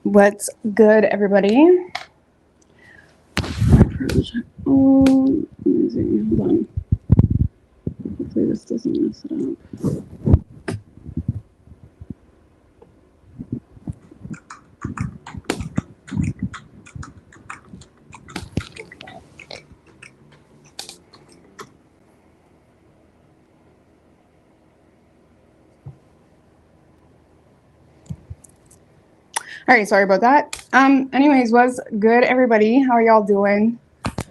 What's good, everybody? Oh, let me see. Hold on. Hopefully this doesn't mess it up. All right, sorry about that. Anyways, what's good, everybody? How are y'all doing?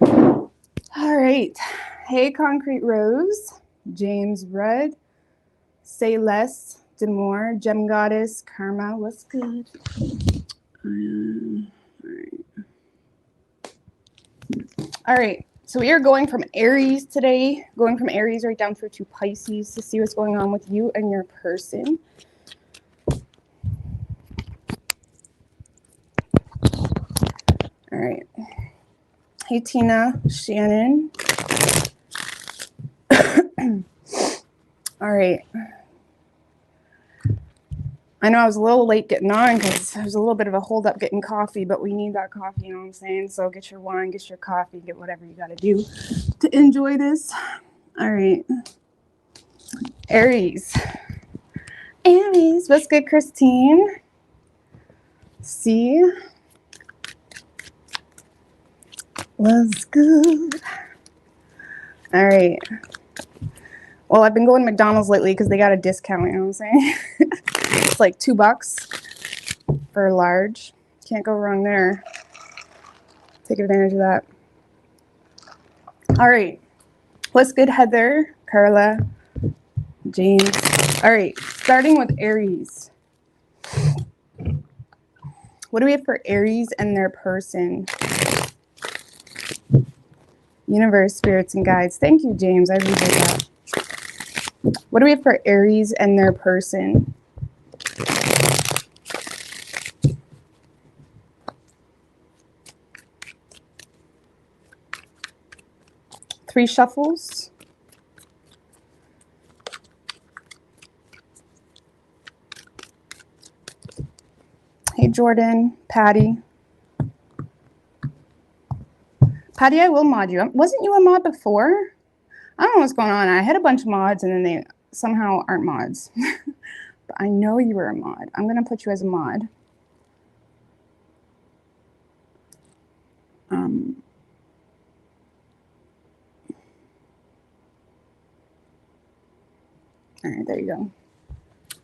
All right. Hey, Concrete Rose, James Red, Say Less, Demore, Gem Goddess, Karma, what's good? All right. So we are going from Aries today, going from Aries right down through to Pisces to see what's going on with you and your person. All right. Hey, Tina, Shannon. All right. I know I was a little late getting on because there's a little bit of a hold up getting coffee, but we need that coffee, you know what I'm saying? So get your wine, get your coffee, get whatever you got to do to enjoy this. All right. Aries. Aries. What's good, Christine? See? What's good? All right. Well, I've been going to McDonald's lately because they got a discount, you know what I'm saying? It's like $2 for a large. Can't go wrong there. Take advantage of that. All right. What's good, Heather, Carla, James? All right. Starting with Aries. What do we have for Aries and their person? Universe, spirits, and guides. Thank you, James. I appreciate that. What do we have for Aries and their person? Three shuffles. Hey, Jordan, Patty. Patty, I will mod you. Wasn't you a mod before? I don't know what's going on. I had a bunch of mods and then they somehow aren't mods. But I know you were a mod. I'm going to put you as a mod. All right, there you go.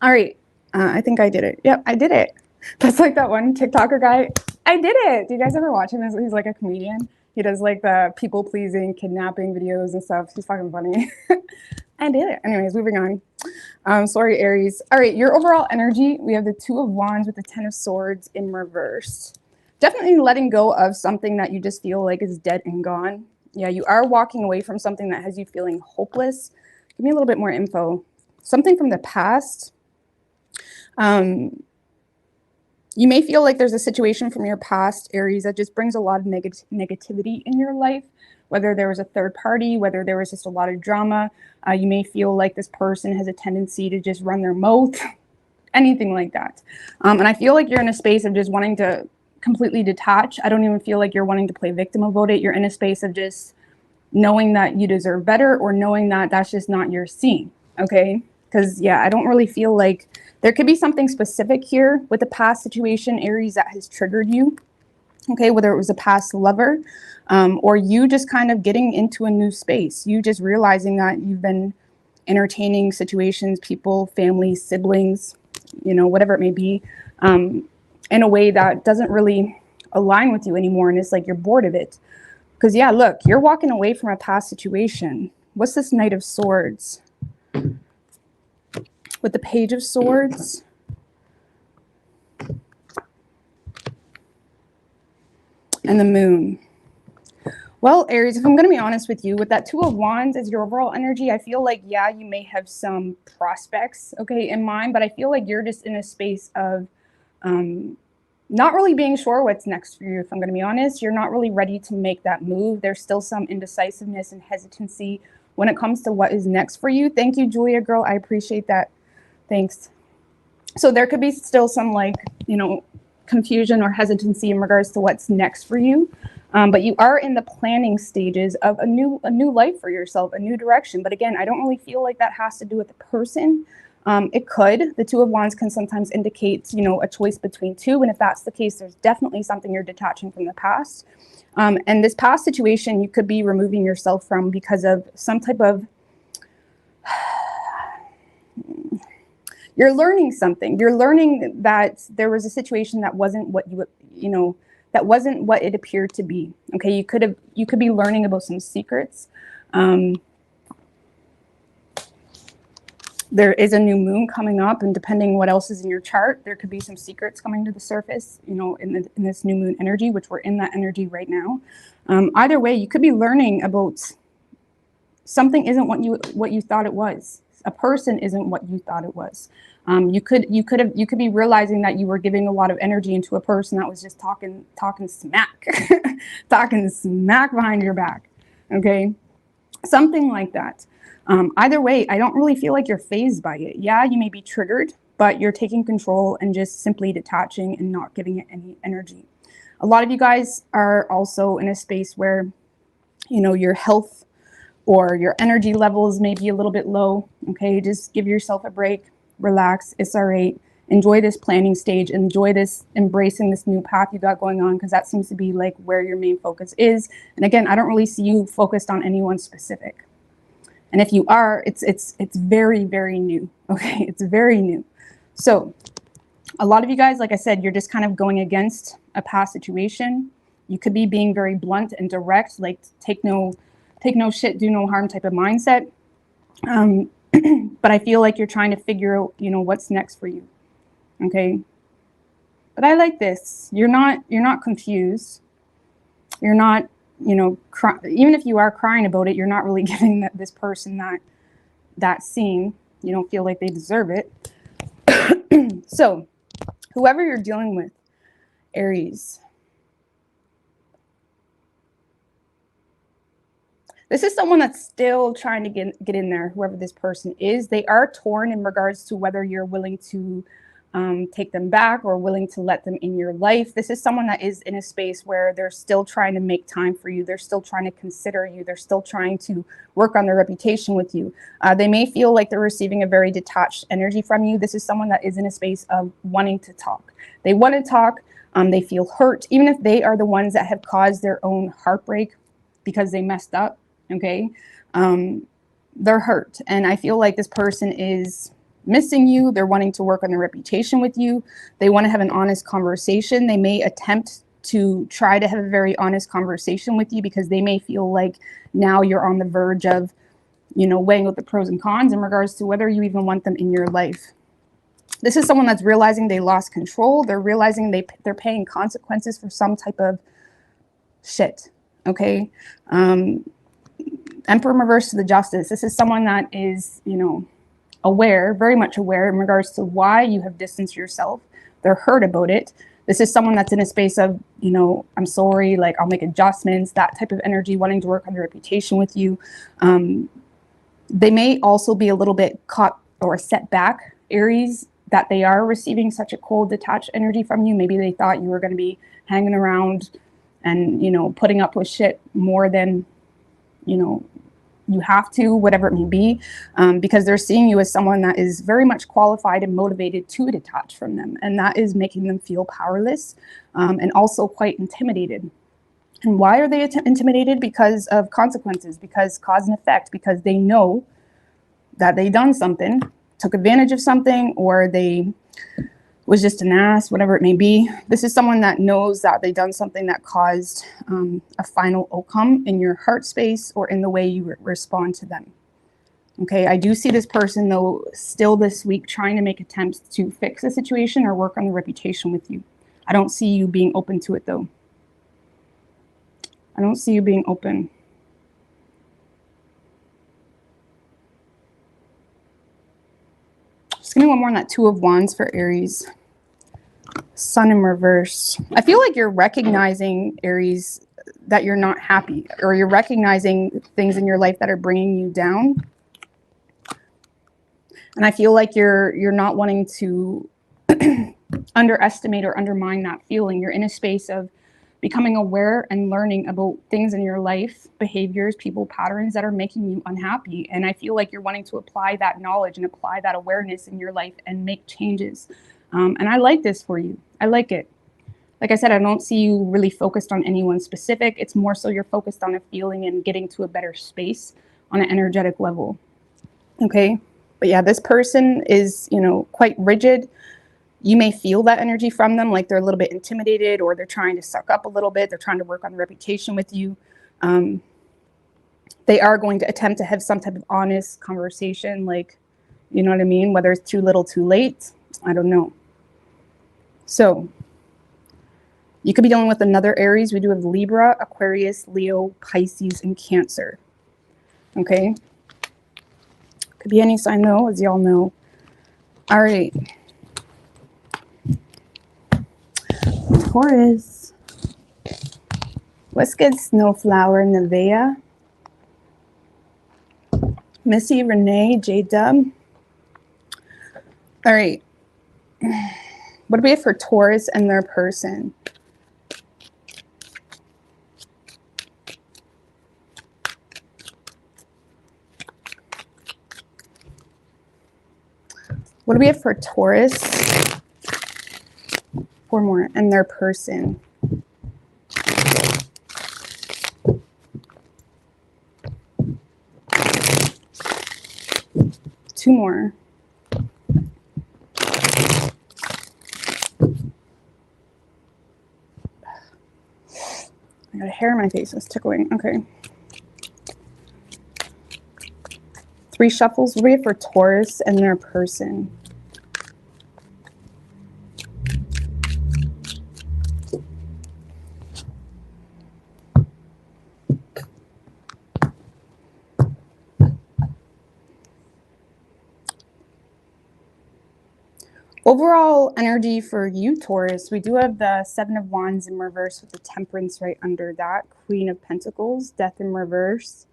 All right. I think I did it. Yep, I did it. That's like that one TikToker guy. I did it. Do you guys ever watch him? He's like a comedian. He does like the people-pleasing, kidnapping videos and stuff. He's fucking funny. I did it. Anyways, moving on. Sorry, Aries. All right, your overall energy, we have the Two of Wands with the Ten of Swords in reverse. Definitely letting go of something that you just feel like is dead and gone. Yeah, you are walking away from something that has you feeling hopeless. Give me a little bit more info. Something from the past. You may feel like there's a situation from your past, Aries, that just brings a lot of negativity in your life, whether there was a third party, whether there was just a lot of drama. You may feel like this person has a tendency to just run their mouth, anything like that. And I feel like you're in a space of just wanting to completely detach. I don't even feel like you're wanting to play victim about it. You're in a space of just knowing that you deserve better or knowing that that's just not your scene, okay? Because, yeah, I don't really feel like there could be something specific here with the past situation, Aries, that has triggered you, okay, whether it was a past lover or you just kind of getting into a new space, you just realizing that you've been entertaining situations, people, family, siblings, you know, whatever it may be, in a way that doesn't really align with you anymore. And it's like you're bored of it. Because, yeah, look, you're walking away from a past situation. What's this Knight of Swords? With the Page of Swords. And the Moon. Well, Aries, if I'm going to be honest with you, with that Two of Wands as your overall energy, I feel like, yeah, you may have some prospects, okay, in mind, but I feel like you're just in a space of not really being sure what's next for you, if I'm going to be honest. You're not really ready to make that move. There's still some indecisiveness and hesitancy when it comes to what is next for you. Thank you, Julia, girl. I appreciate that. Thanks. So there could be still some, like, you know, confusion or hesitancy in regards to what's next for you. But you are in the planning stages of a new life for yourself, a new direction. But again, I don't really feel like that has to do with the person. It could. The Two of Wands can sometimes indicate, you know, a choice between two. And if that's the case, there's definitely something you're detaching from the past. And this past situation, you could be removing yourself from because of some type of, you're learning something. You're learning that there was a situation that wasn't what you know, that wasn't what it appeared to be. Okay, you could be learning about some secrets. There is a new moon coming up, and depending what else is in your chart, there could be some secrets coming to the surface, you know, in this new moon energy, which we're in that energy right now. Either way, you could be learning about something isn't what you thought it was. A person isn't what you thought it was. You could be realizing that you were giving a lot of energy into a person that was just talking smack, talking smack behind your back. Okay, something like that. Either way, I don't really feel like you're fazed by it. Yeah, you may be triggered, but you're taking control and just simply detaching and not giving it any energy. A lot of you guys are also in a space where, you know, your health or your energy levels may be a little bit low. Okay, just give yourself a break, relax, it's all right. Enjoy this planning stage, enjoy this, embracing this new path you got going on, because that seems to be like where your main focus is. And again, I don't really see you focused on anyone specific. And if you are, it's very, very new. Okay, it's very new. So a lot of you guys, like I said, you're just kind of going against a past situation. You could be being very blunt and direct, like take no shit, do no harm type of mindset. But I feel like you're trying to figure out, you know, what's next for you. Okay. But I like this. You're not confused. You're not, you know, even if you are crying about it, you're not really giving this person that scene. You don't feel like they deserve it. So whoever you're dealing with, Aries, this is someone that's still trying to get in there, whoever this person is. They are torn in regards to whether you're willing to take them back or willing to let them in your life. This is someone that is in a space where they're still trying to make time for you. They're still trying to consider you. They're still trying to work on their reputation with you. They may feel like they're receiving a very detached energy from you. This is someone that is in a space of wanting to talk. They want to talk. They feel hurt, even if they are the ones that have caused their own heartbreak because they messed up. Okay. They're hurt. And I feel like this person is missing you. They're wanting to work on their reputation with you. They want to have an honest conversation. They may attempt to try to have a very honest conversation with you because they may feel like now you're on the verge of, you know, weighing out the pros and cons in regards to whether you even want them in your life. This is someone that's realizing they lost control. They're realizing they're paying consequences for some type of shit. Okay. Emperor reverse to the Justice. This is someone that is, you know, aware, very much aware in regards to why you have distanced yourself. They're hurt about it. This is someone that's in a space of, you know, I'm sorry, like I'll make adjustments, that type of energy, wanting to work on their reputation with you. They may also be a little bit caught or set back, Aries, that they are receiving such a cold, detached energy from you. Maybe they thought you were going to be hanging around and, you know, putting up with shit more than, you know, you have to, whatever it may be, because they're seeing you as someone that is very much qualified and motivated to detach from them. And that is making them feel powerless and also quite intimidated. And why are they intimidated? Because of consequences, because cause and effect, because they know that they done something, took advantage of something, or they was just an ass, whatever it may be. This is someone that knows that they done something that caused a final outcome in your heart space or in the way you respond to them. Okay, I do see this person, though, still this week trying to make attempts to fix the situation or work on the reputation with you. I don't see you being open to it, though. I don't see you being open. Just give me one more on that Two of Wands for Aries. Sun in reverse. I feel like you're recognizing, Aries, that you're not happy, or you're recognizing things in your life that are bringing you down. And I feel like you're not wanting to underestimate or undermine that feeling. You're in a space of becoming aware and learning about things in your life, behaviors, people, patterns that are making you unhappy. And I feel like you're wanting to apply that knowledge and apply that awareness in your life and make changes. And I like this for you. I like it. Like I said, I don't see you really focused on anyone specific. It's more so you're focused on a feeling and getting to a better space on an energetic level. Okay. But yeah, this person is, you know, quite rigid. You may feel that energy from them, like they're a little bit intimidated or they're trying to suck up a little bit. They're trying to work on reputation with you. They are going to attempt to have some type of honest conversation, like, you know what I mean? Whether it's too little, too late, I don't know. So you could be dealing with another Aries. We do have Libra, Aquarius, Leo, Pisces, and Cancer. Okay. Could be any sign though, as y'all know. All right. Taurus. What's good, Snowflower, Nevea? Missy, Renee, J-Dub. All right. What do we have for Taurus and their person? What do we have for Taurus? 4 more. And their person. Two more. I got a hair in my face. It's tickling. Okay. 3 shuffles. What do we have for Taurus and their person? Overall energy for you, Taurus, we do have the 7 of Wands in reverse with the Temperance right under that. Queen of Pentacles, Death in reverse.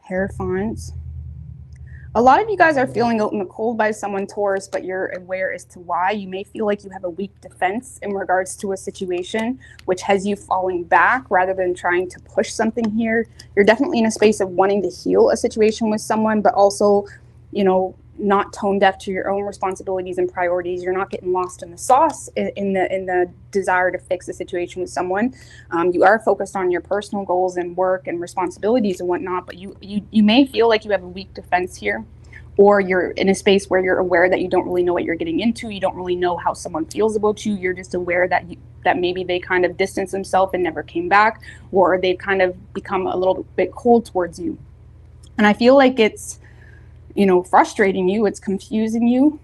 Hierophant. A lot of you guys are feeling out in the cold by someone, Taurus, but you're aware as to why. You may feel like you have a weak defense in regards to a situation, which has you falling back rather than trying to push something here. You're definitely in a space of wanting to heal a situation with someone, but also, you know, not tone deaf to your own responsibilities and priorities. You're not getting lost in the sauce in the desire to fix the situation with someone. You are focused on your personal goals and work and responsibilities and whatnot, but you may feel like you have a weak defense here, or you're in a space where you're aware that you don't really know what you're getting into. You don't really know how someone feels about you. You're just aware that that maybe they kind of distanced themselves and never came back, or they've kind of become a little bit cold towards you. And I feel like it's, you know, frustrating you. It's confusing you.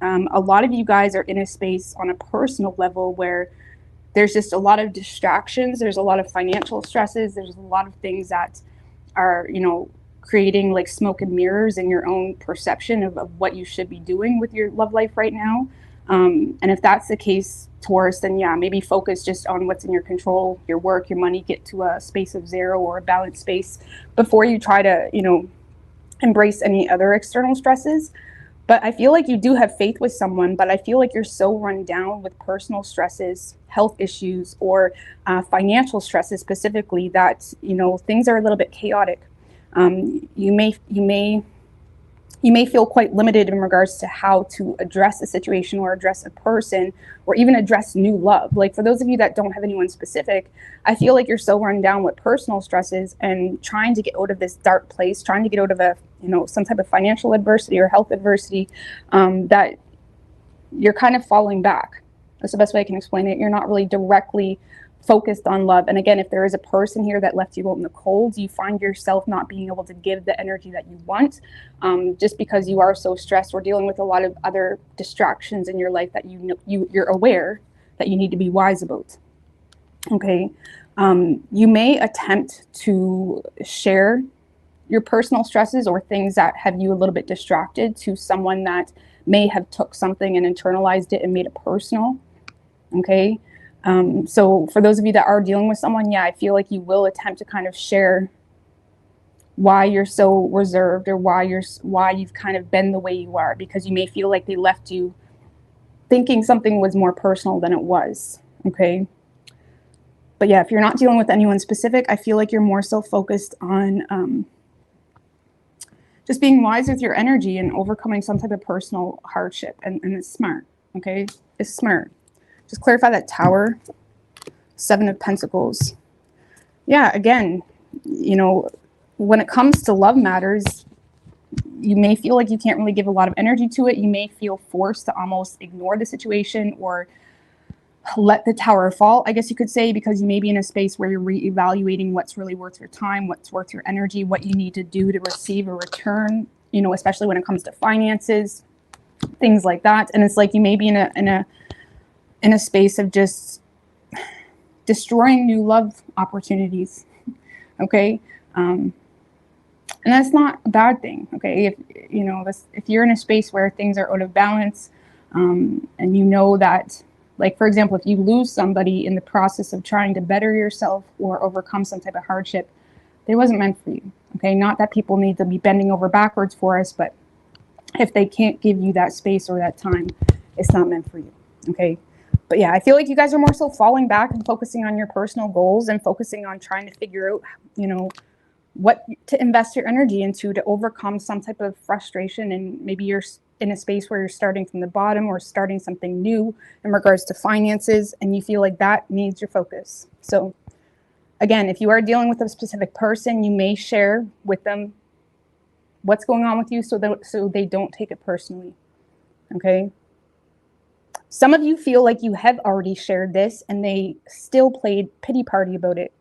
A lot of you guys are in a space on a personal level where there's just a lot of distractions. There's a lot of financial stresses. There's a lot of things that are, you know, creating like smoke and mirrors in your own perception of what you should be doing with your love life right now. And if that's the case, Taurus, then yeah, maybe focus just on what's in your control, your work, your money, get to a space of 0 or a balanced space before you try to, you know, embrace any other external stresses. But I feel like you do have faith with someone, but I feel like you're so run down with personal stresses, health issues, or financial stresses specifically that, you know, things are a little bit chaotic. You may feel quite limited in regards to how to address a situation or address a person or even address new love. Like for those of you that don't have anyone specific, I feel like you're so run down with personal stresses and trying to get out of this dark place, trying to get out of a, you know, some type of financial adversity or health adversity, that you're kind of falling back. That's the best way I can explain it. You're not really directly focused on love. And again, if there is a person here that left you out in the cold, you find yourself not being able to give the energy that you want, just because you are so stressed or dealing with a lot of other distractions in your life that you're aware that you need to be wise about. Okay. You may attempt to share your personal stresses or things that have you a little bit distracted to someone that may have took something and internalized it and made it personal. Okay. So for those of you that are dealing with someone, yeah, I feel like you will attempt to kind of share why you're so reserved, or why you've kind of been the way you are, because you may feel like they left you thinking something was more personal than it was. Okay. But yeah, if you're not dealing with anyone specific, I feel like you're more so focused on just being wise with your energy and overcoming some type of personal hardship. And it's smart. Okay. It's smart. Just clarify that Tower, 7 of Pentacles. Yeah. Again, you know, when it comes to love matters, you may feel like you can't really give a lot of energy to it. You may feel forced to almost ignore the situation or let the tower fall, I guess you could say, because you may be in a space where you're reevaluating what's really worth your time, what's worth your energy, what you need to do to receive a return, you know, especially when it comes to finances, things like that. And it's like you may be in a space of just destroying new love opportunities. Okay. And that's not a bad thing. Okay. If you know this, if you're in a space where things are out of balance, and you know that, like, for example, if you lose somebody in the process of trying to better yourself or overcome some type of hardship, they wasn't meant for you. Okay. Not that people need to be bending over backwards for us, but if they can't give you that space or that time, it's not meant for you. Okay. But yeah, I feel like you guys are more so falling back and focusing on your personal goals and focusing on trying to figure out, you know, what to invest your energy into to overcome some type of frustration. And maybe you're in a space where you're starting from the bottom or starting something new in regards to finances, and you feel like that needs your focus. So again, if you are dealing with a specific person, you may share with them what's going on with you so they don't take it personally. Okay. Some of you feel like you have already shared this and they still played pity party about it.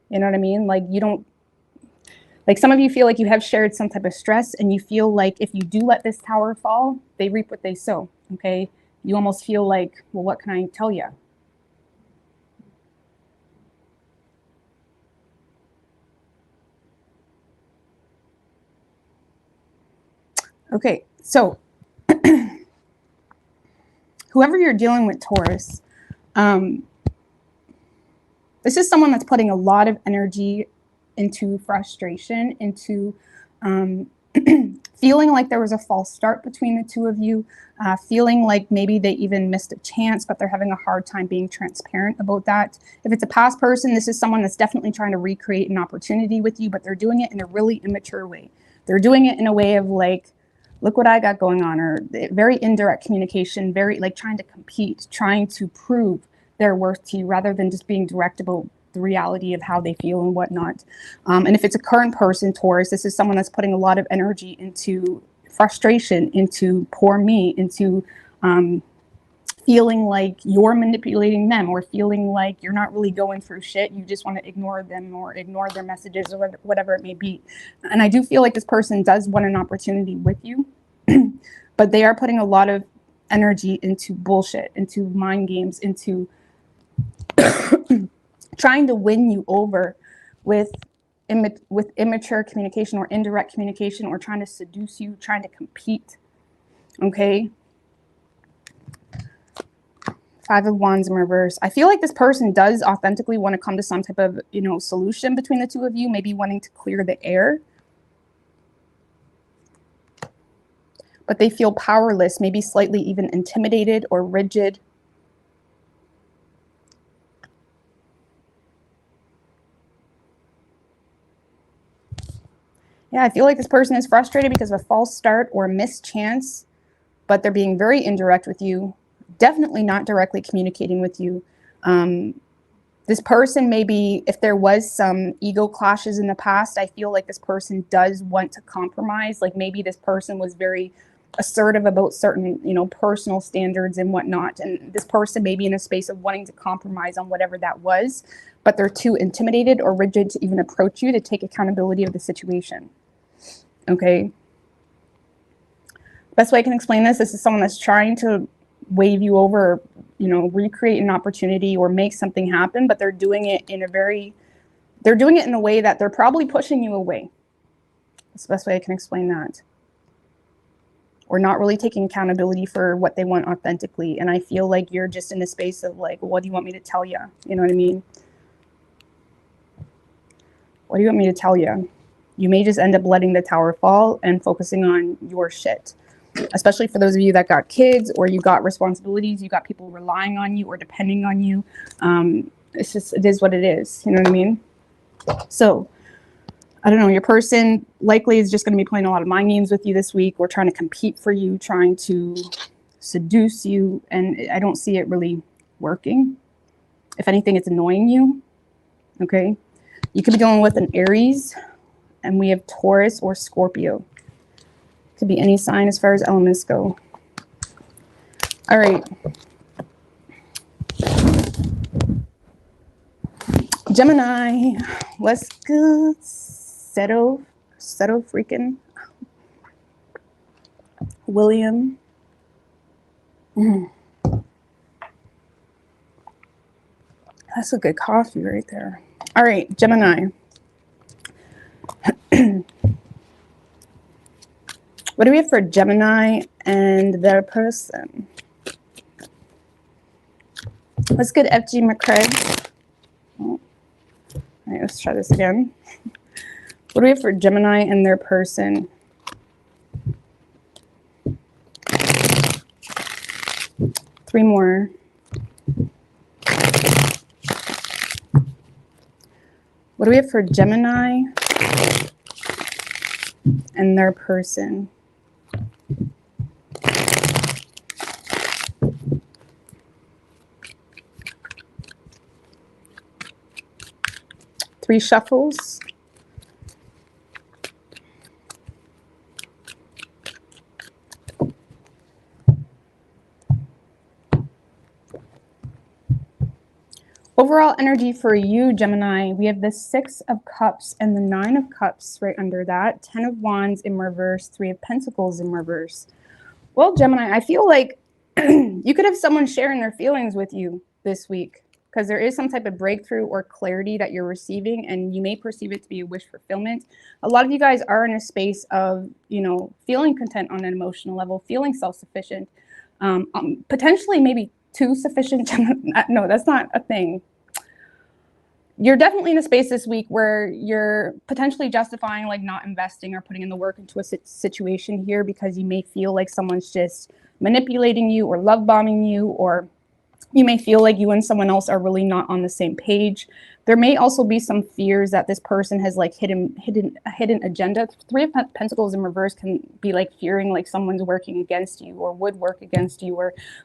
You know what I mean? Like, you don't, like, some of you feel like you have shared some type of stress, and you feel like if you do let this tower fall, they reap what they sow. Okay. You almost feel like, well, what can I tell you? Okay. So whoever you're dealing with, Taurus, this is someone that's putting a lot of energy into frustration, into feeling like there was a false start between the two of you, feeling like maybe they even missed a chance, but they're having a hard time being transparent about that. If it's a past person, this is someone that's definitely trying to recreate an opportunity with you, but they're doing it in a really immature way. They're doing it in a way of like, look what I got going on, or very indirect communication, very like trying to compete, trying to prove their worth to you rather than just being direct about the reality of how they feel and whatnot. And if it's a current person, Taurus, this is someone that's putting a lot of energy into frustration, into poor me, into feeling like you're manipulating them, or feeling like you're not really going through shit. You just want to ignore them or ignore their messages or whatever it may be. And I do feel like this person does want an opportunity with you, but they are putting a lot of energy into bullshit, into mind games, into trying to win you over with immature communication or indirect communication, or trying to seduce you, trying to compete. Okay. 5 of Wands in reverse. I feel like this person does authentically want to come to some type of, you know, solution between the two of you, maybe wanting to clear the air. But they feel powerless, maybe slightly even intimidated or rigid. Yeah, I feel like this person is frustrated because of a false start or a missed chance, but they're being very indirect with you, definitely not directly communicating with you. This person, maybe if there was some ego clashes in the past, I feel like this person does want to compromise. Like, maybe this person was very assertive about certain, you know, personal standards and whatnot. And this person may be in a space of wanting to compromise on whatever that was, but they're too intimidated or rigid to even approach you to take accountability of the situation. Okay. Best way I can explain this is someone that's trying to wave you over, you know, recreate an opportunity or make something happen, but they're doing it in a way that they're probably pushing you away. That's the best way I can explain that. Or not really taking accountability for what they want authentically. And I feel like you're just in a space of like, what do you want me to tell you? You know what I mean? What do you want me to tell you? You may just end up letting the tower fall and focusing on your shit. Especially for those of you that got kids or you got responsibilities, you got people relying on you or depending on you. It's just, it is what it is. You know what I mean? So, I don't know, your person likely is just going to be playing a lot of mind games with you this week or trying to compete for you, trying to seduce you. And I don't see it really working. If anything, it's annoying you. Okay? You could be dealing with an Aries, and we have Taurus or Scorpio. Could be any sign as far as elements go. All right. Gemini, let's go settle freaking William. That's a good coffee right there. All right, Gemini. What do we have for Gemini and their person? Let's get FG McCraig. Oh. All right, let's try this again. What do we have for Gemini and their person? Three more. What do we have for Gemini and their person? Three shuffles. Overall energy for you, Gemini, we have the 6 of Cups and the 9 of Cups right under that. 10 of Wands in reverse, 3 of Pentacles in reverse. Well, Gemini, I feel like you could have someone sharing their feelings with you this week because there is some type of breakthrough or clarity that you're receiving, and you may perceive it to be a wish fulfillment. A lot of you guys are in a space of, you know, feeling content on an emotional level, feeling self-sufficient, potentially maybe too sufficient. No, that's not a thing. You're definitely in a space this week where you're potentially justifying like not investing or putting in the work into a situation here because you may feel like someone's just manipulating you or love bombing you, or you may feel like you and someone else are really not on the same page. There may also be some fears that this person has like a hidden agenda. 3 of Pentacles in reverse can be like fearing like someone's working against you or would work against you,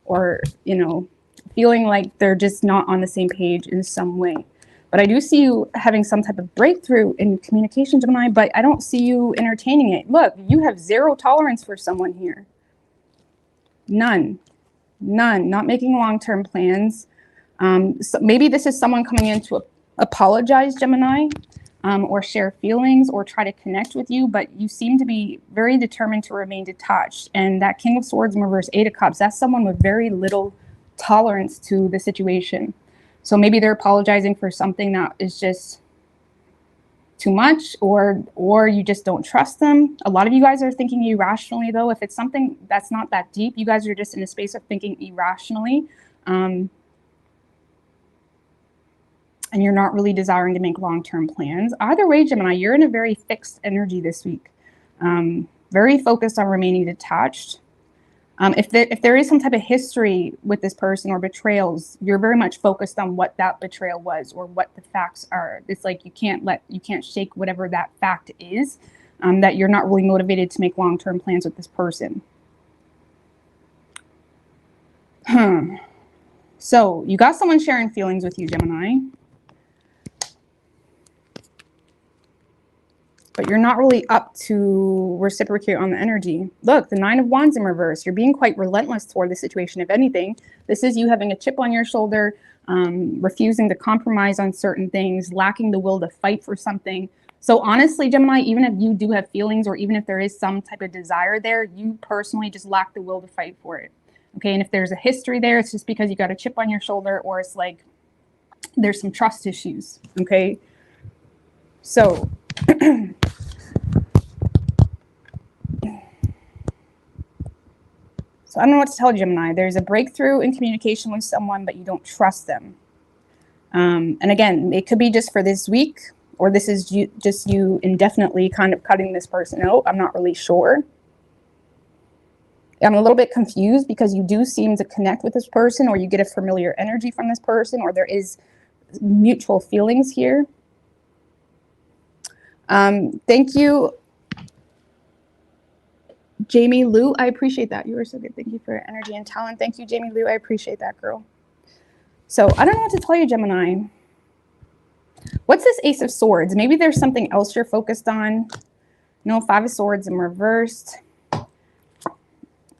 or you know, feeling like they're just not on the same page in some way. But I do see you having some type of breakthrough in communication, Gemini, but I don't see you entertaining it. Look, you have 0 tolerance for someone here. None. Not making long-term plans. So maybe this is someone coming in to apologize, Gemini, or share feelings or try to connect with you, but you seem to be very determined to remain detached. And that King of Swords in reverse, 8 of Cups, that's someone with very little tolerance to the situation. So maybe they're apologizing for something that is just too much, or you just don't trust them. A lot of you guys are thinking irrationally, though. If it's something that's not that deep, you guys are just in a space of thinking irrationally. And you're not really desiring to make long-term plans. Either way, Gemini, you're in a very fixed energy this week. Very focused on remaining detached. If there is some type of history with this person or betrayals, you're very much focused on what that betrayal was or what the facts are. It's like you can't shake whatever that fact is, that you're not really motivated to make long-term plans with this person. So you got someone sharing feelings with you, Gemini. But you're not really up to reciprocate on the energy. Look, the 9 of Wands in reverse. You're being quite relentless toward the situation. If anything, this is you having a chip on your shoulder, refusing to compromise on certain things, lacking the will to fight for something. So honestly, Gemini, even if you do have feelings or even if there is some type of desire there, you personally just lack the will to fight for it. Okay, and if there's a history there, it's just because you got a chip on your shoulder, or it's like there's some trust issues. Okay, so So I don't know what to tell Gemini. There's a breakthrough in communication with someone, but you don't trust them. And again, it could be just for this week, or this is just you indefinitely kind of cutting this person out. I'm not really sure. I'm a little bit confused because you do seem to connect with this person, or you get a familiar energy from this person, or there is mutual feelings here. Thank you, Jamie Lou. I appreciate that. You were so good. Thank you for your energy and talent. Thank you, Jamie Lou. I appreciate that, girl. So I don't know what to tell you, Gemini. What's this Ace of Swords? Maybe there's something else you're focused on. No, Five of Swords in reversed.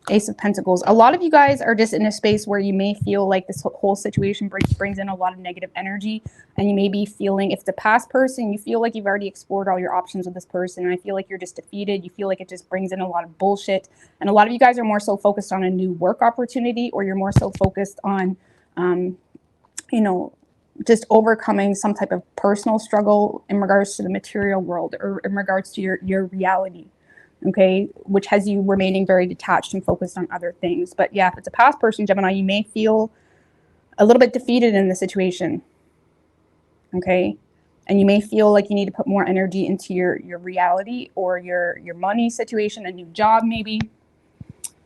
Ace of Pentacles. A lot of you guys are just in a space where you may feel like this whole situation brings in a lot of negative energy, and you may be feeling, if it's a past person, you feel like you've already explored all your options with this person, and I feel like you're just defeated. You feel like it just brings in a lot of bullshit, and a lot of you guys are more so focused on a new work opportunity, or you're more so focused on, you know, just overcoming some type of personal struggle in regards to the material world, or in regards to your reality. Okay, which has you remaining very detached and focused on other things. But yeah, if it's a past person, Gemini, you may feel a little bit defeated in the situation. Okay, and you may feel like you need to put more energy into your reality, or your money situation, a new job maybe.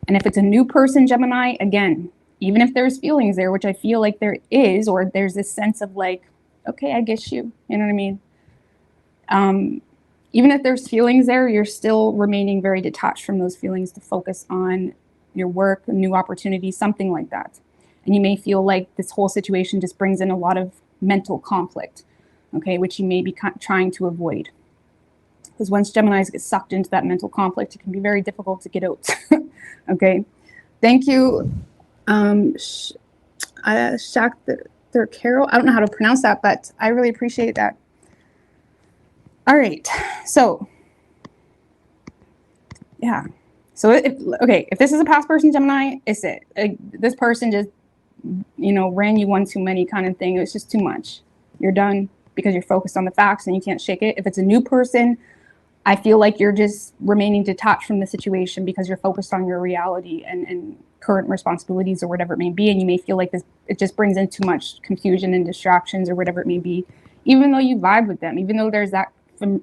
And if it's a new person, Gemini, again, even if there's feelings there, which I feel like there is, or there's this sense of like, okay, I guess you know what I mean? Even if there's feelings there, you're still remaining very detached from those feelings to focus on your work, new opportunities, something like that. And you may feel like this whole situation just brings in a lot of mental conflict, okay, which you may be trying to avoid. Because once Geminis get sucked into that mental conflict, it can be very difficult to get out. Okay. Thank you, Carol. I don't know how to pronounce that, but I really appreciate that. All right, so yeah, so if this is a past person, Gemini, it's it. This person just, you know, ran you one too many kind of thing. It's just too much. You're done because you're focused on the facts and you can't shake it. If it's a new person, I feel like you're just remaining detached from the situation because you're focused on your reality and current responsibilities, or whatever it may be, and you may feel like it just brings in too much confusion and distractions, or whatever it may be, even though you vibe with them, even though there's that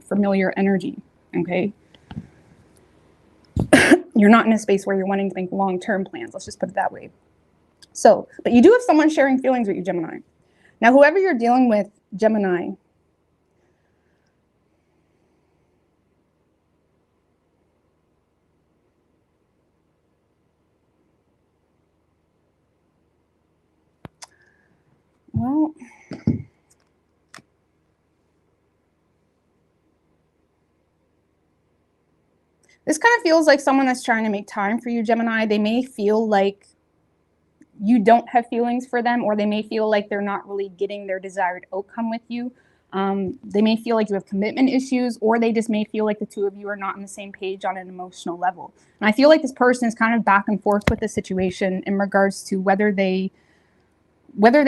familiar energy. Okay. You're not in a space where you're wanting to make long-term plans. Let's just put it that way. So, but you do have someone sharing feelings with you, Gemini. Now, whoever you're dealing with, Gemini, well, this kind of feels like someone that's trying to make time for you, Gemini. They may feel like you don't have feelings for them, or they may feel like they're not really getting their desired outcome with you. They may feel like you have commitment issues, or they just may feel like the two of you are not on the same page on an emotional level. And I feel like this person is kind of back and forth with the situation in regards to whether they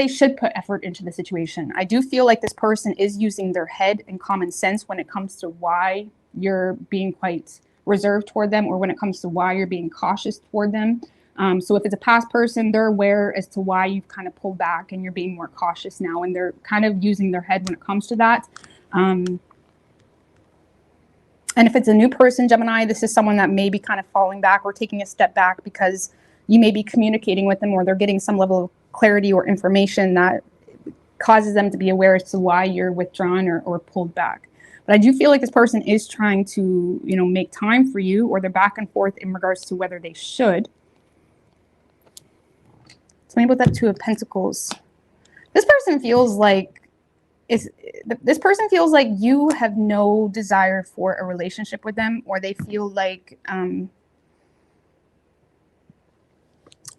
should put effort into the situation. I do feel like this person is using their head and common sense when it comes to why you're being quite reserved toward them, or when it comes to why you're being cautious toward them. So if it's a past person, they're aware as to why you've kind of pulled back and you're being more cautious now, and they're kind of using their head when it comes to that. And if it's a new person, Gemini, this is someone that may be kind of falling back or taking a step back because you may be communicating with them, or they're getting some level of clarity or information that causes them to be aware as to why you're withdrawn or pulled back. But I do feel like this person is trying to, you know, make time for you, or they're back and forth in regards to whether they should. Tell me about that Two of Pentacles. This person feels like you have no desire for a relationship with them, or they feel like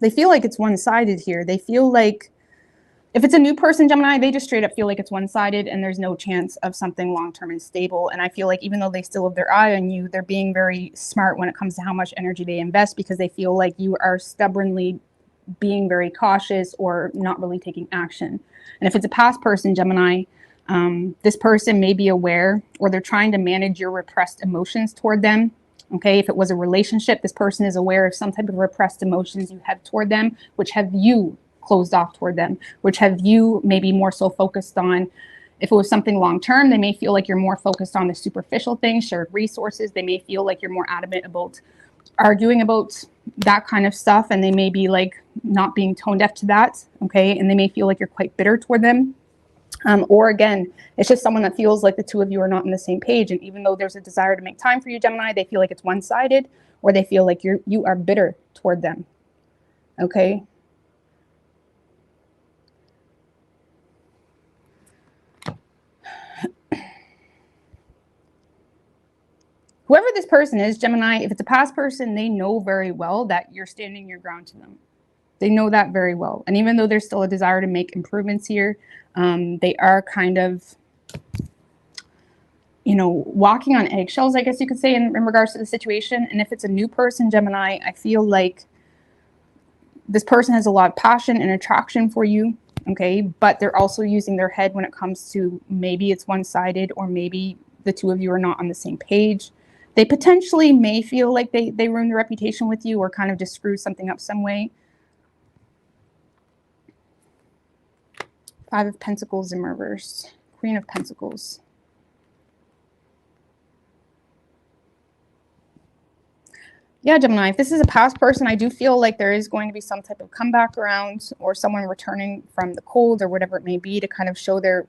it's one-sided here. They feel like, if it's a new person, Gemini, they just straight up feel like it's one-sided and there's no chance of something long-term and stable. And I feel like even though they still have their eye on you, they're being very smart when it comes to how much energy they invest, because they feel like you are stubbornly being very cautious or not really taking action. And if it's a past person, Gemini, this person may be aware, or they're trying to manage your repressed emotions toward them. Okay, if it was a relationship, this person is aware of some type of repressed emotions you have toward them, which have you closed off toward them, which have you maybe more so focused on, If it was something long-term, they may feel like you're more focused on the superficial things, shared resources. They may feel like you're more adamant about arguing about that kind of stuff, and they may be like not being tone deaf to that, okay? And they may feel like you're quite bitter toward them. Or again, it's just someone that feels like the two of you are not on the same page. And even though there's a desire to make time for you, Gemini, they feel like it's one-sided, or they feel like you are bitter toward them, okay? Whoever this person is, Gemini, if it's a past person, they know very well that you're standing your ground to them. They know that very well. And even though there's still a desire to make improvements here, they are kind of, you know, walking on eggshells, I guess you could say, in regards to the situation. And if it's a new person, Gemini, I feel like this person has a lot of passion and attraction for you, okay? But they're also using their head when it comes to maybe it's one-sided, or maybe the two of you are not on the same page. They potentially may feel like they ruined their reputation with you, or kind of just screwed something up some way. Five of Pentacles in reverse. Queen of Pentacles. Yeah, Gemini, if this is a past person, I do feel like there is going to be some type of comeback around, or someone returning from the cold, or whatever it may be, to kind of show their,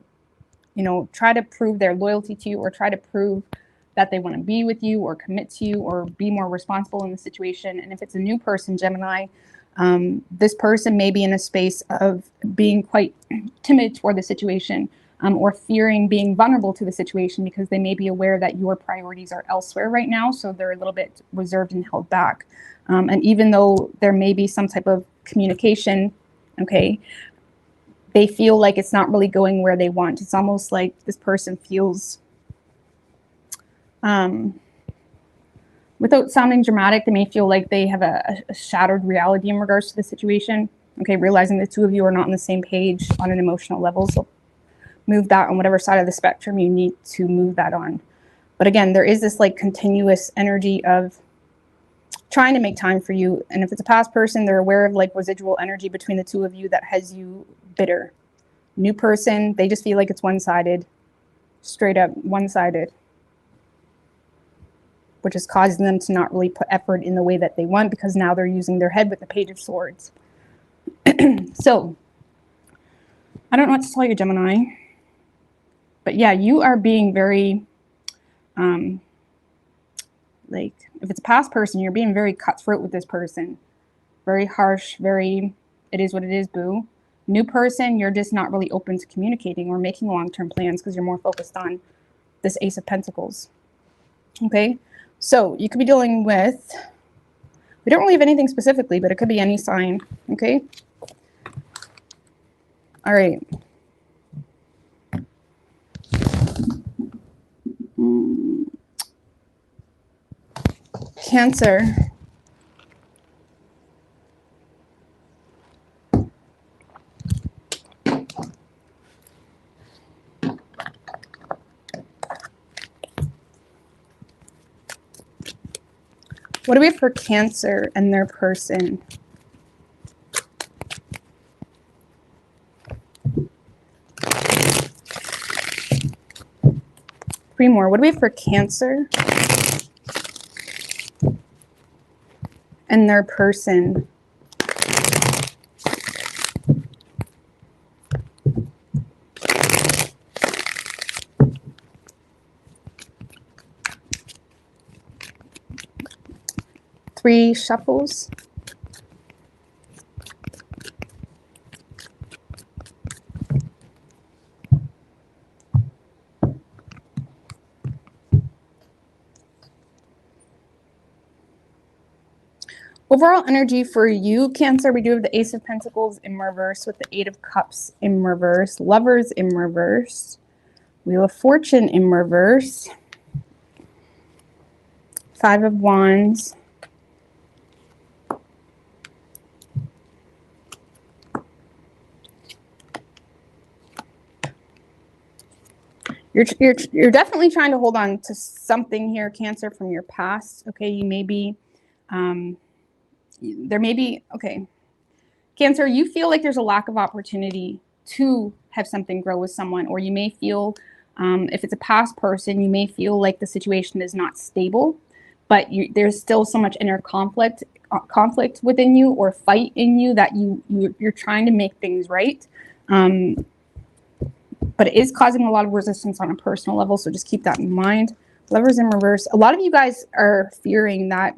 you know, try to prove their loyalty to you, or try to prove that they want to be with you, or commit to you, or be more responsible in the situation. And if it's a new person, Gemini, this person may be in a space of being quite timid toward the situation, or fearing being vulnerable to the situation, because they may be aware that your priorities are elsewhere right now. So they're a little bit reserved and held back. And even though there may be some type of communication, okay, they feel like it's not really going where they want. It's almost like this person feels, without sounding dramatic, they may feel like they have a shattered reality in regards to the situation. Okay, realizing the two of you are not on the same page on an emotional level. So move that on whatever side of the spectrum you need to move that on. But again, there is this like continuous energy of trying to make time for you. And if it's a past person, they're aware of like residual energy between the two of you that has you bitter. New person, they just feel like it's one-sided, straight up one-sided, which is causing them to not really put effort in the way that they want, because now they're using their head with the Page of Swords. So I don't know what to tell you, Gemini. But yeah, you are being very, like, if it's a past person, you're being very cutthroat with this person. Very harsh, very, it is what it is, boo. New person, you're just not really open to communicating or making long-term plans, because you're more focused on this Ace of Pentacles. Okay, so you could be dealing with, we don't really have anything specifically, but it could be any sign. Okay. All right. Cancer. What do we have for Cancer and their person? Three more. What do we have for Cancer and their person? Three shuffles. Overall energy for you, Cancer, we do have the Ace of Pentacles in reverse with the Eight of Cups in reverse, Lovers in reverse, Wheel of Fortune in reverse, Five of Wands, You're definitely trying to hold on to something here, Cancer, from your past. Okay, you may be, there may be, okay, Cancer, you feel like there's a lack of opportunity to have something grow with someone, or you may feel, if it's a past person, you may feel like the situation is not stable, but there's still so much inner conflict within you, or fight in you, that you're trying to make things right. But it is causing a lot of resistance on a personal level, so just keep that in mind. Lovers in reverse. A lot of you guys are fearing that,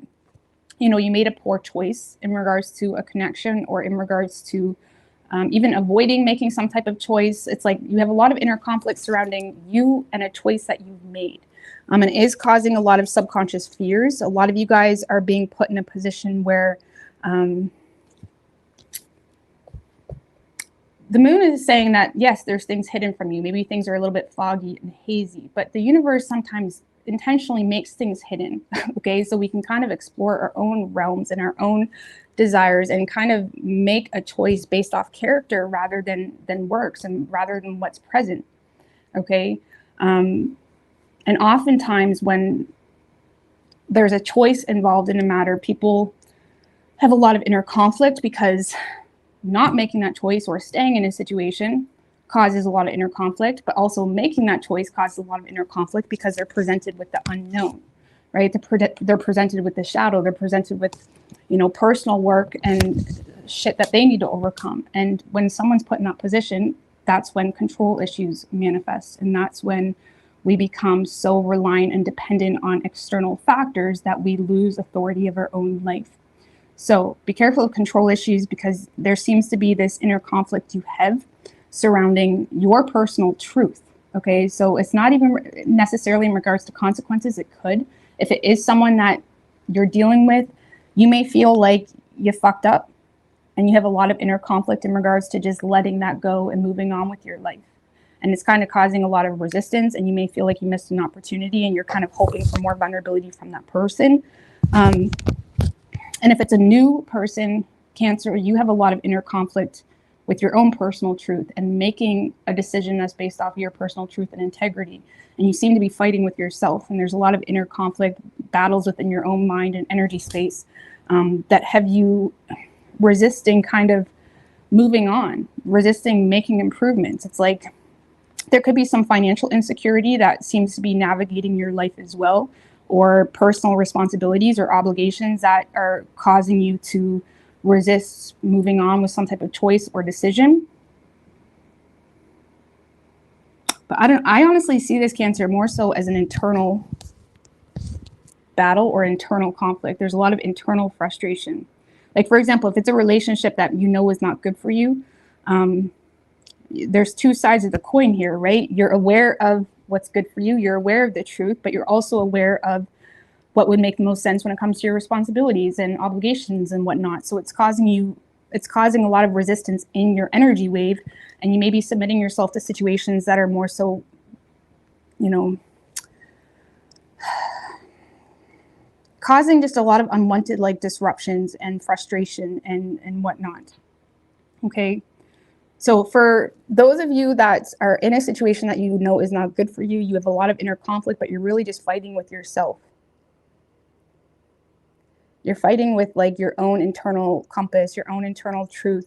you know, you made a poor choice in regards to a connection, or in regards to even avoiding making some type of choice. It's like you have a lot of inner conflict surrounding you and a choice that you've made. And it is causing a lot of subconscious fears. A lot of you guys are being put in a position where the moon is saying that, yes, there's things hidden from you. Maybe things are a little bit foggy and hazy, but the universe sometimes intentionally makes things hidden, okay? So we can kind of explore our own realms and our own desires, and kind of make a choice based off character rather than works, and rather than what's present, okay? And oftentimes when there's a choice involved in a matter, people have a lot of inner conflict, because not making that choice or staying in a situation causes a lot of inner conflict, but also making that choice causes a lot of inner conflict because they're presented with the unknown, right? They're presented with the shadow. They're presented with, you know, personal work and shit that they need to overcome. And when someone's put in that position, that's when control issues manifest. And that's when we become so reliant and dependent on external factors that we lose authority of our own life. So be careful of control issues, because there seems to be this inner conflict you have surrounding your personal truth. Okay, so it's not even necessarily in regards to consequences. It could. If it is someone that you're dealing with, you may feel like you fucked up, and you have a lot of inner conflict in regards to just letting that go and moving on with your life. And it's kind of causing a lot of resistance, and you may feel like you missed an opportunity, and you're kind of hoping for more vulnerability from that person. And if it's a new person, Cancer, you have a lot of inner conflict with your own personal truth, and making a decision that's based off of your personal truth and integrity. And you seem to be fighting with yourself, and there's a lot of inner conflict battles within your own mind and energy space that have you resisting kind of moving on, resisting making improvements. It's like there could be some financial insecurity that seems to be navigating your life as well, or personal responsibilities or obligations that are causing you to resist moving on with some type of choice or decision. But I honestly see this, Cancer, more so as an internal battle or internal conflict. There's a lot of internal frustration. Like, for example, if it's a relationship that you know is not good for you, there's two sides of the coin here, right? You're aware of what's good for you. You're aware of the truth, but you're also aware of what would make the most sense when it comes to your responsibilities and obligations and whatnot. So it's causing a lot of resistance in your energy wave, and you may be submitting yourself to situations that are more so, you know, causing just a lot of unwanted like disruptions and frustration and whatnot. Okay. So for those of you that are in a situation that you know is not good for you, you have a lot of inner conflict, but you're really just fighting with yourself. You're fighting with like your own internal compass, your own internal truth.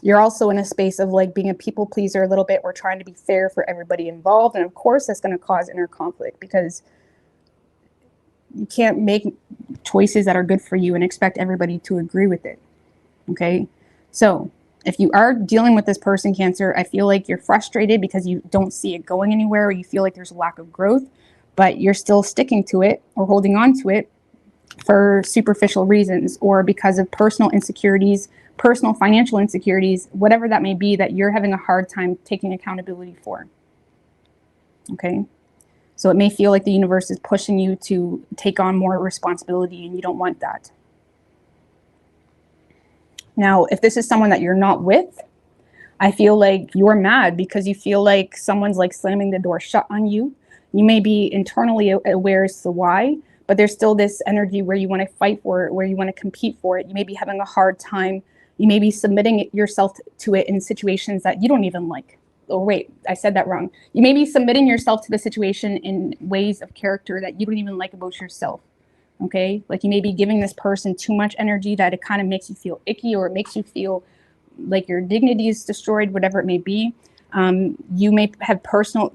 You're also in a space of like being a people pleaser a little bit, or trying to be fair for everybody involved. And of course, that's going to cause inner conflict, because you can't make choices that are good for you and expect everybody to agree with it. Okay. So if you are dealing with this person, Cancer, I feel like you're frustrated because you don't see it going anywhere, or you feel like there's a lack of growth, but you're still sticking to it or holding on to it for superficial reasons, or because of personal insecurities, personal financial insecurities, whatever that may be, that you're having a hard time taking accountability for. Okay. So it may feel like the universe is pushing you to take on more responsibility, and you don't want that. Now, if this is someone that you're not with, I feel like you're mad because you feel like someone's like slamming the door shut on you. You may be internally aware as to why, but there's still this energy where you want to fight for it, where you want to compete for it. You may be having a hard time. You may be submitting yourself to it in situations that you don't even like. oh wait, I said that wrong. You may be submitting yourself to the situation in ways of character that you don't even like about yourself. Okay, like you may be giving this person too much energy that it kind of makes you feel icky, or it makes you feel like your dignity is destroyed, whatever it may be. You may have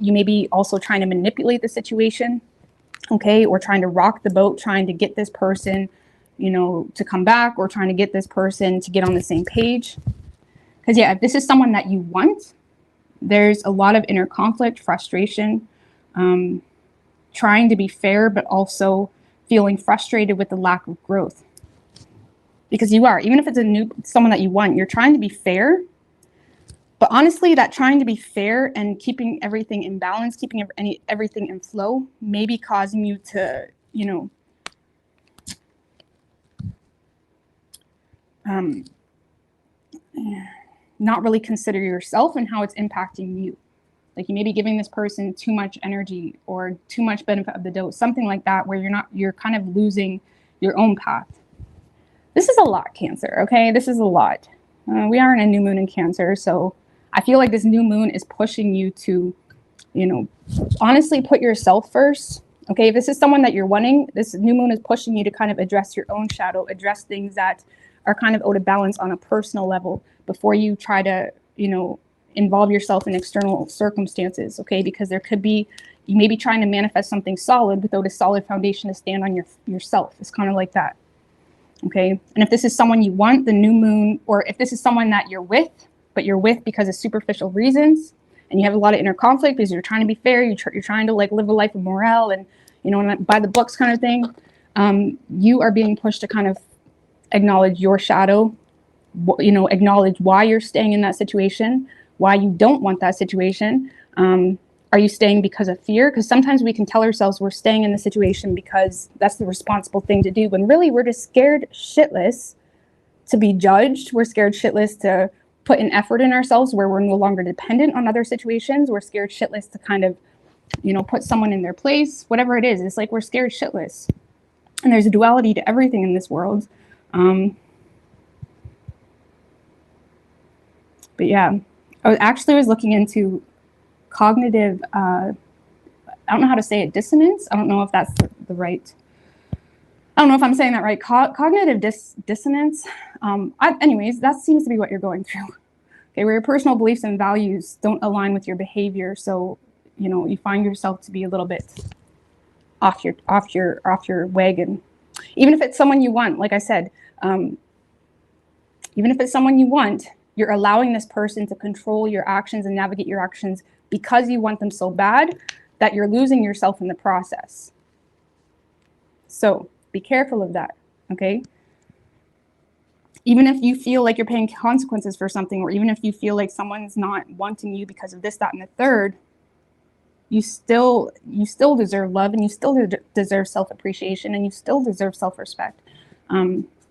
you may be also trying to manipulate the situation, okay, or trying to rock the boat, trying to get this person, you know, to come back, or trying to get this person to get on the same page. Because yeah, if this is someone that you want, there's a lot of inner conflict, frustration, trying to be fair, but also feeling frustrated with the lack of growth. Because you are, even if it's someone that you want, you're trying to be fair. But honestly, that trying to be fair and keeping everything in balance, keeping everything in flow, may be causing you to, you know, not really consider yourself and how it's impacting you. Like you may be giving this person too much energy or too much benefit of the doubt, something like that, where you're kind of losing your own path. This is a lot, Cancer, okay? This is a lot. We are in a new moon in Cancer, so I feel like this new moon is pushing you to, you know, honestly put yourself first, okay? If this is someone that you're wanting, this new moon is pushing you to kind of address your own shadow, address things that are kind of out of balance on a personal level before you try to, you know, involve yourself in external circumstances, okay? Because there could be, you may be trying to manifest something solid without a solid foundation to stand on yourself. It's kind of like that, okay? And if this is someone you want, the new moon, or if this is someone that you're with, but you're with because of superficial reasons, and you have a lot of inner conflict because you're trying to be fair, you're trying to like live a life of morale and, you know, by the books kind of thing, you are being pushed to kind of acknowledge your shadow, you know, acknowledge why you're staying in that situation, why you don't want that situation. Are you staying because of fear? Because sometimes we can tell ourselves we're staying in the situation because that's the responsible thing to do, when really we're just scared shitless to be judged. We're scared shitless to put an effort in ourselves where we're no longer dependent on other situations. We're scared shitless to kind of, you know, put someone in their place, whatever it is. It's like we're scared shitless. And there's a duality to everything in this world. But yeah, I was looking into cognitive, I don't know how to say it, dissonance. I don't know if that's the right, I don't know if I'm saying that right. Cognitive dissonance. Anyways, that seems to be what you're going through. Okay, where your personal beliefs and values don't align with your behavior. So, you know, you find yourself to be a little bit off your wagon. Even if it's someone you want, like I said, even if it's someone you want, you're allowing this person to control your actions and navigate your actions because you want them so bad that you're losing yourself in the process. So be careful of that, okay? Even if you feel like you're paying consequences for something, or even if you feel like someone's not wanting you because of this, that, and the third, you still deserve love, and you still deserve self-appreciation, and you still deserve self-respect.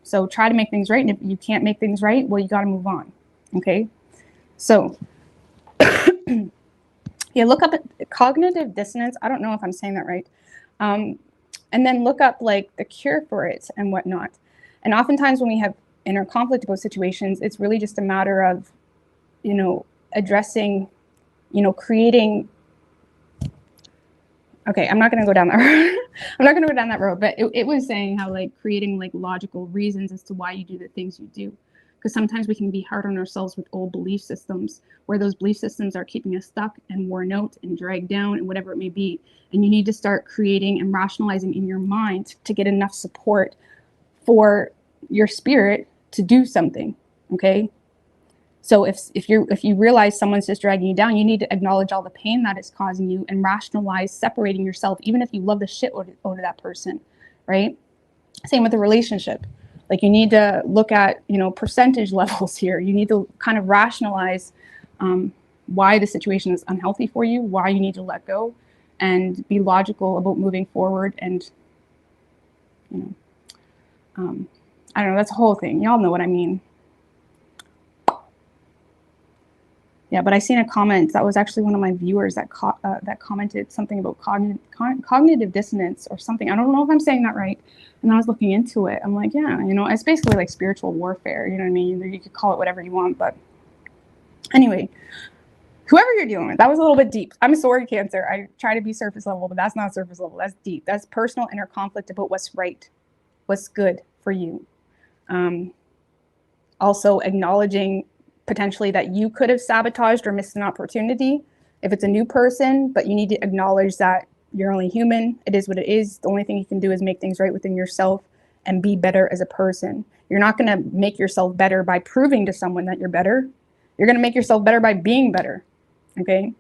So try to make things right. And if you can't make things right, well, you got to move on. Okay. So yeah, look up cognitive dissonance. I don't know if I'm saying that right. And then look up like the cure for it and whatnot. And oftentimes when we have inner conflict about situations, it's really just a matter of, you know, addressing, you know, creating. Okay, I'm not going to go down that road. I'm not going to go down that road, but it was saying how like creating like logical reasons as to why you do the things you do. Because sometimes we can be hard on ourselves with old belief systems, where those belief systems are keeping us stuck and worn out and dragged down and whatever it may be. And you need to start creating and rationalizing in your mind to get enough support for your spirit to do something, okay? So if you realize someone's just dragging you down, you need to acknowledge all the pain that is causing you and rationalize separating yourself, even if you love the shit out of that person, right? Same with the relationship. Like you need to look at, you know, percentage levels here. You need to kind of rationalize why the situation is unhealthy for you, why you need to let go, and be logical about moving forward. And, you know, I don't know, that's a whole thing. Y'all know what I mean. Yeah, but I seen a comment that was actually one of my viewers that commented something about cognitive dissonance or something. I don't know if I'm saying that right. And I was looking into it. I'm like, yeah, you know, it's basically like spiritual warfare. You know what I mean? You could call it whatever you want. But anyway, Whoever you're dealing with, that was a little bit deep. I'm sorry, Cancer. I try to be surface level, but that's not surface level. That's deep. That's personal inner conflict about what's right, what's good for you. Also acknowledging potentially that you could have sabotaged or missed an opportunity if it's a new person, but you need to acknowledge that you're only human. It is what it is. The only thing you can do is make things right within yourself and be better as a person. You're not going to make yourself better by proving to someone that you're better. You're going to make yourself better by being better. Okay?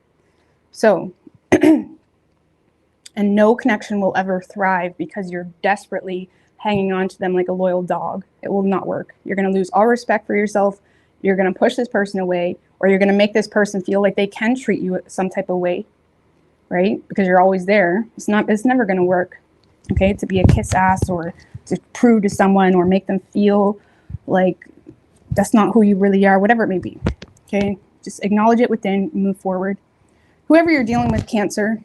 So, and no connection will ever thrive because you're desperately hanging on to them like a loyal dog. It will not work. You're going to lose all respect for yourself. You're going to push this person away, or you're going to make this person feel like they can treat you some type of way, right? Because you're always there. It's never going to work. Okay? To be a kiss ass or to prove to someone or make them feel like that's not who you really are, whatever it may be. Okay? Just acknowledge it within, move forward. Whoever you're dealing with, Cancer,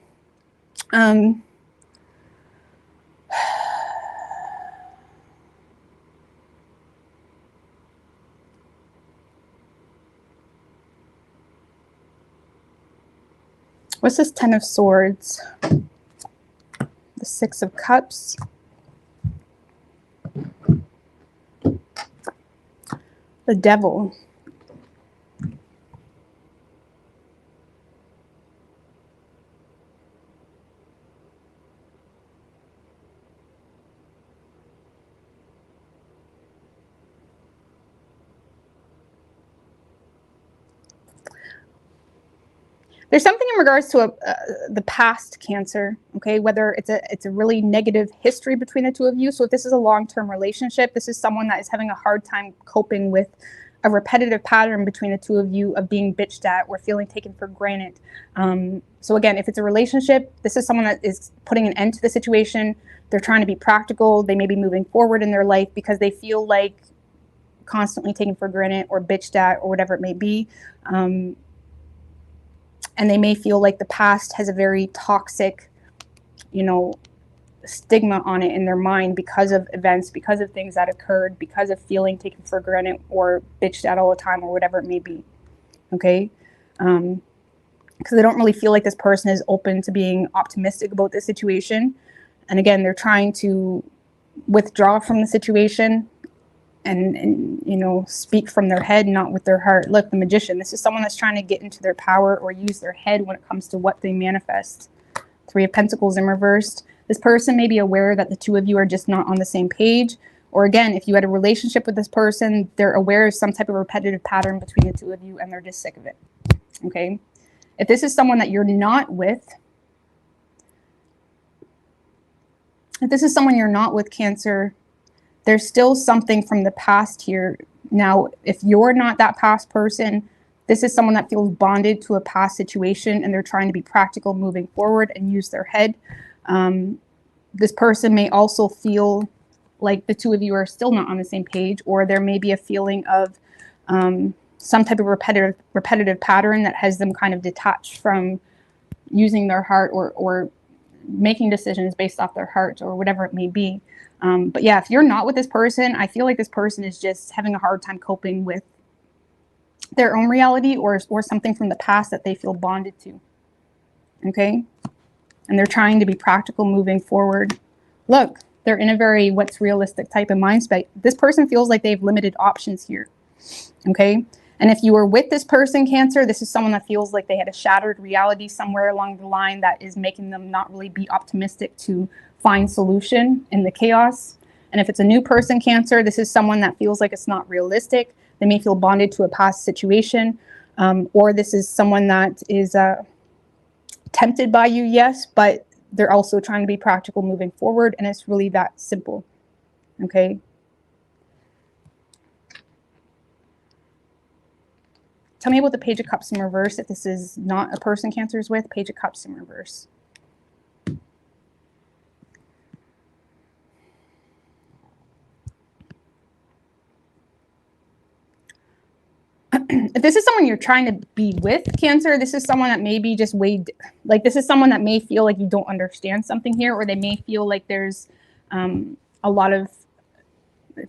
what's this 10 of Swords? The 6 of Cups. The Devil. There's something in regards to the past, Cancer, okay? Whether it's a really negative history between the two of you. So if this is a long-term relationship, this is someone that is having a hard time coping with a repetitive pattern between the two of you of being bitched at or feeling taken for granted. So again, if it's a relationship, this is someone that is putting an end to the situation. They're trying to be practical. They may be moving forward in their life because they feel like constantly taken for granted or bitched at or whatever it may be. And they may feel like the past has a very toxic, stigma on it in their mind because of events, because of things that occurred, because of feeling taken for granted or bitched at all the time or whatever it may be. Okay? Because they don't really feel like this person is open to being optimistic about the situation. And again, they're trying to withdraw from the situation and speak from their head, not with their heart. Look, the Magician, this is someone that's trying to get into their power or use their head when it comes to what they manifest. 3 of Pentacles in reversed. This person may be aware that the two of you are just not on the same page. Or again, if you had a relationship with this person, they're aware of some type of repetitive pattern between the two of you and they're just sick of it. Okay? If this is someone that you're not with, Cancer, there's still something from the past here. Now, if you're not that past person, this is someone that feels bonded to a past situation and they're trying to be practical moving forward and use their head. This person may also feel like the two of you are still not on the same page, or there may be a feeling of some type of repetitive pattern that has them kind of detached from using their heart or making decisions based off their heart or whatever it may be. But yeah, if you're not with this person, I feel like this person is just having a hard time coping with their own reality or something from the past that they feel bonded to. Okay? And they're trying to be practical moving forward. Look, they're in a very what's realistic type of mindset. This person feels like they have limited options here. Okay? And if you were with this person, Cancer, this is someone that feels like they had a shattered reality somewhere along the line that is making them not really be optimistic to find solution in the chaos. And if it's a new person, Cancer, this is someone that feels like it's not realistic. They may feel bonded to a past situation. Or this is someone that is tempted by you, yes, but they're also trying to be practical moving forward. And it's really that simple. Okay? Tell me about the Page of Cups in reverse. If this is not a person Cancer is with, Page of Cups in reverse. If this is someone you're trying to be with, Cancer, this is someone that may be just this is someone that may feel like you don't understand something here, or they may feel like there's a lot of,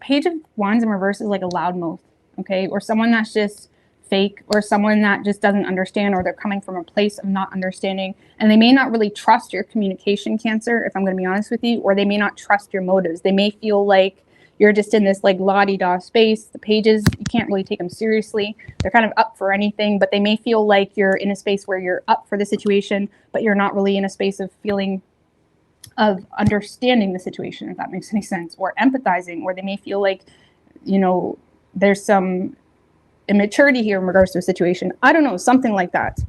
Page of Wands in reverse is like a loudmouth, okay? Or someone that's just fake or someone that just doesn't understand, or they're coming from a place of not understanding, and they may not really trust your communication, Cancer, if I'm going to be honest with you, or they may not trust your motives. They may feel like you're just in this like la-di-da space. The pages, you can't really take them seriously. They're kind of up for anything, but they may feel like you're in a space where you're up for the situation, but you're not really in a space of feeling, of understanding the situation, if that makes any sense, or empathizing, or they may feel like, you know, there's some immaturity here in regards to a situation. I don't know, something like that.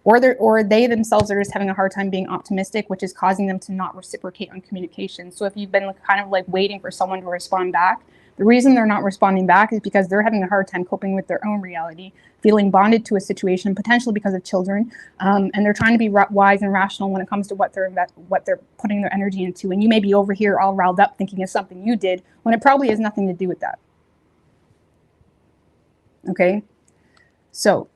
Or they themselves are just having a hard time being optimistic, which is causing them to not reciprocate on communication. So if you've been kind of like waiting for someone to respond back, the reason they're not responding back is because they're having a hard time coping with their own reality, feeling bonded to a situation, potentially because of children, and they're trying to be wise and rational when it comes to what they're putting their energy into. And you may be over here all riled up thinking it's something you did, when it probably has nothing to do with that. Okay, so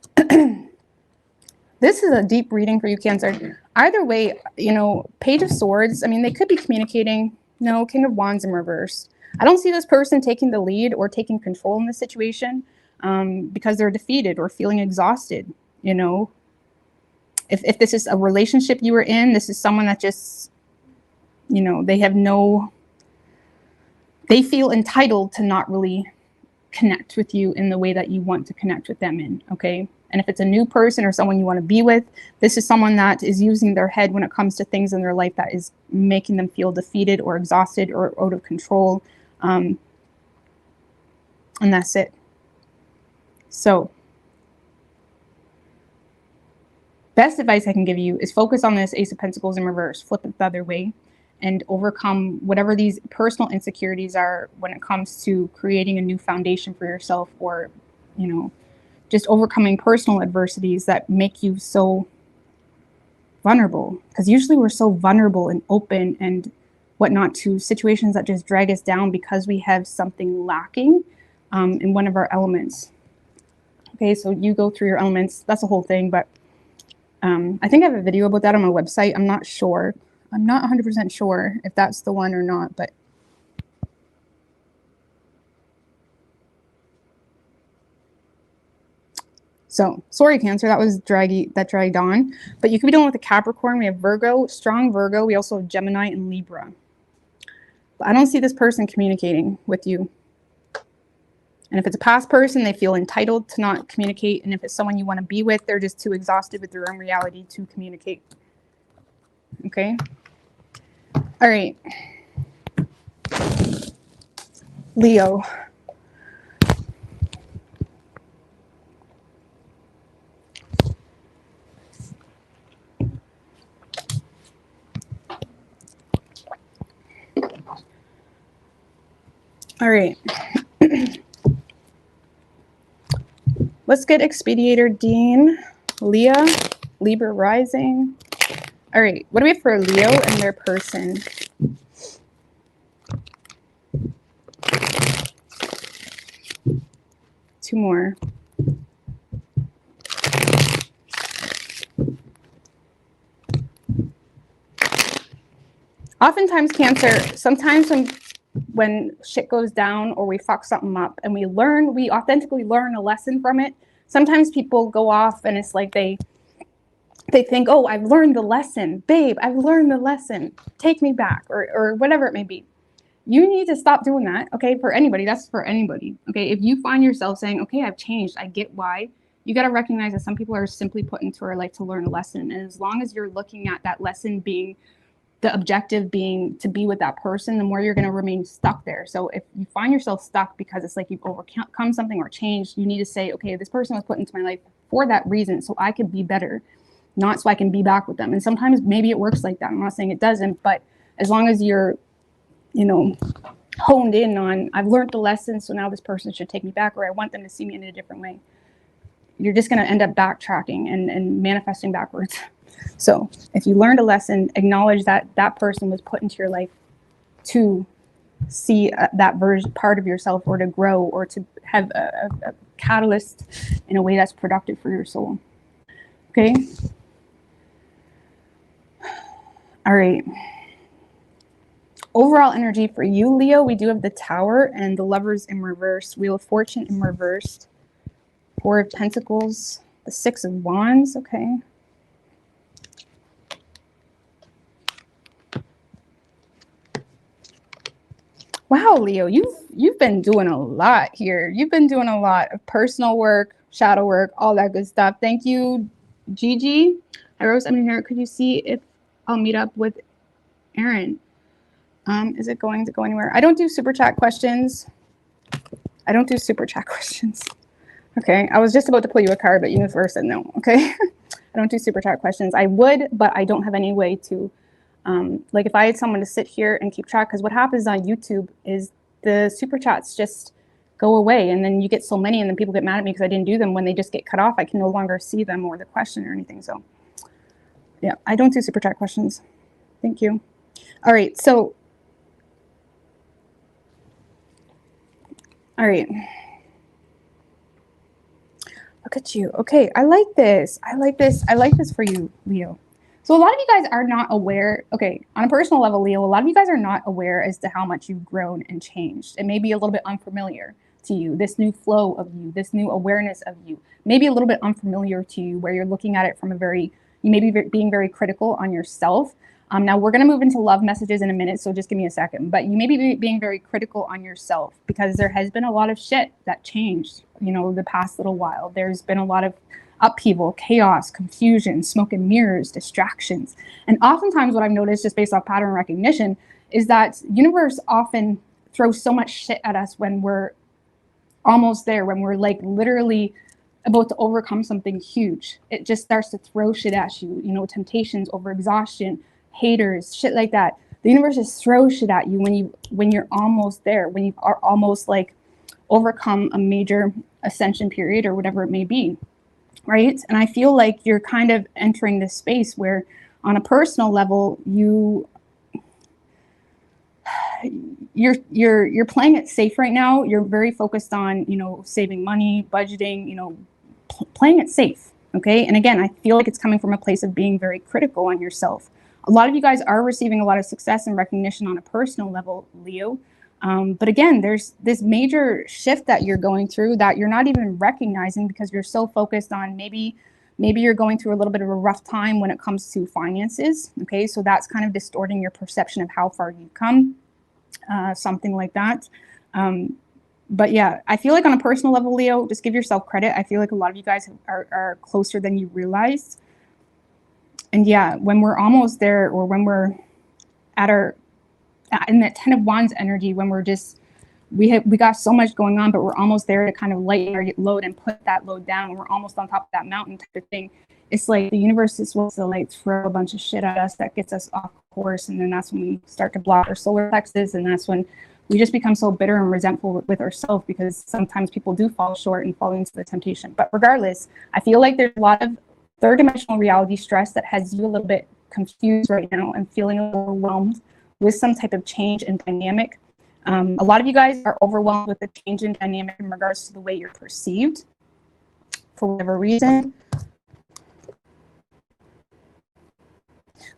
this is a deep reading for you, Cancer. Either way, you know, Page of Swords, I mean, they could be communicating. No, King of Wands in reverse. I don't see this person taking the lead or taking control in the situation because they're defeated or feeling exhausted, you know. If this is a relationship you were in, this is someone that just, you know, they feel entitled to not really connect with you in the way that you want to connect with them in, okay? And if it's a new person or someone you want to be with, this is someone that is using their head when it comes to things in their life that is making them feel defeated or exhausted or out of control. And that's it. So, best advice I can give you is focus on this Ace of Pentacles in reverse, flip it the other way, and overcome whatever these personal insecurities are when it comes to creating a new foundation for yourself, or, you know, just overcoming personal adversities that make you so vulnerable. Because usually we're so vulnerable and open and whatnot to situations that just drag us down because we have something lacking in one of our elements. Okay, so you go through your elements. That's the whole thing, but I think I have a video about that on my website. I'm not sure. I'm not 100% sure if that's the one or not, but so sorry, Cancer, that was draggy, that dragged on. But you could be dealing with a Capricorn. We have Virgo, strong Virgo. We also have Gemini and Libra. But I don't see this person communicating with you. And if it's a past person, they feel entitled to not communicate. And if it's someone you want to be with, they're just too exhausted with their own reality to communicate. Okay? All right. Leo. All right. Let's get Expediator Dean, Leah, Libra rising. All right, what do we have for Leo and their person? Two more. Oftentimes, Cancer, sometimes when shit goes down or we fuck something up and we authentically learn a lesson from it, sometimes people go off and it's like they think, oh, I've learned the lesson. Babe, I've learned the lesson. Take me back, or whatever it may be. You need to stop doing that, okay? For anybody, that's for anybody, okay? If you find yourself saying, okay, I've changed, I get why, you got to recognize that some people are simply put into our life to learn a lesson. And as long as you're looking at that lesson being, the objective being to be with that person, the more you're going to remain stuck there. So if you find yourself stuck because it's like you've overcome something or changed, you need to say, okay, this person was put into my life for that reason, so I could be better, not so I can be back with them. And sometimes maybe it works like that. I'm not saying it doesn't, but as long as you're, you know, honed in on, I've learned the lesson, so now this person should take me back, or I want them to see me in a different way, you're just going to end up backtracking and manifesting backwards. So if you learned a lesson, acknowledge that that person was put into your life to see that part of yourself, or to grow, or to have a catalyst in a way that's productive for your soul. Okay. All right. Overall energy for you, Leo, we do have the Tower and the Lovers in reverse, Wheel of Fortune in reversed. Four of Pentacles, the Six of Wands. Okay. Wow, Leo, you've been doing a lot here. You've been doing a lot of personal work, shadow work, all that good stuff. Thank you, Gigi. I wrote something here. Could you see if I'll meet up with Aaron? Is it going to go anywhere? I don't do super chat questions. I don't do super chat questions. Okay, I was just about to pull you a card, but universe said no. Okay, I don't do super chat questions. I would, but I don't have any way to. Like if I had someone to sit here and keep track, because what happens on YouTube is the super chats just go away, and then you get so many, and then people get mad at me because I didn't do them. When they just get cut off, I can no longer see them or the question or anything. So yeah, I don't do super chat questions. Thank you. All right, so all right. Look at you. Okay, I like this. I like this. I like this for you, Leo. So a lot of you guys are not aware, okay, on a personal level, Leo, a lot of you guys are not aware as to how much you've grown and changed. It may be a little bit unfamiliar to you, this new flow of you, this new awareness of you, maybe a little bit unfamiliar to you where you're looking at it from a very, you may be being very critical on yourself. Now we're going to move into love messages in a minute, so just give me a second. But you may be being very critical on yourself because there has been a lot of shit that changed, you know, the past little while. There's been a lot of upheaval, chaos, confusion, smoke and mirrors, distractions. And oftentimes what I've noticed just based off pattern recognition is that universe often throws so much shit at us when we're almost there, when we're like literally about to overcome something huge. It just starts to throw shit at you, you know, temptations, overexhaustion, haters, shit like that. The universe just throws shit at you when you're almost there, when you are almost like overcome a major ascension period or whatever it may be. Right? And I feel like you're kind of entering this space where on a personal level, you're playing it safe right now. You're very focused on, you know, saving money, budgeting, you know, playing it safe. Okay. And again, I feel like it's coming from a place of being very critical on yourself. A lot of you guys are receiving a lot of success and recognition on a personal level, Leo. But again, there's this major shift that you're going through that you're not even recognizing because you're so focused on maybe you're going through a little bit of a rough time when it comes to finances. Okay, so that's kind of distorting your perception of how far you've come, something like that. But yeah, I feel like on a personal level, Leo, just give yourself credit. I feel like a lot of you guys are closer than you realize. And yeah, when we're almost there, or when we're at our in that 10 of Wands energy, when we're just we got so much going on, but we're almost there to kind of lighten our load and put that load down. We're almost on top of that mountain type of thing. It's like the universe is supposed to like throw a bunch of shit at us that gets us off course, and then that's when we start to block our solar plexus, and that's when we just become so bitter and resentful with ourselves because sometimes people do fall short and fall into the temptation. But regardless, I feel like there's a lot of third dimensional reality stress that has you a little bit confused right now and feeling overwhelmed with some type of change in dynamic. A lot of you guys are overwhelmed with the change in dynamic in regards to the way you're perceived for whatever reason.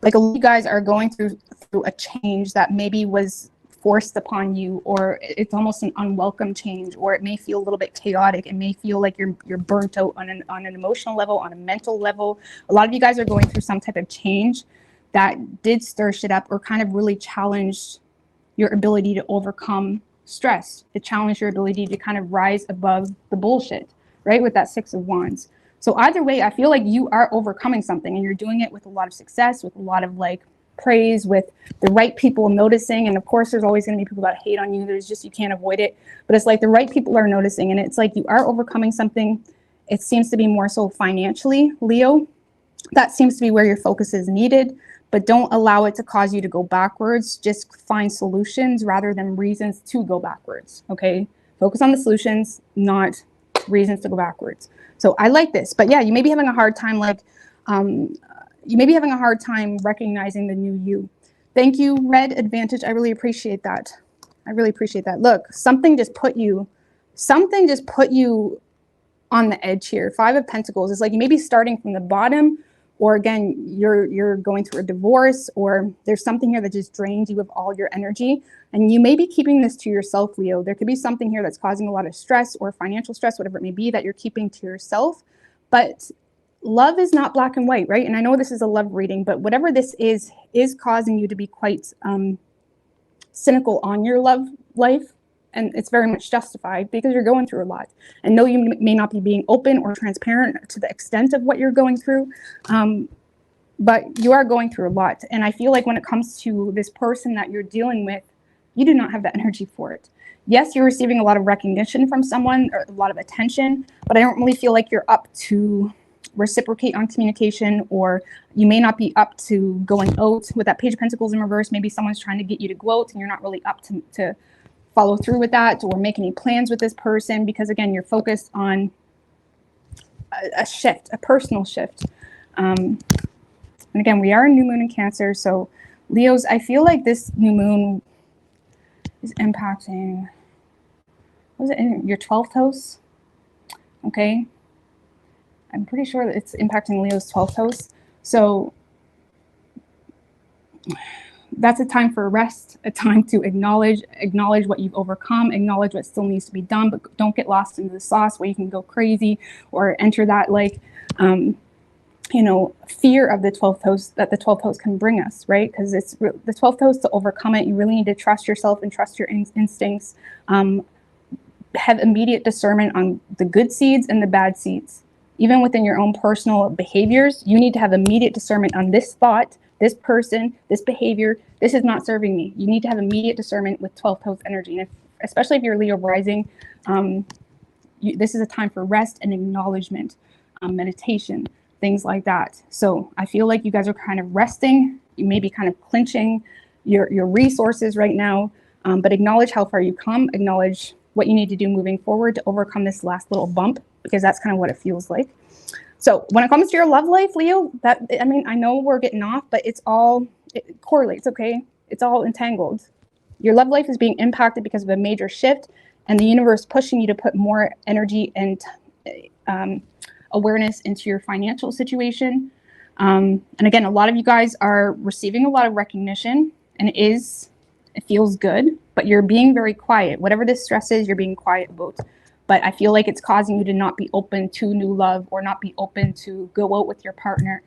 Like a lot of you guys are going through a change that maybe was forced upon you, or it's almost an unwelcome change, or it may feel a little bit chaotic. It may feel like you're burnt out on an emotional level, on a mental level. A lot of you guys are going through some type of change that did stir shit up, or kind of really challenged your ability to overcome stress. It challenged your ability to kind of rise above the bullshit, right? With that Six of Wands. So either way, I feel like you are overcoming something, and you're doing it with a lot of success, with a lot of like praise, with the right people noticing. And of course, there's always going to be people that hate on you. There's just, you can't avoid it. But it's like the right people are noticing, and it's like you are overcoming something. It seems to be more so financially, Leo. That seems to be where your focus is needed. But don't allow it to cause you to go backwards. Just find solutions rather than reasons to go backwards. Okay, focus on the solutions, not reasons to go backwards. So I like this. But yeah, you may be having a hard time, like you may be having a hard time recognizing the new you. Thank you, Red Advantage. I really appreciate that. I really appreciate that. Look, something just put you on the edge here. Five of Pentacles. It's like you may be starting from the bottom, or again, you're going through a divorce, or there's something here that just drains you of all your energy. And you may be keeping this to yourself, Leo. There could be something here that's causing a lot of stress or financial stress, whatever it may be, that you're keeping to yourself. But love is not black and white, right? And I know this is a love reading, but whatever this is causing you to be quite cynical on your love life. And it's very much justified because you're going through a lot. And no, you may not be being open or transparent to the extent of what you're going through, but you are going through a lot. And I feel like when it comes to this person that you're dealing with, you do not have the energy for it. Yes, you're receiving a lot of recognition from someone or a lot of attention, but I don't really feel like you're up to reciprocate on communication, or you may not be up to going out with that Page of Pentacles in reverse. Maybe someone's trying to get you to go out and you're not really up to follow through with that, or make any plans with this person, because again, you're focused on a shift, a personal shift. And again, we are a new moon in Cancer. So Leos, I feel like this new moon is impacting, what is it, your 12th house? Okay. I'm pretty sure that it's impacting Leo's 12th house. So that's a time for rest, a time to acknowledge what you've overcome, acknowledge what still needs to be done, but don't get lost into the sauce where you can go crazy or enter that, like, you know, fear of the 12th house that the 12th house can bring us, right? Because it's the 12th house, to overcome it, you really need to trust yourself and trust your instincts. Have immediate discernment on the good seeds and the bad seeds. Even within your own personal behaviors, you need to have immediate discernment on this thought, this person, this behavior. This is not serving me. You need to have immediate discernment with 12th house energy. And especially if you're Leo rising, this is a time for rest and acknowledgement, meditation, things like that. So I feel like you guys are kind of resting. You may be kind of clinching your resources right now, but acknowledge how far you come, acknowledge what you need to do moving forward to overcome this last little bump, because that's kind of what it feels like. So when it comes to your love life, Leo, I mean, I know we're getting off, but it correlates, okay? It's all entangled. Your love life is being impacted because of a major shift, and the universe pushing you to put more energy and awareness into your financial situation. And again, a lot of you guys are receiving a lot of recognition, and it feels good, but you're being very quiet. Whatever this stress is, you're being quiet about. But I feel like it's causing you to not be open to new love, or not be open to go out with your partner,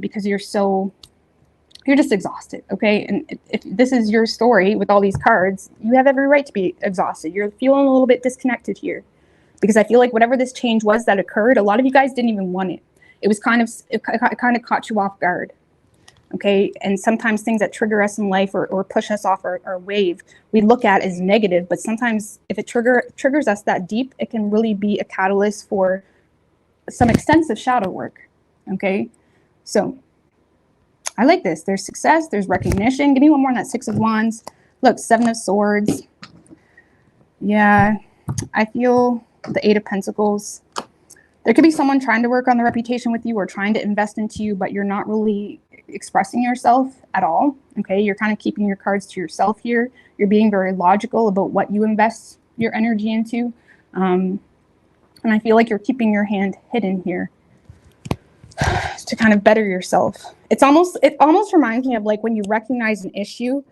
because you're just exhausted, okay? And if this is your story with all these cards, you have every right to be exhausted. You're feeling a little bit disconnected here, because I feel like whatever this change was that occurred, a lot of you guys didn't even want it. It kind of caught you off guard. Okay, and sometimes things that trigger us in life or push us off our wave, we look at as negative, but sometimes if it triggers us that deep, it can really be a catalyst for some extensive shadow work. Okay, so I like this. There's success, there's recognition. Give me one more on that Six of Wands. Look, Seven of Swords. Yeah, I feel the Eight of Pentacles. There could be someone trying to work on the reputation with you or trying to invest into you, but you're not really expressing yourself at all. Okay, you're kind of keeping your cards to yourself here. You're being very logical about what you invest your energy into. And I feel like you're keeping your hand hidden here to kind of better yourself. It almost reminds me of like when you recognize an issue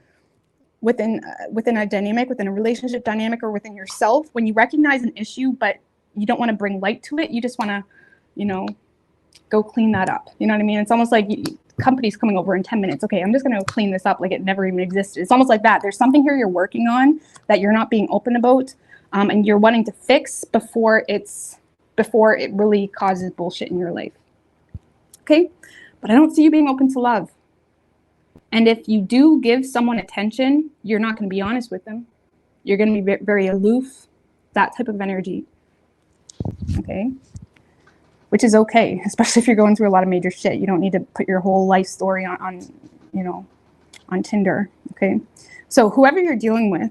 within a dynamic, within a relationship dynamic, or within yourself. When you recognize an issue, but you don't want to bring light to it, you just want to, you know, go clean that up. You know what I mean? It's almost like company's coming over in 10 minutes. Okay, I'm just going to clean this up like it never even existed. It's almost like that. There's something here you're working on that you're not being open about, and you're wanting to fix before it really causes bullshit in your life. Okay, but I don't see you being open to love. And if you do give someone attention, you're not going to be honest with them. You're going to be very aloof, that type of energy. Okay, which is okay, especially if you're going through a lot of major shit. You don't need to put your whole life story on Tinder. Okay, so whoever you're dealing with,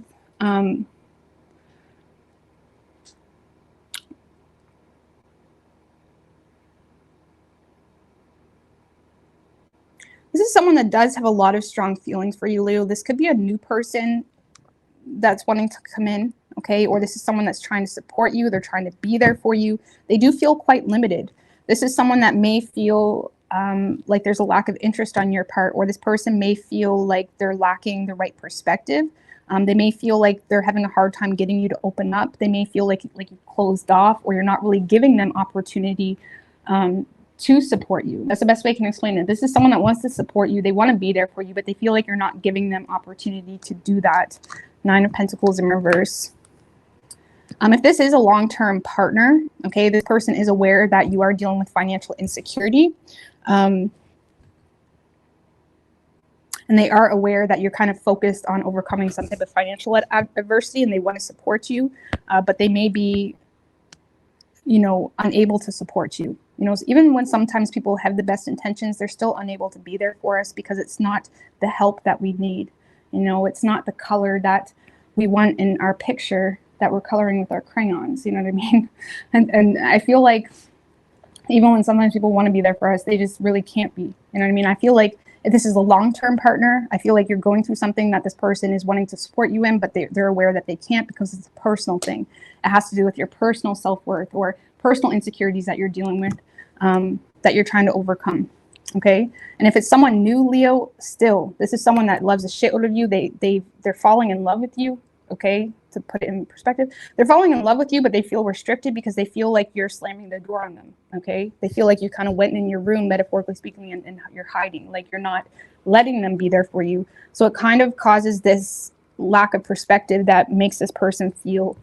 this is someone that does have a lot of strong feelings for you, Leo. This could be a new person that's wanting to come in, okay? Or this is someone that's trying to support you. They're trying to be there for you. They do feel quite limited. This is someone that may feel like there's a lack of interest on your part, or this person may feel like they're lacking the right perspective. They may feel like they're having a hard time getting you to open up. They may feel like you're closed off, or you're not really giving them opportunity to support you. That's the best way I can explain it. This is someone that wants to support you. They want to be there for you, but they feel like you're not giving them opportunity to do that. 9 of Pentacles in reverse. If this is a long-term partner, okay, this person is aware that you are dealing with financial insecurity. And they are aware that you're kind of focused on overcoming some type of financial adversity, and they want to support you, but they may be, you know, unable to support you. You know, even when sometimes people have the best intentions, they're still unable to be there for us because it's not the help that we need. You know, it's not the color that we want in our picture that we're coloring with our crayons. You know what I mean? And I feel like even when sometimes people want to be there for us, they just really can't be. You know what I mean? I feel like if this is a long-term partner, I feel like you're going through something that this person is wanting to support you in, but they're aware that they can't because it's a personal thing. It has to do with your personal self-worth or personal insecurities that you're dealing with, that you're trying to overcome. Okay. And if it's someone new, Leo, still, this is someone that loves the shit out of you. They're falling in love with you. Okay. To put it in perspective, they're falling in love with you, but they feel restricted because they feel like you're slamming the door on them. Okay. They feel like you kind of went in your room, metaphorically speaking, and you're hiding, like you're not letting them be there for you. So it kind of causes this lack of perspective that makes this person feel,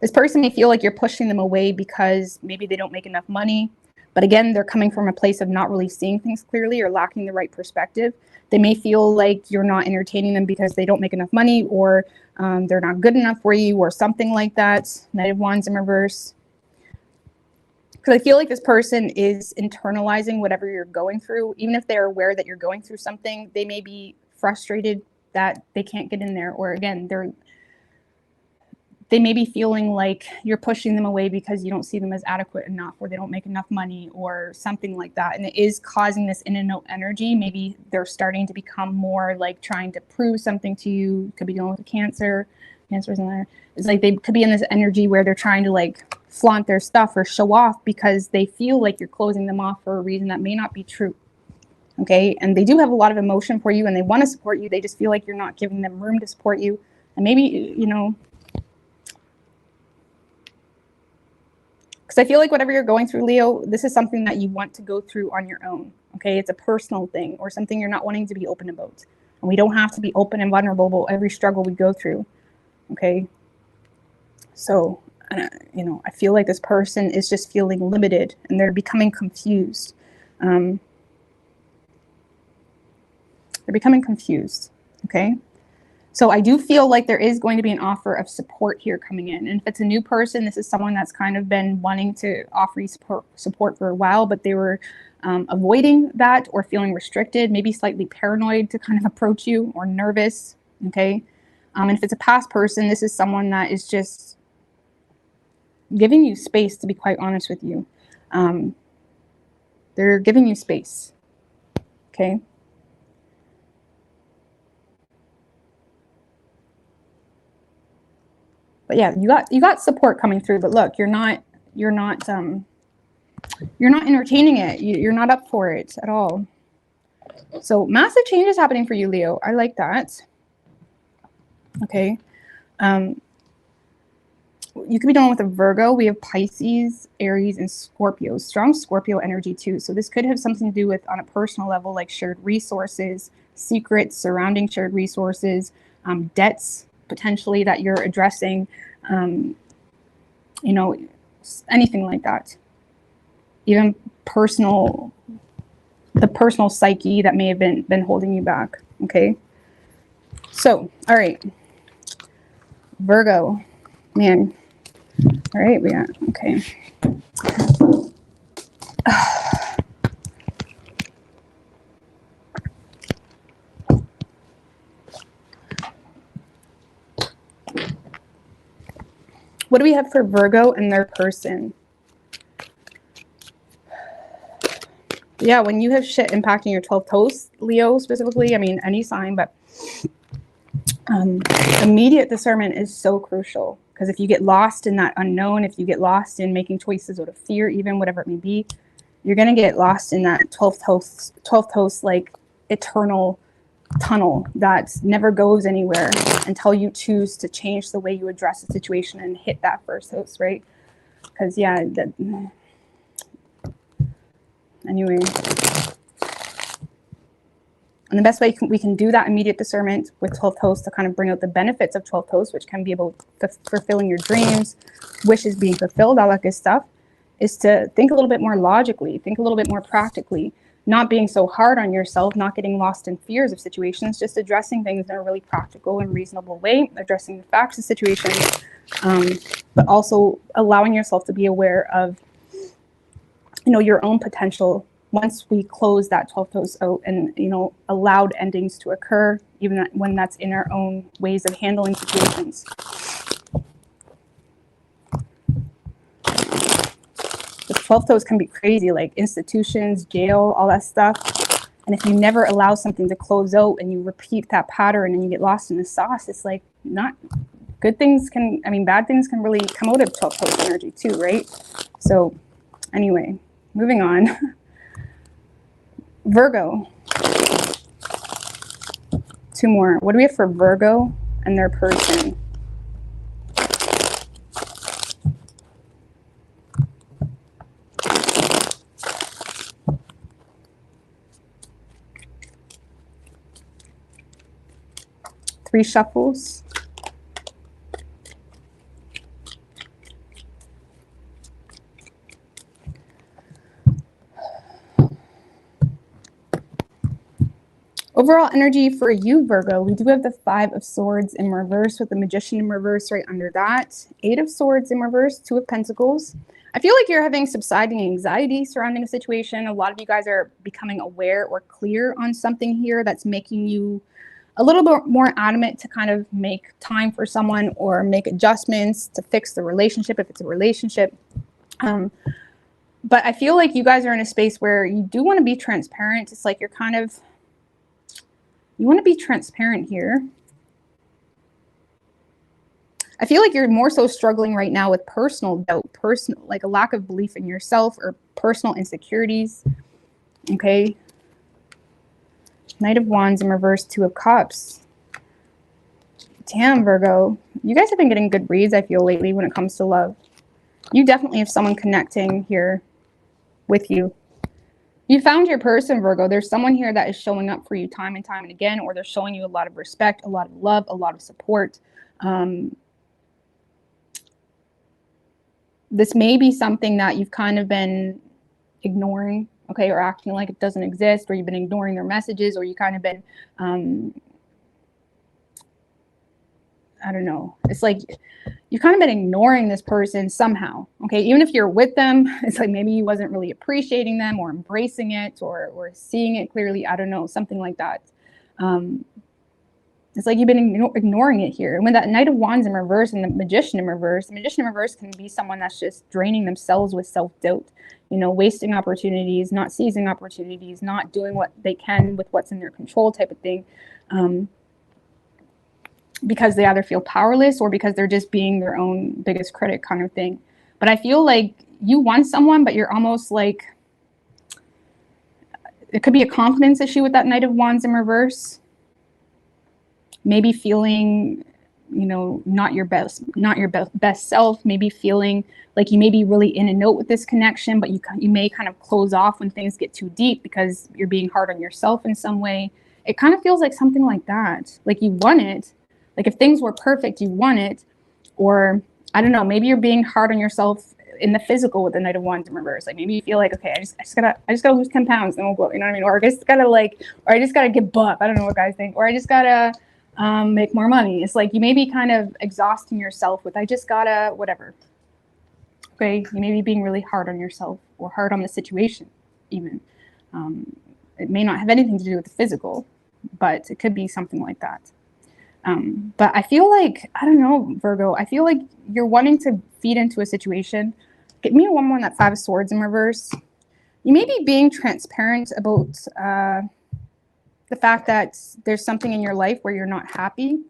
this person may feel like you're pushing them away because maybe they don't make enough money. But again, they're coming from a place of not really seeing things clearly or lacking the right perspective. They may feel like you're not entertaining them because they don't make enough money, or they're not good enough for you, or something like that. Knight of Wands in reverse. Because I feel like this person is internalizing whatever you're going through. Even if they're aware that you're going through something, they may be frustrated that they can't get in there. Or again, they may be feeling like you're pushing them away because you don't see them as adequate enough, or they don't make enough money, or something like that. And it is causing this in and out energy. Maybe they're starting to become more like trying to prove something to you. Could be dealing with cancer. Cancer's in there. It's like they could be in this energy where they're trying to like flaunt their stuff or show off because they feel like you're closing them off for a reason that may not be true. Okay. And they do have a lot of emotion for you and they want to support you. They just feel like you're not giving them room to support you. And maybe, you know, because I feel like whatever you're going through, Leo, this is something that you want to go through on your own. Okay. It's a personal thing or something you're not wanting to be open about. And we don't have to be open and vulnerable about every struggle we go through. Okay. So, you know, I feel like this person is just feeling limited and they're becoming confused. They're becoming confused. Okay. So I do feel like there is going to be an offer of support here coming in. And if it's a new person, this is someone that's kind of been wanting to offer you support for a while, but they were avoiding that or feeling restricted, maybe slightly paranoid to kind of approach you, or nervous. Okay. And if it's a past person, this is someone that is just giving you space, to be quite honest with you. They're giving you space. Okay. But yeah, you got support coming through, but look, you're not entertaining it. You're not up for it at all. So massive changes happening for you, Leo. I like that. Okay. You could be dealing with a Virgo. We have Pisces, Aries, and Scorpio. Strong Scorpio energy too. So this could have something to do with, on a personal level, like shared resources, secrets surrounding shared resources, debts potentially that you're addressing, you know, anything like that. Even the personal psyche that may have been holding you back. Okay. So, all right. Virgo, man. All right, we got, okay. What do we have for Virgo and their person? Yeah, when you have shit impacting your 12th house, Leo specifically, I mean, any sign, but Immediate discernment is so crucial, because if you get lost in that unknown, if you get lost in making choices out of fear, even whatever it may be, you're going to get lost in that 12th house, like eternal tunnel that never goes anywhere until you choose to change the way you address the situation and hit that first house, right? Because yeah, anyway. And the best way we can do that immediate discernment with 12th house to kind of bring out the benefits of 12th house, which can be about fulfilling your dreams, wishes being fulfilled, all that good stuff, is to think a little bit more logically, think a little bit more practically, not being so hard on yourself, not getting lost in fears of situations, just addressing things in a really practical and reasonable way, addressing the facts of situations, but also allowing yourself to be aware of, you know, your own potential. Once we close that 12th house out and, you know, allowed endings to occur, even when that's in our own ways of handling situations. The 12th house can be crazy, like institutions, jail, all that stuff. And if you never allow something to close out and you repeat that pattern and you get lost in the sauce, it's like not good things can, I mean, bad things can really come out of 12th house energy too, right? So anyway, moving on. Virgo. Two more. What do we have for Virgo and their person? Three shuffles. Overall energy for you, Virgo, we do have the 5 of Swords in reverse with the Magician in reverse right under that. 8 of Swords in reverse, 2 of Pentacles. I feel like you're having subsiding anxiety surrounding a situation. A lot of you guys are becoming aware or clear on something here that's making you a little bit more adamant to kind of make time for someone or make adjustments to fix the relationship if it's a relationship. But I feel like you guys are in a space where you do want to be transparent. It's like you're kind of, you want to be transparent here. I feel like you're more so struggling right now with personal doubt, like a lack of belief in yourself or personal insecurities. Okay. Knight of Wands in reverse, 2 of Cups. Damn, Virgo. You guys have been getting good reads, I feel, lately when it comes to love. You definitely have someone connecting here with you. You found your person, Virgo. There's someone here that is showing up for you time and time and again, or they're showing you a lot of respect, a lot of love, a lot of support. This may be something that you've kind of been ignoring, okay, or acting like it doesn't exist, or you've been ignoring their messages, or you kind of been, I don't know. It's like you've kind of been ignoring this person somehow, okay? Even if you're with them, it's like maybe you wasn't really appreciating them or embracing it or seeing it clearly. I don't know, something like that. It's like you've been ignoring it here. And with that Knight of Wands in reverse and the Magician in reverse can be someone that's just draining themselves with self-doubt, you know, wasting opportunities, not seizing opportunities, not doing what they can with what's in their control type of thing. Because they either feel powerless or because they're just being their own biggest critic kind of thing. But I feel like you want someone, but you're almost like, it could be a confidence issue with that Knight of Wands in reverse. Maybe feeling, you know, not your best self. Maybe feeling like you may be really in and out with this connection, but you may kind of close off when things get too deep because you're being hard on yourself in some way. It kind of feels like something like that. Like you want it. Like if things were perfect, you want it. Or I don't know, maybe you're being hard on yourself in the physical with the Knight of Wands in reverse. Like maybe you feel like, okay, I just gotta lose 10 pounds and we'll go, you know what I mean? Or I just gotta get buff. I don't know what guys think. Or I just gotta make more money. It's like you may be kind of exhausting yourself with, I just gotta, whatever. Okay, you may be being really hard on yourself or hard on the situation even. It may not have anything to do with the physical, but it could be something like that. But I feel like, I don't know, Virgo, I feel like you're wanting to feed into a situation. Get me one more on that 5 of Swords in reverse. You may be being transparent about the fact that there's something in your life where you're not happy.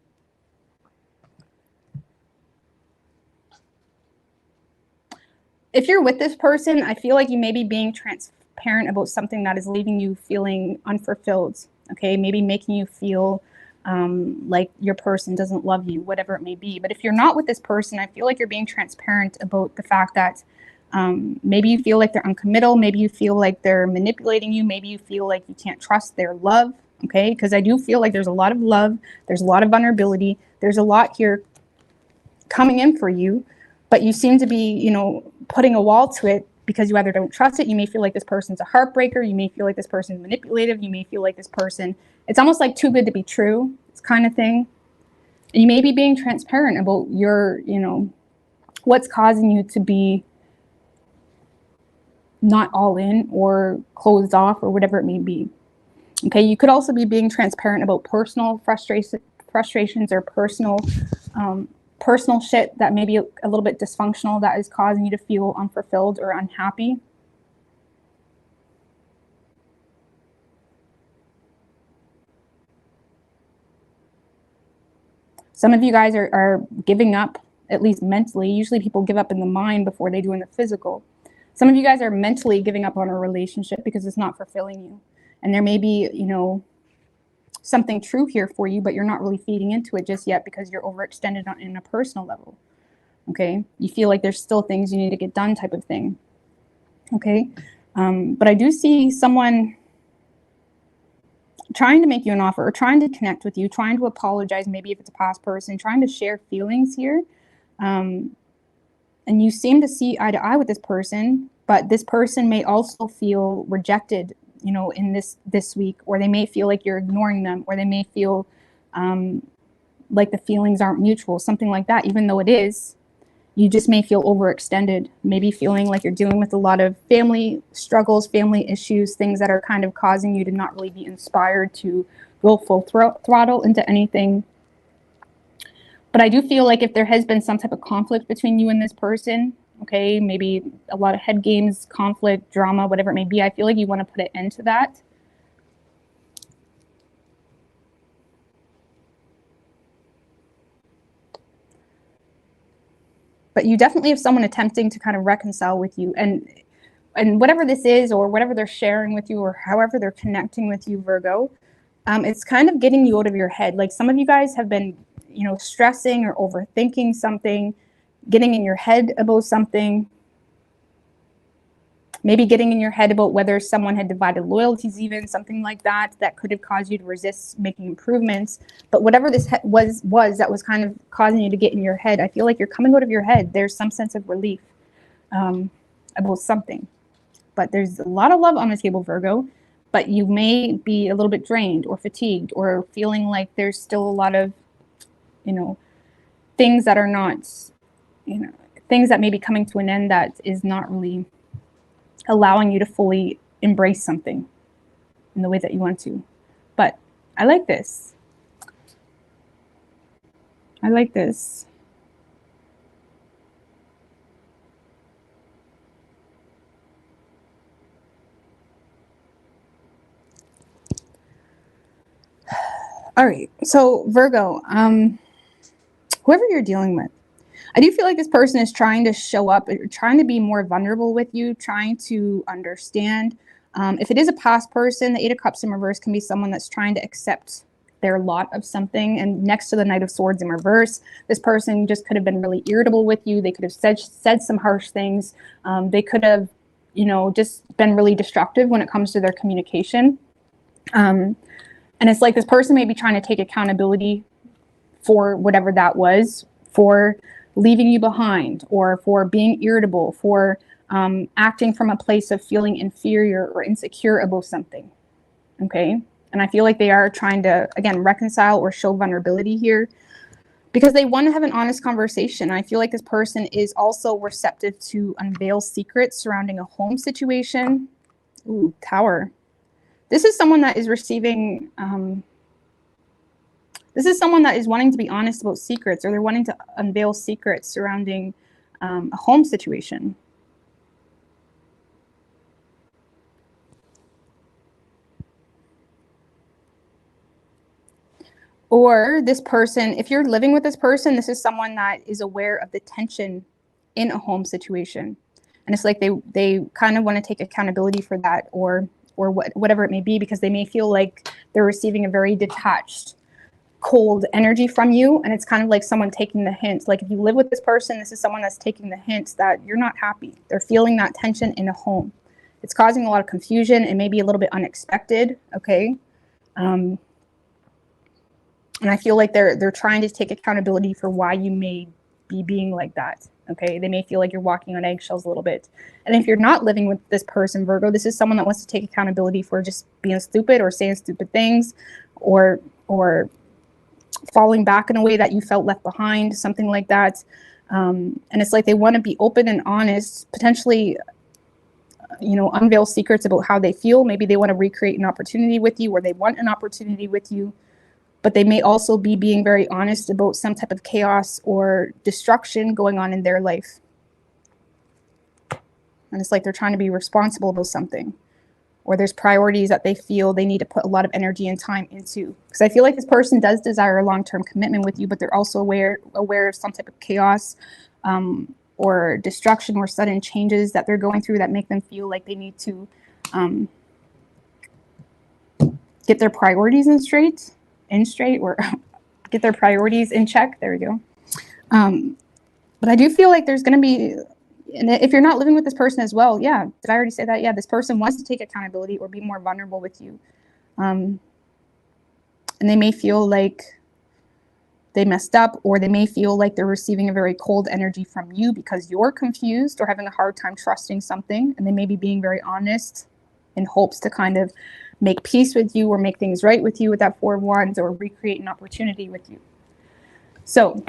if you're with this person, I feel like you may be being transparent about something that is leaving you feeling unfulfilled. Okay, maybe making you feel like your person doesn't love you, whatever it may be. But if you're not with this person, I feel like you're being transparent about the fact that maybe you feel like they're uncommittal, maybe you feel like they're manipulating you, maybe you feel like you can't trust their love. Okay, because I do feel like there's a lot of love, there's a lot of vulnerability, there's a lot here coming in for you, but you seem to be, you know, putting a wall to it because you either don't trust it. You may feel like this person's a heartbreaker. You may feel like this person is manipulative. You may feel like this person, it's almost like too good to be true, this kind of thing. And you may be being transparent about your, you know, what's causing you to be not all in or closed off or whatever it may be. Okay, you could also be being transparent about personal frustrations or personal shit that may be a little bit dysfunctional that is causing you to feel unfulfilled or unhappy. Some of you guys are giving up, at least mentally. Usually people give up in the mind before they do in the physical. Some of you guys are mentally giving up on a relationship because it's not fulfilling you. And there may be, you know, something true here for you, but you're not really feeding into it just yet because you're overextended in a personal level. Okay, you feel like there's still things you need to get done, type of thing. Okay, but I do see someone trying to make you an offer or trying to connect with you, trying to apologize, maybe if it's a past person, trying to share feelings here. And you seem to see eye to eye with this person, but this person may also feel rejected, you know, in this week, or they may feel like you're ignoring them, or they may feel like the feelings aren't mutual, something like that, even though it is. You just may feel overextended, maybe feeling like you're dealing with a lot of family struggles, family issues, things that are kind of causing you to not really be inspired to go full throttle into anything. But I do feel like if there has been some type of conflict between you and this person, okay, maybe a lot of head games, conflict, drama, whatever it may be, I feel like you want to put an end to that. But you definitely have someone attempting to kind of reconcile with you, and whatever this is, or whatever they're sharing with you, or however they're connecting with you, Virgo, it's kind of getting you out of your head. Like some of you guys have been, you know, stressing or overthinking something, getting in your head about something, maybe getting in your head about whether someone had divided loyalties, even something like that, that could have caused you to resist making improvements. But whatever this was that was kind of causing you to get in your head, I feel like you're coming out of your head. There's some sense of relief about something. But there's a lot of love on the table, Virgo, but you may be a little bit drained or fatigued or feeling like there's still a lot of, you know, things that are not, you know, things that may be coming to an end that is not really allowing you to fully embrace something in the way that you want to. But I like this. I like this. All right, so Virgo, whoever you're dealing with, I do feel like this person is trying to show up, trying to be more vulnerable with you, trying to understand. If it is a past person, the Eight of Cups in reverse can be someone that's trying to accept their lot of something. And next to the Knight of Swords in reverse, this person just could have been really irritable with you. They could have said some harsh things. They could have, you know, just been really destructive when it comes to their communication. And it's like this person may be trying to take accountability for whatever that was, for leaving you behind, or for being irritable, for acting from a place of feeling inferior or insecure about something. Okay, and I feel like they are trying to, again, reconcile or show vulnerability here because they want to have an honest conversation. I feel like this person is also receptive to unveil secrets surrounding a home situation. Ooh, Tower. This is someone that is receiving this is someone that is wanting to be honest about secrets, or they're wanting to unveil secrets surrounding a home situation. Or this person, if you're living with this person, this is someone that is aware of the tension in a home situation. And it's like they kind of want to take accountability for that, or whatever it may be, because they may feel like they're receiving a very detached, cold energy from you. And it's kind of like someone taking the hint. Like if you live with this person, this is someone that's taking the hint that you're not happy. They're feeling that tension in a home. It's causing a lot of confusion. It may be a little bit unexpected. Okay. And I feel like they're trying to take accountability for why you may be being like that. Okay. They may feel like you're walking on eggshells a little bit. And if you're not living with this person, Virgo, this is someone that wants to take accountability for just being stupid or saying stupid things, or falling back in a way that you felt left behind, something like that. And it's like they want to be open and honest, potentially, unveil secrets about how they feel. Maybe they want to recreate an opportunity with you, or they want an opportunity with you. But they may also be being very honest about some type of chaos or destruction going on in their life. And it's like they're trying to be responsible about something, or there's priorities that they feel they need to put a lot of energy and time into. Because I feel like this person does desire a long-term commitment with you, but they're also aware of some type of chaos or destruction or sudden changes that they're going through that make them feel like they need to get their priorities in straight, or get their priorities in check. There we go. But I do feel like there's going to be, and if you're not living with this person as well, yeah, did I already say that? Yeah, this person wants to take accountability or be more vulnerable with you. And they may feel like they messed up, or they may feel like they're receiving a very cold energy from you because you're confused or having a hard time trusting something. And they may be being very honest in hopes to kind of make peace with you or make things right with you with that Four of Wands, or recreate an opportunity with you. So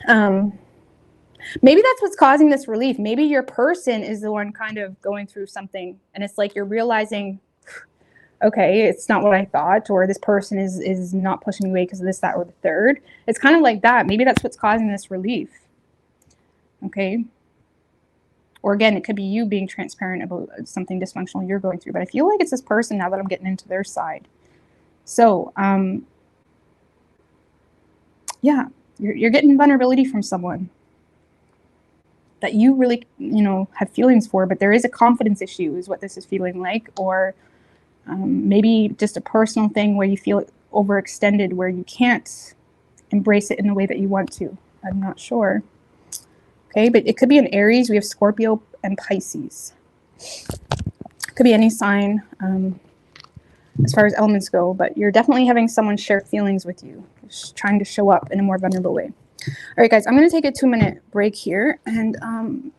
maybe that's what's causing this relief. Maybe your person is the one kind of going through something, and it's like you're realizing, okay, it's not what I thought, or this person is not pushing me away because of this, that, or the third. It's kind of like that. Maybe that's what's causing this relief. Okay. Or again, it could be you being transparent about something dysfunctional you're going through. But I feel like it's this person now that I'm getting into their side. So, yeah, you're getting vulnerability from someone that you really, have feelings for. But there is a confidence issue is what this is feeling like. Or maybe just a personal thing where you feel overextended, where you can't embrace it in the way that you want to. I'm not sure. Okay, but it could be an Aries. We have Scorpio and Pisces. It could be any sign as far as elements go, but you're definitely having someone share feelings with you, just trying to show up in a more vulnerable way. All right, guys, I'm going to take a 2-minute break here and then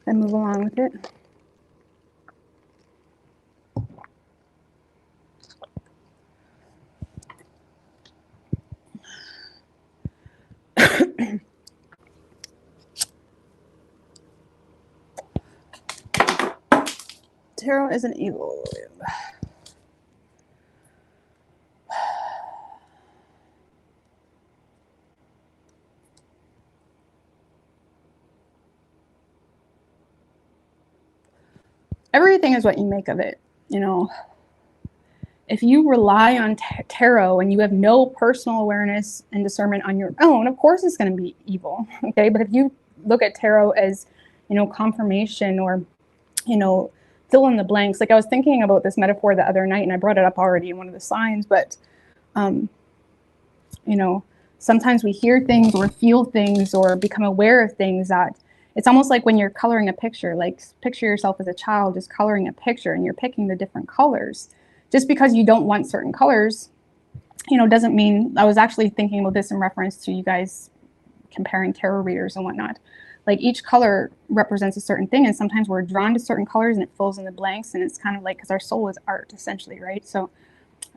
move along with it. Tarot is an evil. Everything is what you make of it, If you rely on tarot and you have no personal awareness and discernment on your own, of course it's going to be evil, okay? But if you look at tarot as, confirmation, or, fill in the blanks. Like I was thinking about this metaphor the other night, and I brought it up already in one of the signs, but, sometimes we hear things or feel things or become aware of things that it's almost like when you're coloring a picture, like picture yourself as a child just coloring a picture and you're picking the different colors. Just because you don't want certain colors, doesn't mean, I was actually thinking about this in reference to you guys comparing tarot readers and whatnot. Like each color represents a certain thing, and sometimes we're drawn to certain colors and it fills in the blanks, and it's kind of like, because our soul is art essentially, right? So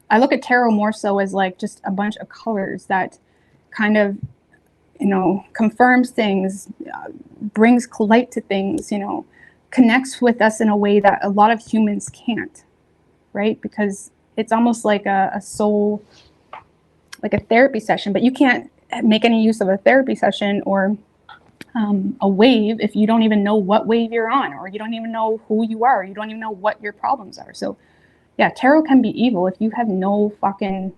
I look at tarot more so as like just a bunch of colors that kind of, confirms things, brings light to things, connects with us in a way that a lot of humans can't, right? Because it's almost like a soul, like a therapy session, but you can't make any use of a therapy session or a wave if you don't even know what wave you're on, or you don't even know who you are, or you don't even know what your problems are. So yeah, tarot can be evil if you have no fucking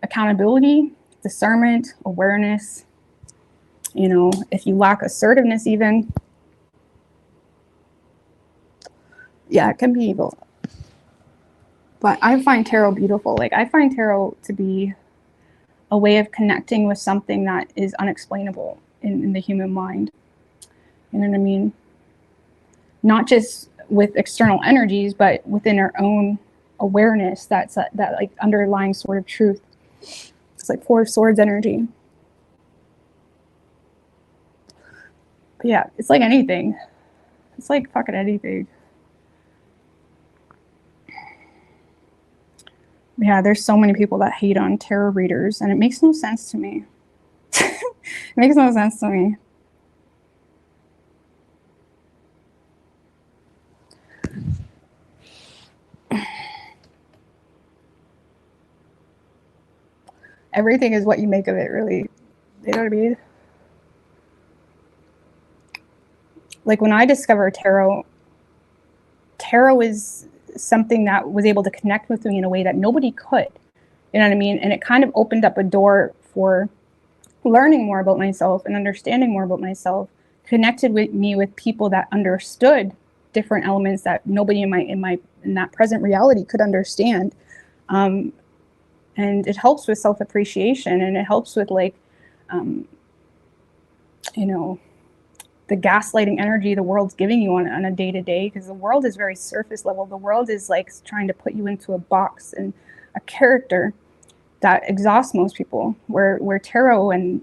accountability, discernment, awareness, if you lack assertiveness even, Yeah, it can be evil. But I find tarot beautiful. Like, I find tarot to be a way of connecting with something that is unexplainable in the human mind. You know what I mean? Not just with external energies, but within our own awareness. That's that like underlying sort of truth. It's like Four of Swords energy. But yeah, it's like anything. It's like fucking anything. Yeah, there's so many people that hate on tarot readers, and it makes no sense to me. It makes no sense to me. Everything is what you make of it, really. You know what I mean? Like, when I discovered tarot is something that was able to connect with me in a way that nobody could. You know what I mean? And it kind of opened up a door for learning more about myself and understanding more about myself, connected with me with people that understood different elements that nobody in that present reality could understand. And it helps with self-appreciation, and it helps with, like, you know, the gaslighting energy the world's giving you on a day-to-day, because the world is very surface level. The world is like trying to put you into a box and a character that exhausts most people, where tarot and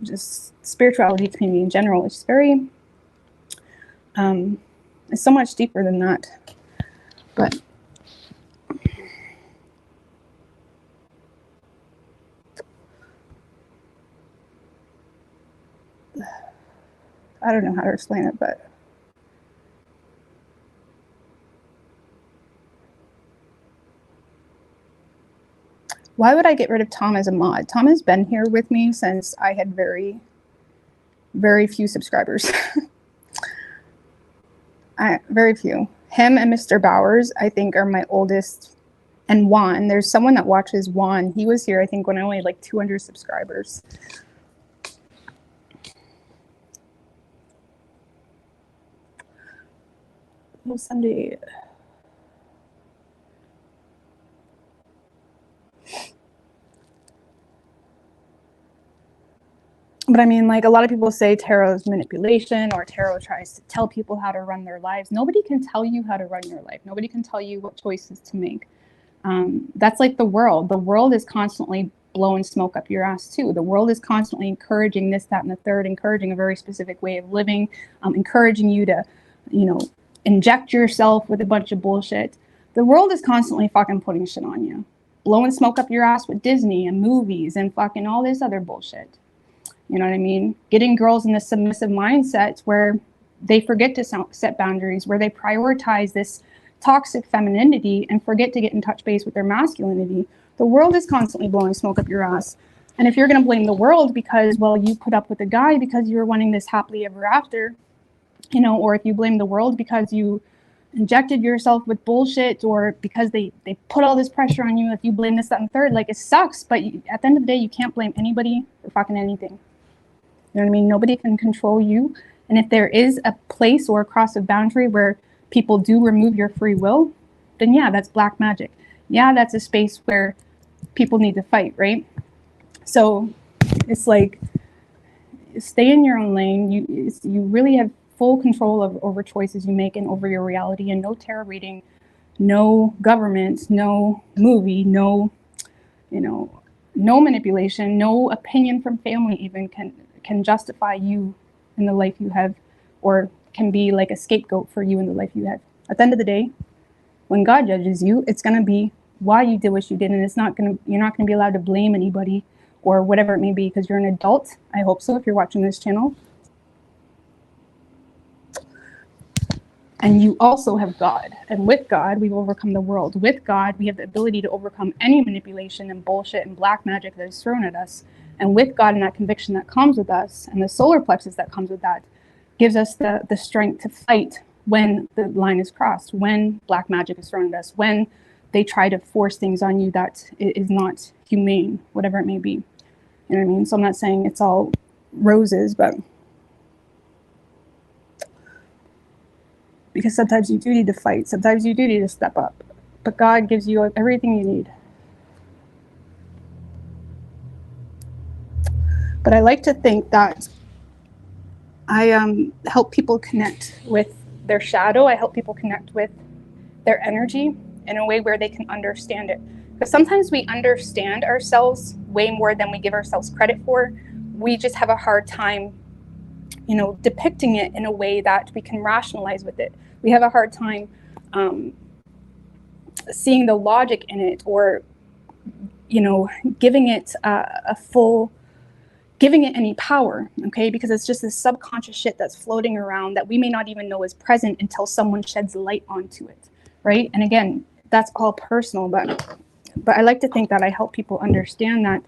just spirituality community in general is very it's so much deeper than that. But I don't know how to explain it, but why would I get rid of Tom as a mod? Tom has been here with me since I had very, very few subscribers. Very few. Him and Mr. Bowers, I think, are my oldest. And Juan, there's someone that watches Juan. He was here, I think, when I only had like 200 subscribers. Well, Sunday. But I mean, like, a lot of people say tarot is manipulation, or tarot tries to tell people how to run their lives. Nobody can tell you how to run your life. Nobody can tell you what choices to make. That's like the world. The world is constantly blowing smoke up your ass too. The world is constantly encouraging this, that, and the third, encouraging a very specific way of living, encouraging you to, you know, inject yourself with a bunch of bullshit. The world is constantly fucking putting shit on you, blowing smoke up your ass with Disney and movies and fucking all this other bullshit. You know what I mean? Getting girls in this submissive mindset where they forget to set boundaries, where they prioritize this toxic femininity and forget to get in touch base with their masculinity. The world is constantly blowing smoke up your ass. And if you're going to blame the world because, well, you put up with a guy because you were wanting this happily ever after, you know, or if you blame the world because you injected yourself with bullshit, or because they put all this pressure on you, if you blame this, that, and third, like, it sucks. But at the end of the day, you can't blame anybody for fucking anything. You know what I mean? Nobody can control you. And if there is a place or a cross of boundary where people do remove your free will, then yeah, that's black magic. Yeah, that's a space where people need to fight, right? So it's like, stay in your own lane. You really have full control over choices you make and over your reality. And no tarot reading, no government, no movie, no, you know, no manipulation, no opinion from family even can justify you in the life you have, or can be like a scapegoat for you in the life you have. At the end of the day, when God judges you, it's going to be why you did what you did, and you're not going to be allowed to blame anybody or whatever it may be, because you're an adult. I hope so, if you're watching this channel. And you also have God. And with God, we've overcome the world. With God, we have the ability to overcome any manipulation and bullshit and black magic that is thrown at us. And with God and that conviction that comes with us, and the solar plexus that comes with that, gives us the strength to fight when the line is crossed, when black magic is thrown at us, when they try to force things on you that is not humane, whatever it may be. You know what I mean? So I'm not saying it's all roses, but because sometimes you do need to fight. Sometimes you do need to step up. But God gives you everything you need. But I like to think that I help people connect with their shadow. I help people connect with their energy in a way where they can understand it. Because sometimes we understand ourselves way more than we give ourselves credit for. We just have a hard time, you know, depicting it in a way that we can rationalize with it. We have a hard time seeing the logic in it, or, you know, giving it giving it any power, okay? Because it's just this subconscious shit that's floating around that we may not even know is present until someone sheds light onto it, right? And again, that's all personal, but I like to think that I help people understand that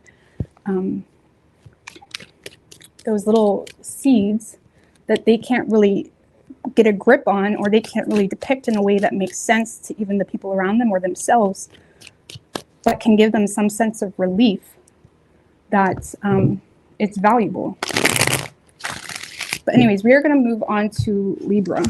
those little seeds that they can't really get a grip on, or they can't really depict in a way that makes sense to even the people around them or themselves, but can give them some sense of relief that it's valuable. But anyways, we are going to move on to Libra.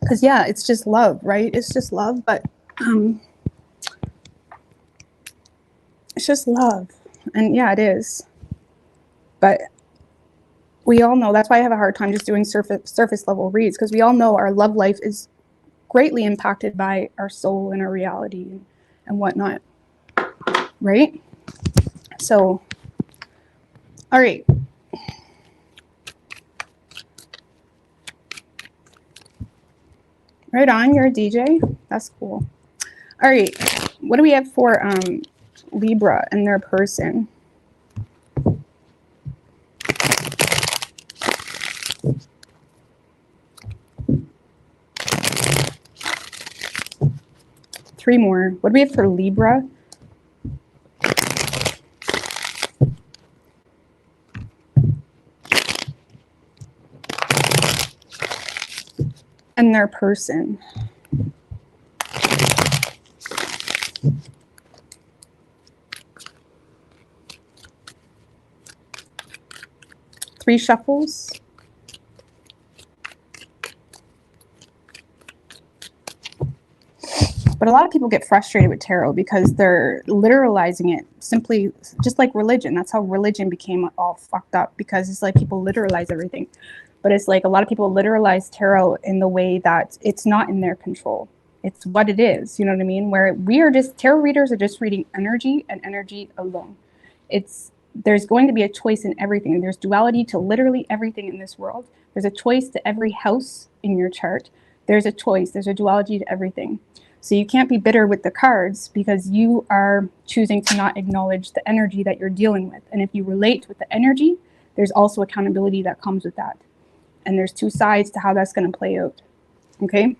Because yeah, it's just love, right? It's just love, but it's just love. And yeah, it is. But we all know, that's why I have a hard time just doing surface level reads, because we all know our love life is greatly impacted by our soul and our reality and whatnot, right? So, all right. Right on, you're a DJ. That's cool. All right, what do we have for Libra and their person? Three more. What do we have for Libra? And their person. Three shuffles. But a lot of people get frustrated with tarot because they're literalizing it simply, just like religion. That's how religion became all fucked up, because it's like people literalize everything. But it's like a lot of people literalize tarot in the way that it's not in their control. It's what it is, you know what I mean? Where we are just, tarot readers are just reading energy and energy alone. There's going to be a choice in everything. There's duality to literally everything in this world. There's a choice to every house in your chart. There's a choice. There's a duality to everything. So you can't be bitter with the cards because you are choosing to not acknowledge the energy that you're dealing with. And if you relate with the energy, there's also accountability that comes with that. And there's two sides to how that's going to play out. Okay.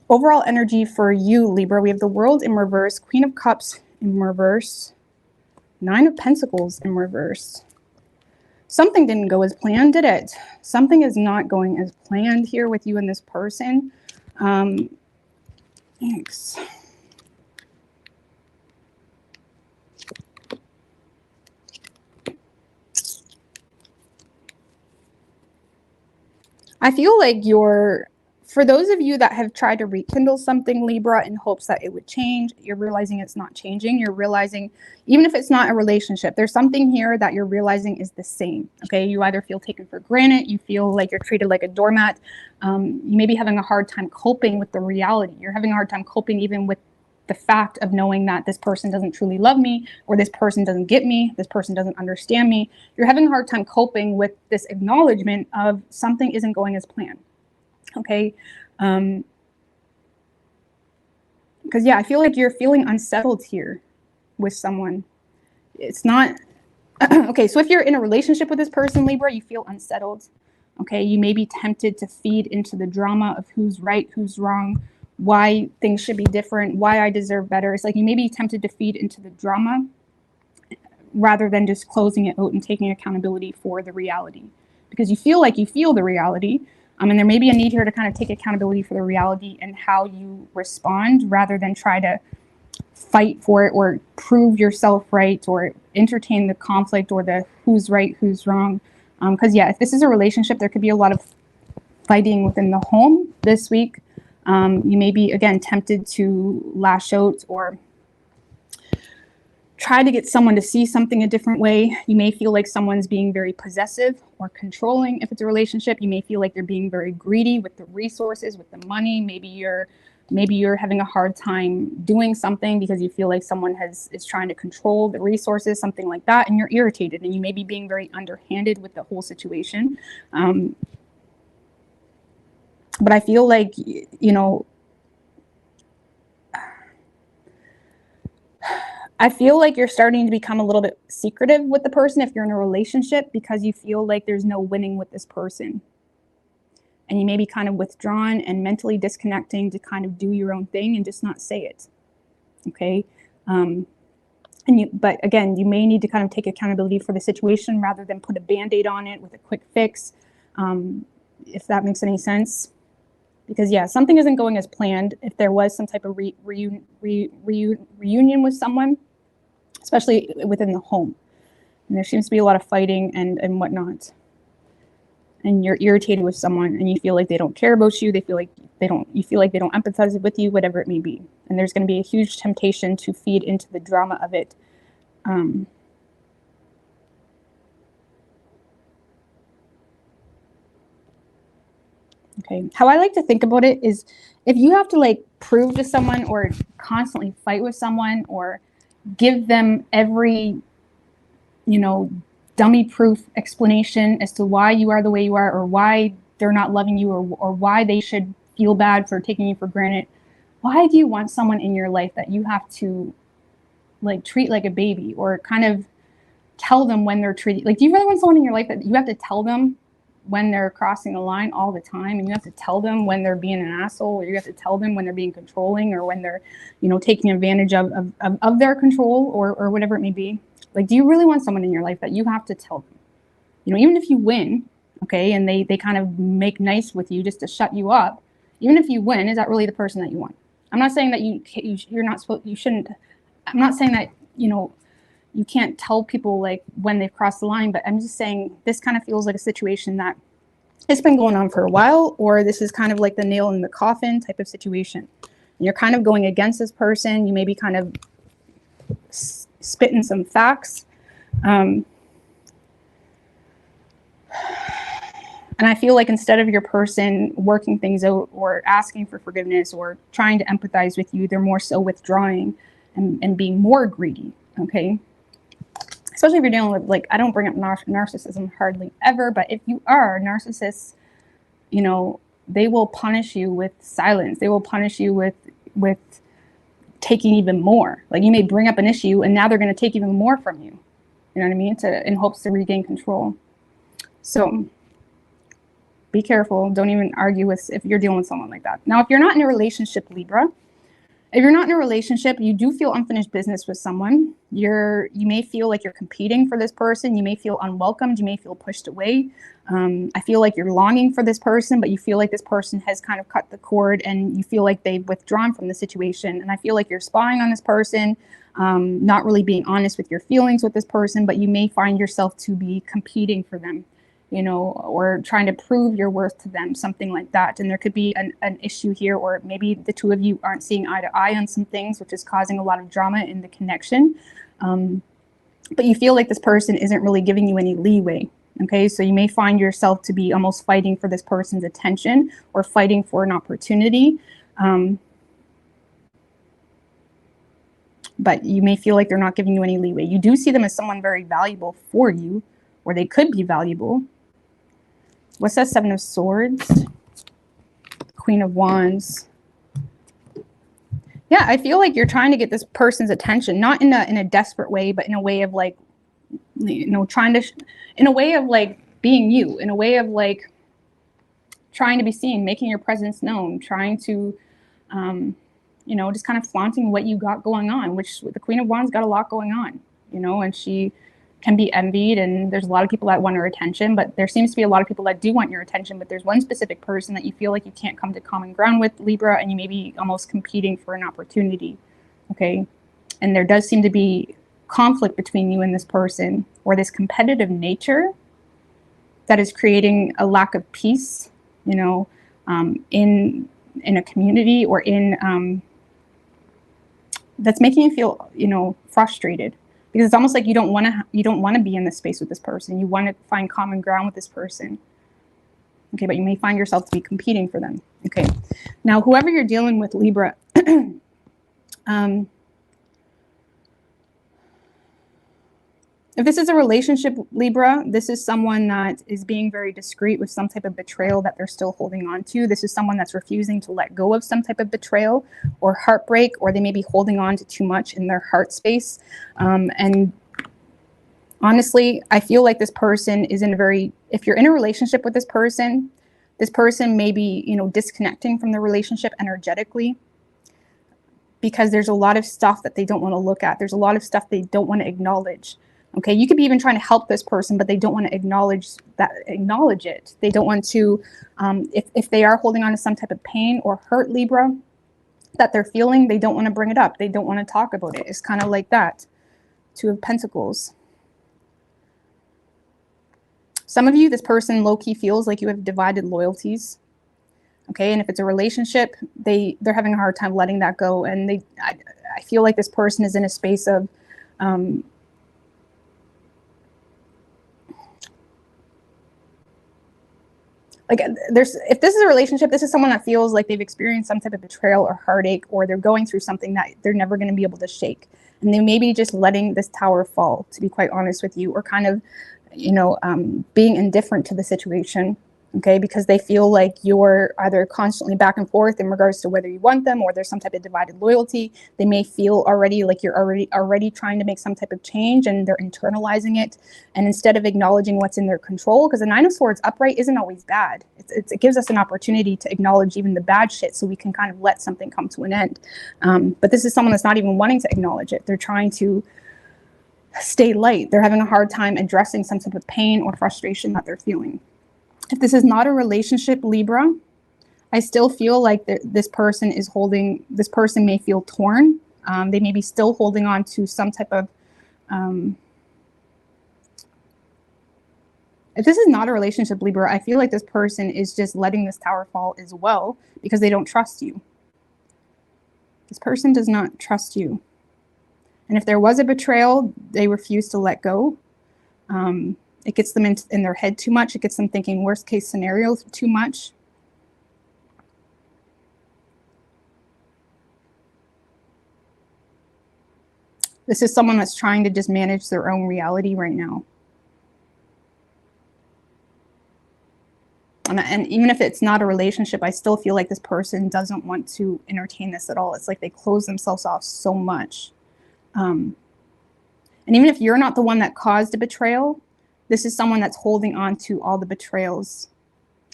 Overall energy for you, Libra, we have the World in reverse, Queen of Cups in reverse, Nine of Pentacles in reverse. Something didn't go as planned, did it? Something is not going as planned here with you and this person. Thanks. I feel like for those of you that have tried to rekindle something, Libra, in hopes that it would change, you're realizing it's not changing. You're realizing, even if it's not a relationship, there's something here that you're realizing is the same. Okay, you either feel taken for granted, you feel like you're treated like a doormat. You may be having a hard time coping with the reality. You're having a hard time coping even with the fact of knowing that this person doesn't truly love me, or this person doesn't get me, this person doesn't understand me. You're having a hard time coping with this acknowledgement of something isn't going as planned. Okay. Because yeah, I feel like you're feeling unsettled here with someone. It's not okay. So if you're in a relationship with this person, Libra, you feel unsettled. Okay. You may be tempted to feed into the drama of who's right, who's wrong, why things should be different, why I deserve better. It's like you may be tempted to feed into the drama rather than just closing it out and taking accountability for the reality, because you feel like you feel the reality. And there may be a need here to kind of take accountability for the reality and how you respond, rather than try to fight for it or prove yourself right or entertain the conflict or the who's right, who's wrong. Because yeah, if this is a relationship, there could be a lot of fighting within the home this week. You may be, again, tempted to lash out or try to get someone to see something a different way. You may feel like someone's being very possessive or controlling. If it's a relationship, you may feel like they're being very greedy with the resources, with the money. Maybe you're having a hard time doing something because you feel like someone is trying to control the resources, something like that, and you're irritated, and you may be being very underhanded with the whole situation. But I feel like, you know, I feel like you're starting to become a little bit secretive with the person if you're in a relationship, because you feel like there's no winning with this person. And you may be kind of withdrawn and mentally disconnecting to kind of do your own thing and just not say it. Okay. But again, you may need to kind of take accountability for the situation rather than put a Band-Aid on it with a quick fix, if that makes any sense. Because yeah, something isn't going as planned. If there was some type of reunion with someone, especially within the home, and there seems to be a lot of fighting and whatnot, and you're irritated with someone and you feel like they don't care about you, you feel like they don't empathize with you, whatever it may be, and there's going to be a huge temptation to feed into the drama of it. Okay, how I like to think about it is, if you have to like prove to someone or constantly fight with someone or give them every, you know, dummy proof explanation as to why you are the way you are, or why they're not loving you, or why they should feel bad for taking you for granted, why do you want someone in your life that you have to like treat like a baby, or kind of tell them when they're treated like, do you really want someone in your life that you have to tell them when they're crossing the line all the time, and you have to tell them when they're being an asshole, or you have to tell them when they're being controlling, or when they're, you know, taking advantage of their control, or whatever it may be? Like, do you really want someone in your life that you have to tell them, you know, even if you win, okay, and they kind of make nice with you just to shut you up, even if you win, is that really the person that you want? I'm not saying that you're not supposed, you shouldn't, I'm not saying that, you know, you can't tell people like when they've crossed the line, but I'm just saying this kind of feels like a situation that it's been going on for a while, or this is kind of like the nail in the coffin type of situation. And you're kind of going against this person. You may be kind of spitting some facts. And I feel like instead of your person working things out or asking for forgiveness or trying to empathize with you, they're more so withdrawing and being more greedy, okay? Especially if you're dealing with, like, I don't bring up narcissism hardly ever, but if you are narcissists, you know, they will punish you with silence. They will punish you with taking even more. Like, you may bring up an issue and now they're going to take even more from you. You know what I mean? In hopes to regain control. So be careful. Don't even argue if you're dealing with someone like that. Now, if you're not in a relationship, Libra, if you're not in a relationship, you do feel unfinished business with someone. You may feel like you're competing for this person. You may feel unwelcomed. You may feel pushed away. I feel like you're longing for this person, but you feel like this person has kind of cut the cord and you feel like they've withdrawn from the situation. And I feel like you're spying on this person, not really being honest with your feelings with this person, but you may find yourself to be competing for them, you know, or trying to prove your worth to them, something like that. And there could be an issue here, or maybe the two of you aren't seeing eye to eye on some things, which is causing a lot of drama in the connection. But you feel like this person isn't really giving you any leeway. Okay, so you may find yourself to be almost fighting for this person's attention or fighting for an opportunity. But you may feel like they're not giving you any leeway. You do see them as someone very valuable for you, or they could be valuable. What's that? Seven of Swords, Queen of Wands. Yeah, I feel like you're trying to get this person's attention, not in a desperate way, but in a way of like, you know, in a way of like being you, in a way of like trying to be seen, making your presence known, trying to, you know, just kind of flaunting what you got going on, which the Queen of Wands got a lot going on, you know, and she can be envied, and there's a lot of people that want her attention, but there seems to be a lot of people that do want your attention, but there's one specific person that you feel like you can't come to common ground with, Libra, and you may be almost competing for an opportunity, okay? And there does seem to be conflict between you and this person, or this competitive nature that is creating a lack of peace, you know, in a community, or in that's making you feel, you know, frustrated, because it's almost like you don't want to be in this space with this person. You want to find common ground with this person. Okay, but you may find yourself to be competing for them. Okay, now whoever you're dealing with, Libra, if this is a relationship, Libra, this is someone that is being very discreet with some type of betrayal that they're still holding on to. This is someone that's refusing to let go of some type of betrayal or heartbreak, or they may be holding on to too much in their heart space. And honestly, I feel like this person is in a very, if you're in a relationship with this person may be, you know, disconnecting from the relationship energetically, because there's a lot of stuff that they don't want to look at. There's a lot of stuff they don't want to acknowledge. Okay, you could be even trying to help this person, but they don't want to acknowledge it. They don't want to, if they are holding on to some type of pain or hurt, Libra, that they're feeling, they don't want to bring it up. They don't want to talk about it. It's kind of like that. Two of Pentacles. Some of you, this person low-key feels like you have divided loyalties. Okay, and if it's a relationship, they're having a hard time letting that go. And I feel like this person is in a space of, like, if this is a relationship, this is someone that feels like they've experienced some type of betrayal or heartache, or they're going through something that they're never going to be able to shake. And they may be just letting this tower fall, to be quite honest with you, or kind of, you know, being indifferent to the situation. Okay, because they feel like you're either constantly back and forth in regards to whether you want them, or there's some type of divided loyalty. They may feel already like you're already trying to make some type of change, and they're internalizing it. And instead of acknowledging what's in their control, because the Nine of Swords upright isn't always bad. It gives us an opportunity to acknowledge even the bad shit, so we can kind of let something come to an end. But this is someone that's not even wanting to acknowledge it. They're trying to stay light. They're having a hard time addressing some type of pain or frustration that they're feeling. If this is not a relationship, Libra, I still feel like this person may feel torn. They may be still holding on to some type of, if this is not a relationship, Libra, I feel like this person is just letting this tower fall as well, because they don't trust you. This person does not trust you. And if there was a betrayal, they refuse to let go. It gets them in their head too much. It gets them thinking worst case scenarios too much. This is someone that's trying to just manage their own reality right now. And even if it's not a relationship, I still feel like this person doesn't want to entertain this at all. It's like they close themselves off so much. And even if you're not the one that caused a betrayal, this is someone that's holding on to all the betrayals.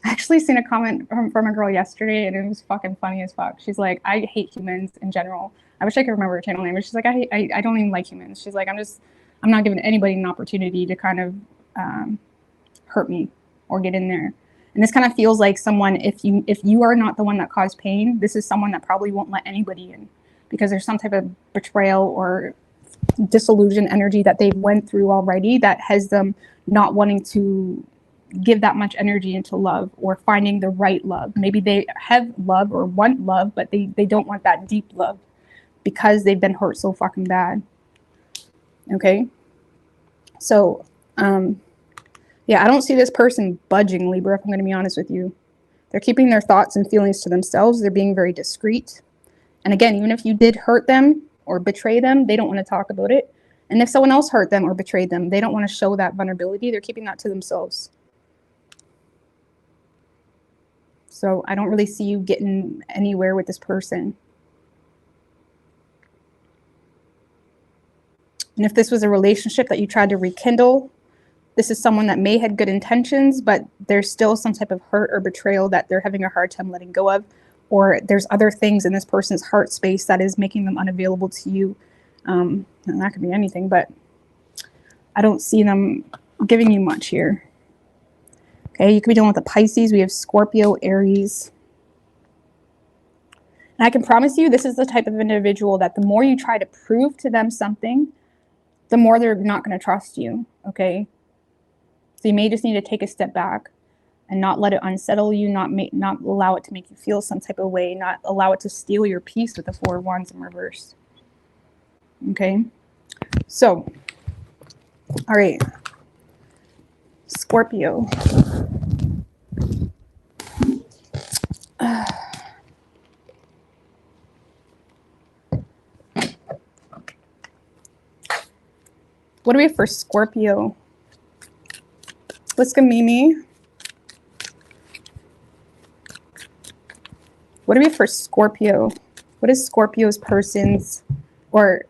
I actually seen a comment from a girl yesterday, and it was fucking funny as fuck. She's like, I hate humans in general. I wish I could remember her channel name, but she's like, I don't even like humans. She's like, I'm not giving anybody an opportunity to kind of hurt me or get in there. And this kind of feels like someone, if you are not the one that caused pain, this is someone that probably won't let anybody in, because there's some type of betrayal or disillusion energy that they've went through already that has them not wanting to give that much energy into love or finding the right love. Maybe they have love or want love, but they don't want that deep love because they've been hurt so fucking bad. Okay, so yeah, I don't see this person budging, Libra, if I'm going to be honest with you. They're keeping their thoughts and feelings to themselves. They're being very discreet. And again, even if you did hurt them or betray them, they don't want to talk about it. And if someone else hurt them or betrayed them, they don't want to show that vulnerability. They're keeping that to themselves. So I don't really see you getting anywhere with this person. And if this was a relationship that you tried to rekindle, this is someone that may had good intentions, but there's still some type of hurt or betrayal that they're having a hard time letting go of. Or there's other things in this person's heart space that is making them unavailable to you. And that could be anything, but I don't see them giving you much here. Okay, you could be dealing with a Pisces. We have Scorpio, Aries. And I can promise you, this is the type of individual that the more you try to prove to them something, the more they're not going to trust you, okay? So you may just need to take a step back and not let it unsettle you, not allow it to make you feel some type of way, not allow it to steal your peace with the Four of Wands in reverse. Okay? So, all right. Scorpio. What do we have for Scorpio? Let's go, Mimi. What do we have for Scorpio? What is Scorpio's person's, or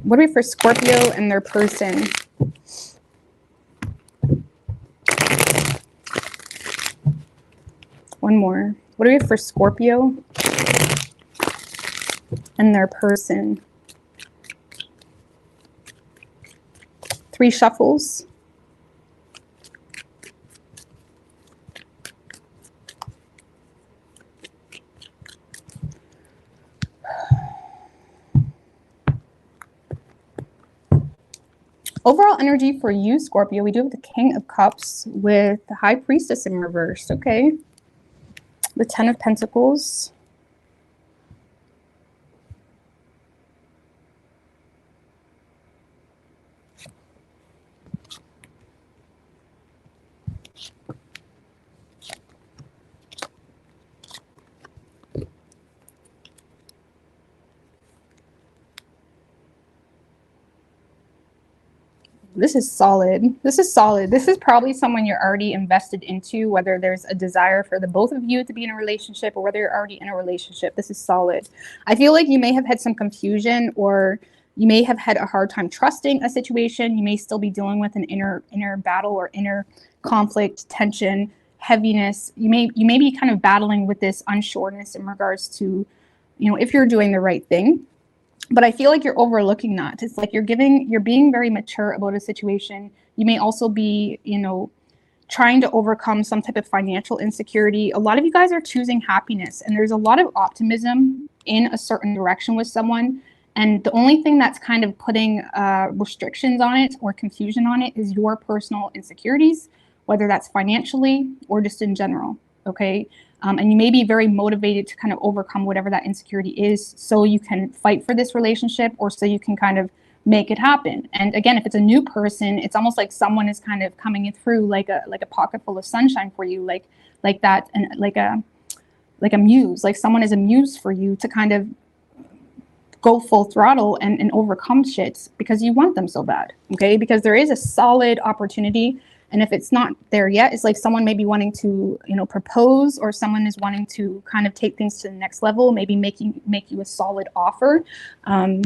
what do we have for Scorpio and their person? One more. What do we have for Scorpio and their person? 3 shuffles. Overall energy for you, Scorpio, we do have the King of Cups with the High Priestess in reverse, okay? The 10 of Pentacles. This is solid. This is solid. This is probably someone you're already invested into, whether there's a desire for the both of you to be in a relationship or whether you're already in a relationship. This is solid. I feel like you may have had some confusion, or you may have had a hard time trusting a situation. You may still be dealing with an inner battle or inner conflict, tension, heaviness. You may be kind of battling with this unsureness in regards to, you know, if you're doing the right thing. But I feel like you're overlooking that. It's like you're being very mature about a situation. You may also be, you know, trying to overcome some type of financial insecurity. A lot of you guys are choosing happiness, and there's a lot of optimism in a certain direction with someone. And the only thing that's kind of putting restrictions on it or confusion on it is your personal insecurities, whether that's financially or just in general, okay? And you may be very motivated to kind of overcome whatever that insecurity is so you can fight for this relationship, or so you can kind of make it happen. And again, if it's a new person, it's almost like someone is kind of coming through like a pocket full of sunshine for you, like that, and like a muse, like someone is a muse for you to kind of go full throttle and overcome shit because you want them so bad, okay? Because there is a solid opportunity. And if it's not there yet, it's like someone may be wanting to, you know, propose, or someone is wanting to kind of take things to the next level, maybe make you a solid offer. And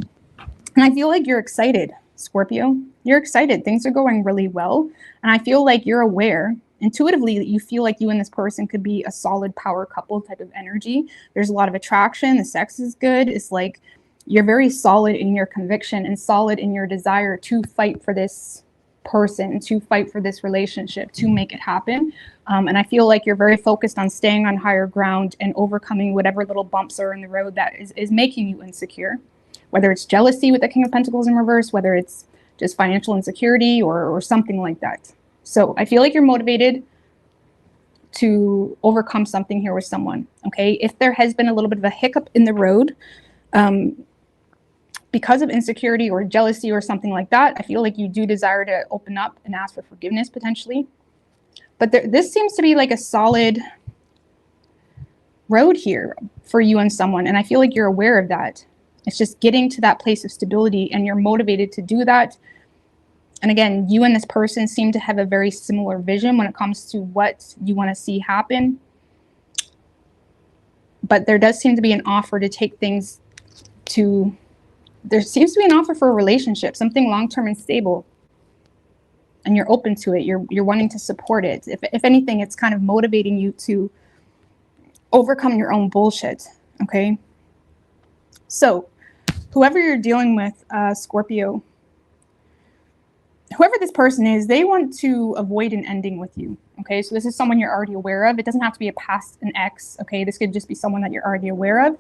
I feel like you're excited, Scorpio. You're excited. Things are going really well. And I feel like you're aware intuitively that you feel like you and this person could be a solid power couple type of energy. There's a lot of attraction. The sex is good. It's like you're very solid in your conviction and solid in your desire to fight for this person, to fight for this relationship, to make it happen. And I feel like you're very focused on staying on higher ground and overcoming whatever little bumps are in the road that is making you insecure, whether it's jealousy with the King of Pentacles in reverse, whether it's just financial insecurity or something like that. So I feel like you're motivated to overcome something here with someone, okay? If there has been a little bit of a hiccup in the road, because of insecurity or jealousy or something like that, I feel like you do desire to open up and ask for forgiveness potentially. But this seems to be like a solid road here for you and someone. And I feel like you're aware of that. It's just getting to that place of stability, and you're motivated to do that. And again, you and this person seem to have a very similar vision when it comes to what you want to see happen. But there does seem to be an offer to take things to... There seems to be an offer for a relationship, something long-term and stable, and you're open to it. You're wanting to support it. If anything, it's kind of motivating you to overcome your own bullshit, okay? So whoever you're dealing with, Scorpio, whoever this person is, they want to avoid an ending with you, okay? So this is someone you're already aware of. It doesn't have to be an ex, okay? This could just be someone that you're already aware of.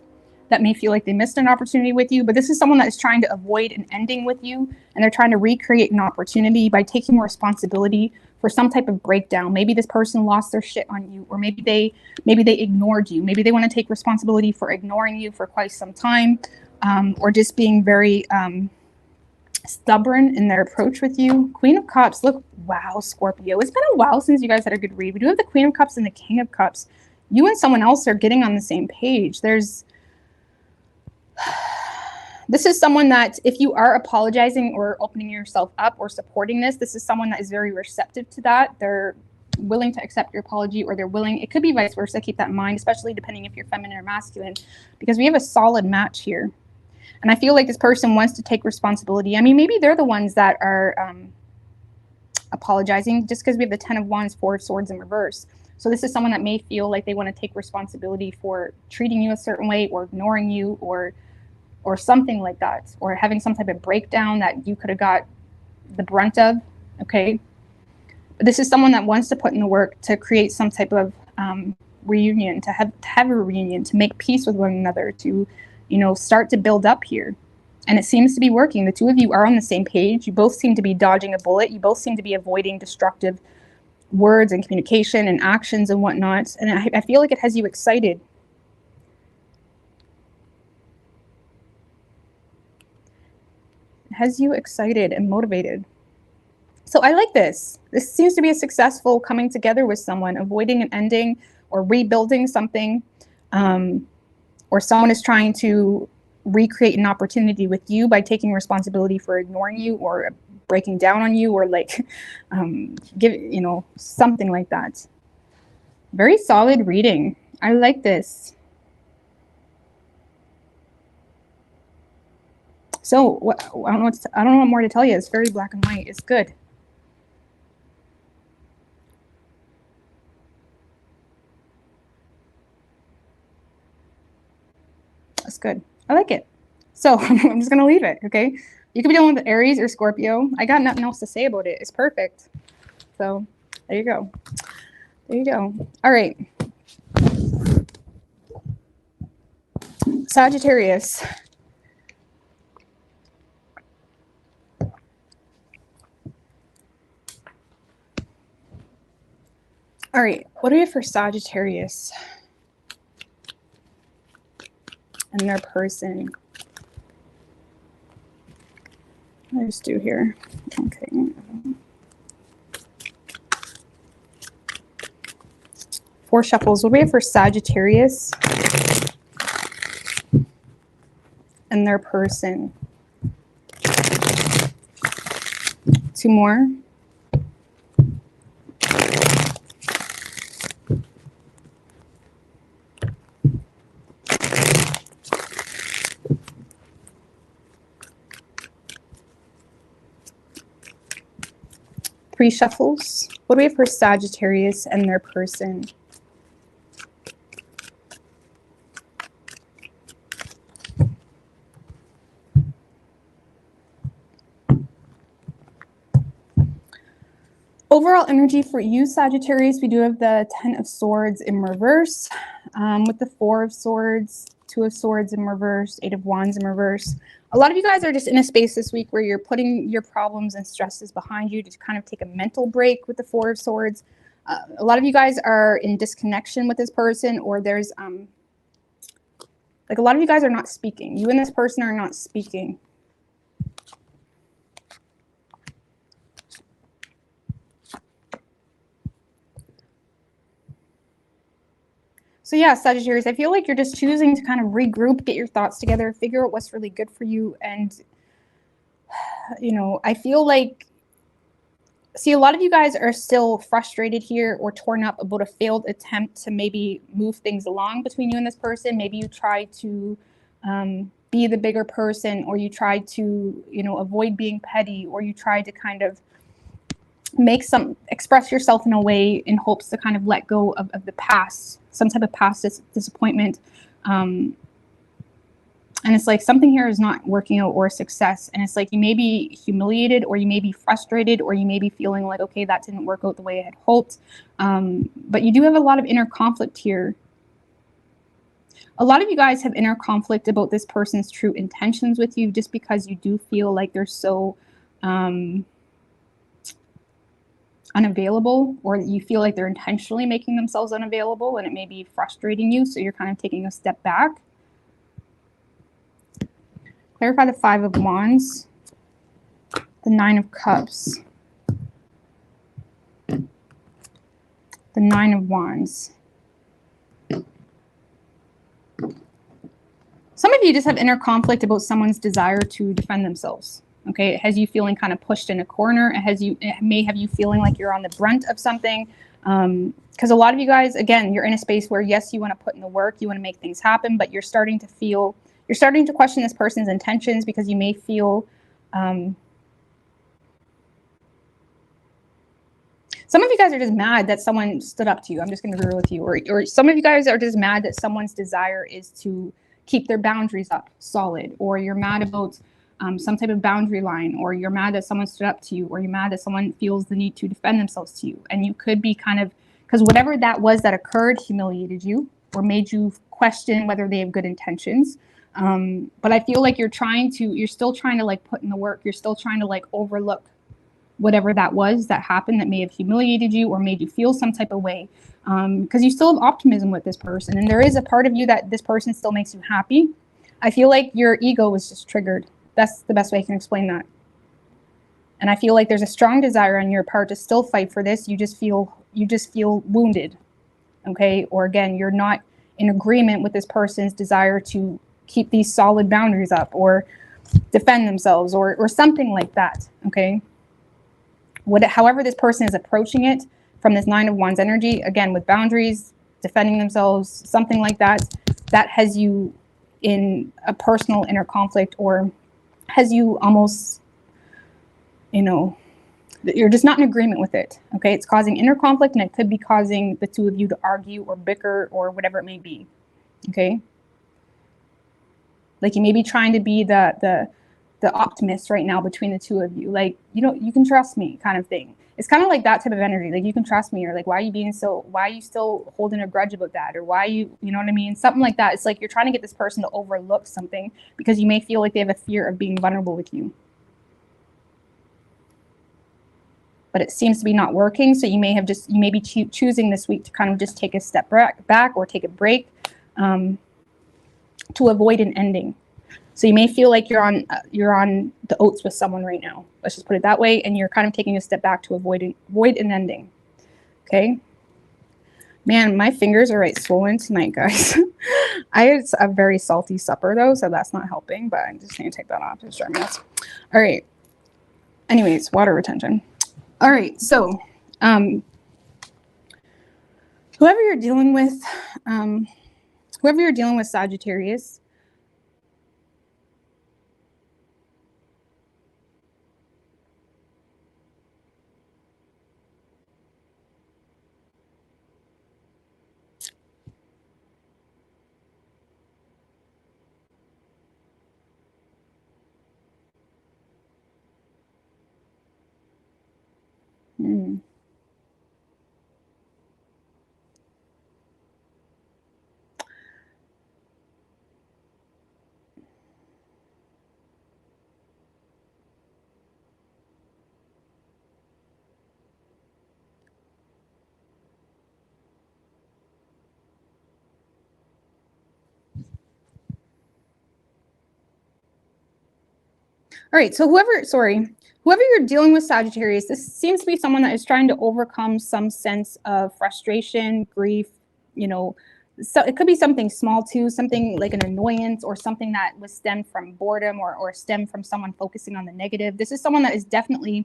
that may feel like they missed an opportunity with you, but this is someone that is trying to avoid an ending with you, and they're trying to recreate an opportunity by taking responsibility for some type of breakdown. Maybe this person lost their shit on you, or maybe they ignored you. Maybe they want to take responsibility for ignoring you for quite some time, or just being very stubborn in their approach with you. Queen of Cups. Look, wow, Scorpio. It's been a while since you guys had a good read. We do have the Queen of Cups and the King of Cups. You and someone else are getting on the same page. This is someone that, if you are apologizing or opening yourself up or supporting this is someone that is very receptive to that. They're willing to accept your apology, or they're willing, it could be vice versa. Keep that in mind, especially depending if you're feminine or masculine, because we have a solid match here. And I feel like this person wants to take responsibility. I mean, maybe they're the ones that are apologizing, just because we have the 10 of Wands, 4 of Swords in reverse. So this is someone that may feel like they want to take responsibility for treating you a certain way, or ignoring you, or something like that, or having some type of breakdown that you could have got the brunt of, okay? But this is someone that wants to put in the work to create some type of reunion, to have a reunion, to make peace with one another, to, you know, start to build up here. And it seems to be working. The two of you are on the same page. You both seem to be dodging a bullet. You both seem to be avoiding destructive words and communication and actions and whatnot. And I feel like it has you excited. It has you excited and motivated. So I like this. This seems to be a successful coming together with someone, avoiding an ending or rebuilding something. Or someone is trying to recreate an opportunity with you by taking responsibility for ignoring you, or breaking down on you, or like something like that. Very solid reading. I like this. So I don't know what more to tell you. It's very black and white. It's good. That's good. I like it. So I'm just going to leave it, okay? You could be dealing with Aries or Scorpio. I got nothing else to say about it. It's perfect. So there you go. There you go. All right. Sagittarius. All right. What do we have for Sagittarius and their person? What do I just do here? Okay. 4 shuffles. What do we have for Sagittarius and their person? 2 more. Three shuffles. What do we have for Sagittarius and their person? Overall energy for you, Sagittarius, we do have the 10 of Swords in reverse, with the 4 of Swords, 2 of Swords in reverse, 8 of Wands in reverse. A lot of you guys are just in a space this week where you're putting your problems and stresses behind you to kind of take a mental break with the 4 of Swords. A lot of you guys are in disconnection with this person, or there's, like a lot of you guys are not speaking. You and this person are not speaking. So yeah, Sagittarius, I feel like you're just choosing to kind of regroup, get your thoughts together, figure out what's really good for you. And, you know, I feel like, see, a lot of you guys are still frustrated here or torn up about a failed attempt to maybe move things along between you and this person. Maybe you try to be the bigger person, or you try to, you know, avoid being petty, or you try to kind of express yourself in a way in hopes to kind of let go of the past, some type of past disappointment. And it's like something here is not working out, or a success. And it's like you may be humiliated, or you may be frustrated, or you may be feeling like, okay, that didn't work out the way I had hoped. But you do have a lot of inner conflict here. A lot of you guys have inner conflict about this person's true intentions with you, just because you do feel like they're so unavailable, or you feel like they're intentionally making themselves unavailable, and it may be frustrating you, so you're kind of taking a step back. Clarify the Five of Wands, the Nine of Cups, the Nine of Wands. Some of you just have inner conflict about someone's desire to defend themselves. Okay, it has you feeling kind of pushed in a corner. It may have you feeling like you're on the brunt of something. Because a lot of you guys, again, you're in a space where, yes, you want to put in the work, you want to make things happen, but you're starting to question this person's intentions, because you may feel, some of you guys are just mad that someone stood up to you. I'm just going to be real with you. Or some of you guys are just mad that someone's desire is to keep their boundaries up solid, or you're mad about some type of boundary line, or you're mad that someone stood up to you, or you're mad that someone feels the need to defend themselves to you. And you could be kind of, because whatever that was that occurred humiliated you or made you question whether they have good intentions. But I feel like you're still trying to like put in the work. You're still trying to like overlook whatever that was that happened that may have humiliated you or made you feel some type of way. Because you still have optimism with this person. And there is a part of you that this person still makes you happy. I feel like your ego was just triggered. That's the best way I can explain that. And I feel like there's a strong desire on your part to still fight for this. You just feel wounded. Okay? Or again, you're not in agreement with this person's desire to keep these solid boundaries up or defend themselves or something like that. Okay? However this person is approaching it from this Nine of Wands energy, again, with boundaries, defending themselves, something like that, that has you in a personal inner conflict, or has you almost, you're just not in agreement with it. Okay, it's causing inner conflict, and it could be causing the two of you to argue or bicker or whatever it may be. Okay, like you may be trying to be the optimist right now between the two of you, like, you can trust me kind of thing. It's kind of like that type of energy, like, you can trust me, or like, why are you still holding a grudge about that, or why you know what I mean, something like that. It's like you're trying to get this person to overlook something because you may feel like they have a fear of being vulnerable with you, but it seems to be not working. So you may be choosing this week to kind of just take a step back or take a break to avoid an ending. So you may feel like you're on the oats with someone right now. Let's just put it that way. And you're kind of taking a step back to avoid an ending. Okay. Man, my fingers are swollen tonight, guys. I had a very salty supper though, so that's not helping, but I'm just going to take that off. Just try my best. All right. Anyways, water retention. All right. So, whoever you're dealing with Sagittarius, all right, so whoever you're dealing with, Sagittarius, this seems to be someone that is trying to overcome some sense of frustration, grief, so it could be something small too, something like an annoyance or something that was stemmed from boredom or stemmed from someone focusing on the negative. This is someone that is definitely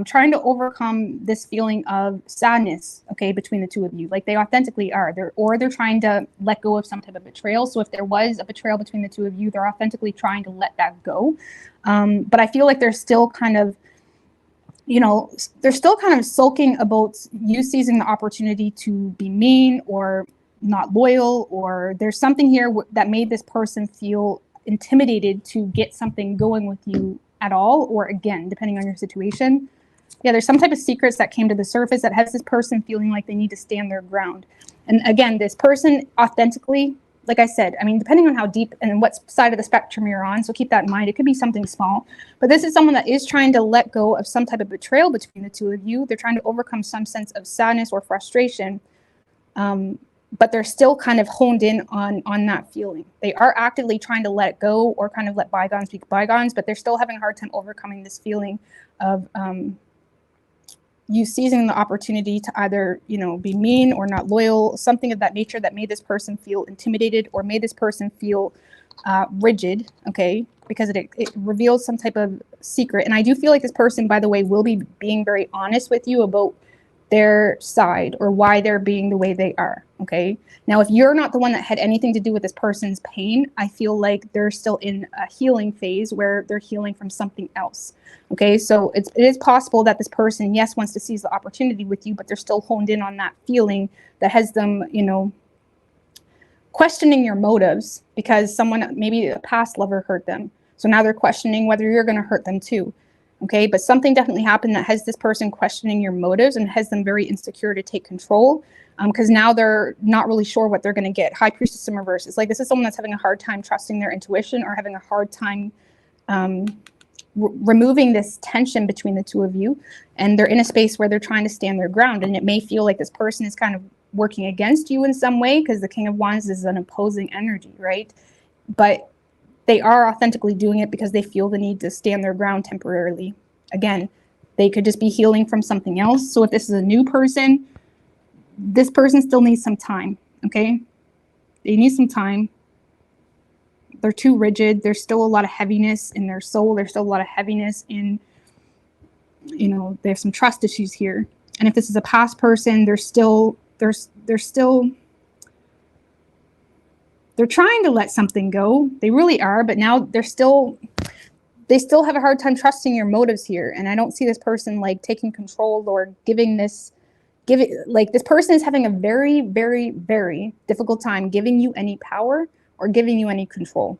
trying to overcome this feeling of sadness, okay, between the two of you. Like they authentically are. They're trying to let go of some type of betrayal. So if there was a betrayal between the two of you, they're authentically trying to let that go. But I feel like they're still kind of, sulking about you seizing the opportunity to be mean or not loyal, or there's something here that made this person feel intimidated to get something going with you at all, or again, depending on your situation. Yeah, there's some type of secrets that came to the surface that has this person feeling like they need to stand their ground. And again, this person authentically, like I said, I mean, depending on how deep and what side of the spectrum you're on, so keep that in mind. It could be something small, but this is someone that is trying to let go of some type of betrayal between the two of you. They're trying to overcome some sense of sadness or frustration, but they're still kind of honed in on that feeling. They are actively trying to let it go or kind of let bygones be bygones, but they're still having a hard time overcoming this feeling of you seizing the opportunity to either, you know, be mean or not loyal, something of that nature that made this person feel intimidated or made this person feel rigid, okay, because it reveals some type of secret. And I do feel like this person, by the way, will be being very honest with you about their side or why they're being the way they are, okay? Now, if you're not the one that had anything to do with this person's pain, I feel like they're still in a healing phase where they're healing from something else, okay? So it is possible that this person, yes, wants to seize the opportunity with you, but they're still honed in on that feeling that has them, you know, questioning your motives because someone, maybe a past lover hurt them. So now they're questioning whether you're going to hurt them too. Okay, but something definitely happened that has this person questioning your motives and has them very insecure to take control because now they're not really sure what they're going to get. High Priestess in reverse. It's like this is someone that's having a hard time trusting their intuition or having a hard time removing this tension between the two of you. And they're in a space where they're trying to stand their ground. And it may feel like this person is kind of working against you in some way because the King of Wands is an opposing energy, right? But they are authentically doing it because they feel the need to stand their ground temporarily. Again, they could just be healing from something else. So if this is a new person, this person still needs some time, okay? They need some time. They're too rigid. There's still a lot of heaviness in their soul. There's still a lot of heaviness in, you know, they have some trust issues here. And if this is a past person, they're trying to let something go. They really are, but now they still have a hard time trusting your motives here. And I don't see this person like taking control or like this person is having a very, very, very difficult time giving you any power or giving you any control.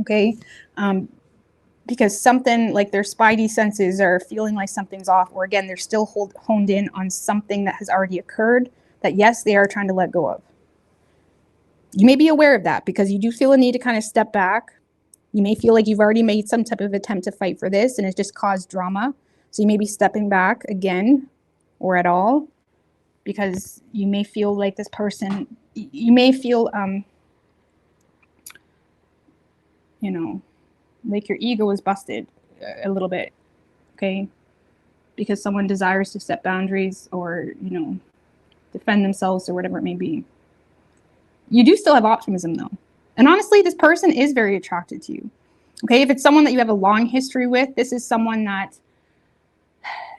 Okay. Because something like their spidey senses are feeling like something's off, or again, they're still honed in on something that has already occurred that yes, they are trying to let go of. You may be aware of that because you do feel a need to kind of step back. You may feel like you've already made some type of attempt to fight for this and it's just caused drama. So you may be stepping back again or at all because you may feel like this person, you may feel, you know, like your ego is busted a little bit, okay? Because someone desires to set boundaries or, you know, defend themselves or whatever it may be. You do still have optimism though. And honestly, this person is very attracted to you. Okay, if it's someone that you have a long history with, this is someone that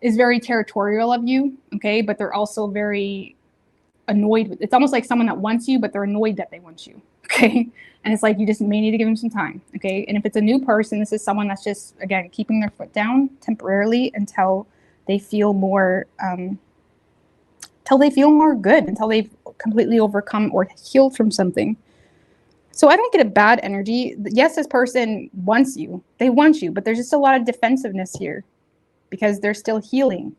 is very territorial of you, okay? But they're also very annoyed. It's almost like someone that wants you, but they're annoyed that they want you, okay? And it's like you just may need to give them some time, okay? And if it's a new person, this is someone that's just, again, keeping their foot down temporarily until they feel more, good, until they've completely overcome or healed from something. So I don't get a bad energy. Yes, this person wants you. They want you, but there's just a lot of defensiveness here because they're still healing,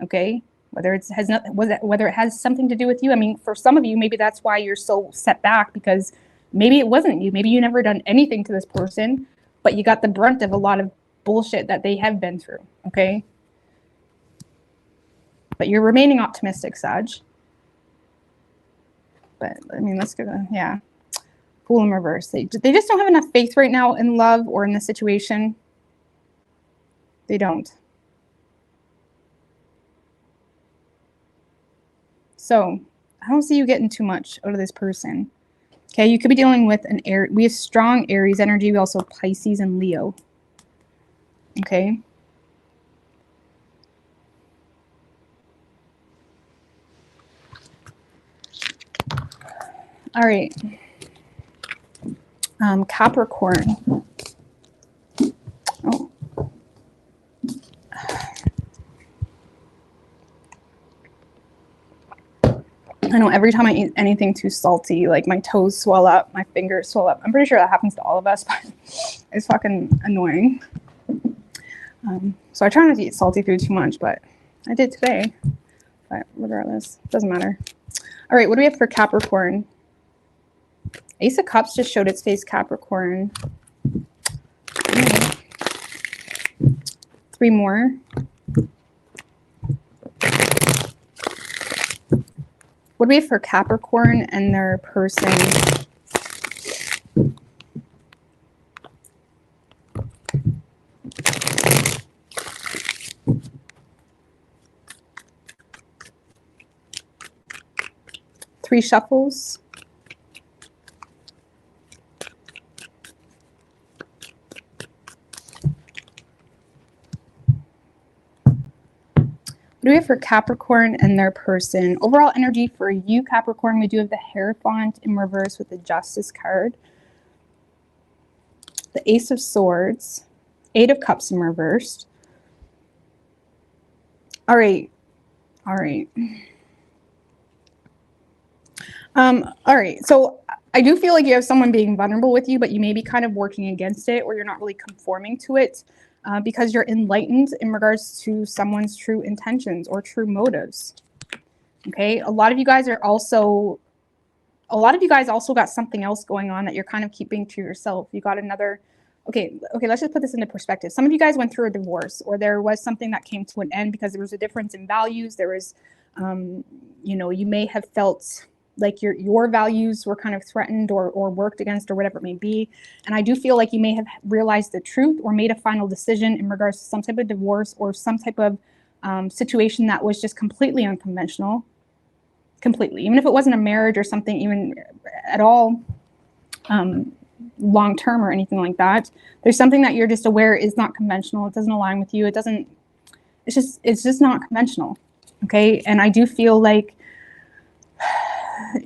okay? Whether it has something to do with you. I mean, for some of you, maybe that's why you're so set back because maybe it wasn't you. Maybe you never done anything to this person, but you got the brunt of a lot of bullshit that they have been through, okay? But you're remaining optimistic, Sag. But, I mean, let's go, yeah. Fool in reverse. They just don't have enough faith right now in love or in the situation. They don't. So, I don't see you getting too much out of this person. Okay, you could be dealing with an Aries. We have strong Aries energy. We also have Pisces and Leo. Okay. All right. Capricorn. Oh. I know every time I eat anything too salty, like my toes swell up, my fingers swell up. I'm pretty sure that happens to all of us, but it's fucking annoying. So I try not to eat salty food too much, but I did today. But regardless, doesn't matter. All right, what do we have for Capricorn? Ace of Cups just showed its face, Capricorn. Right. 3 more. What do we have for Capricorn and their person? Three shuffles. What do we have for Capricorn and their person? Overall energy for you, Capricorn, we do have the Hierophant in reverse with the Justice card. The Ace of Swords. 8 of Cups in reverse. All right. All right. All right. So I do feel like you have someone being vulnerable with you, but you may be kind of working against it, or you're not really conforming to it. Because you're enlightened in regards to someone's true intentions or true motives. Okay, a lot of you guys also got something else going on that you're kind of keeping to yourself. You got another, okay, let's just put this into perspective. Some of you guys went through a divorce, or there was something that came to an end because there was a difference in values. There was, you may have felt like your values were kind of threatened or worked against or whatever it may be. And I do feel like you may have realized the truth or made a final decision in regards to some type of divorce or some type of situation that was just completely unconventional. Completely. Even if it wasn't a marriage or something even at all long-term or anything like that, there's something that you're just aware is not conventional. It doesn't align with you. It's just not conventional. Okay. And I do feel like,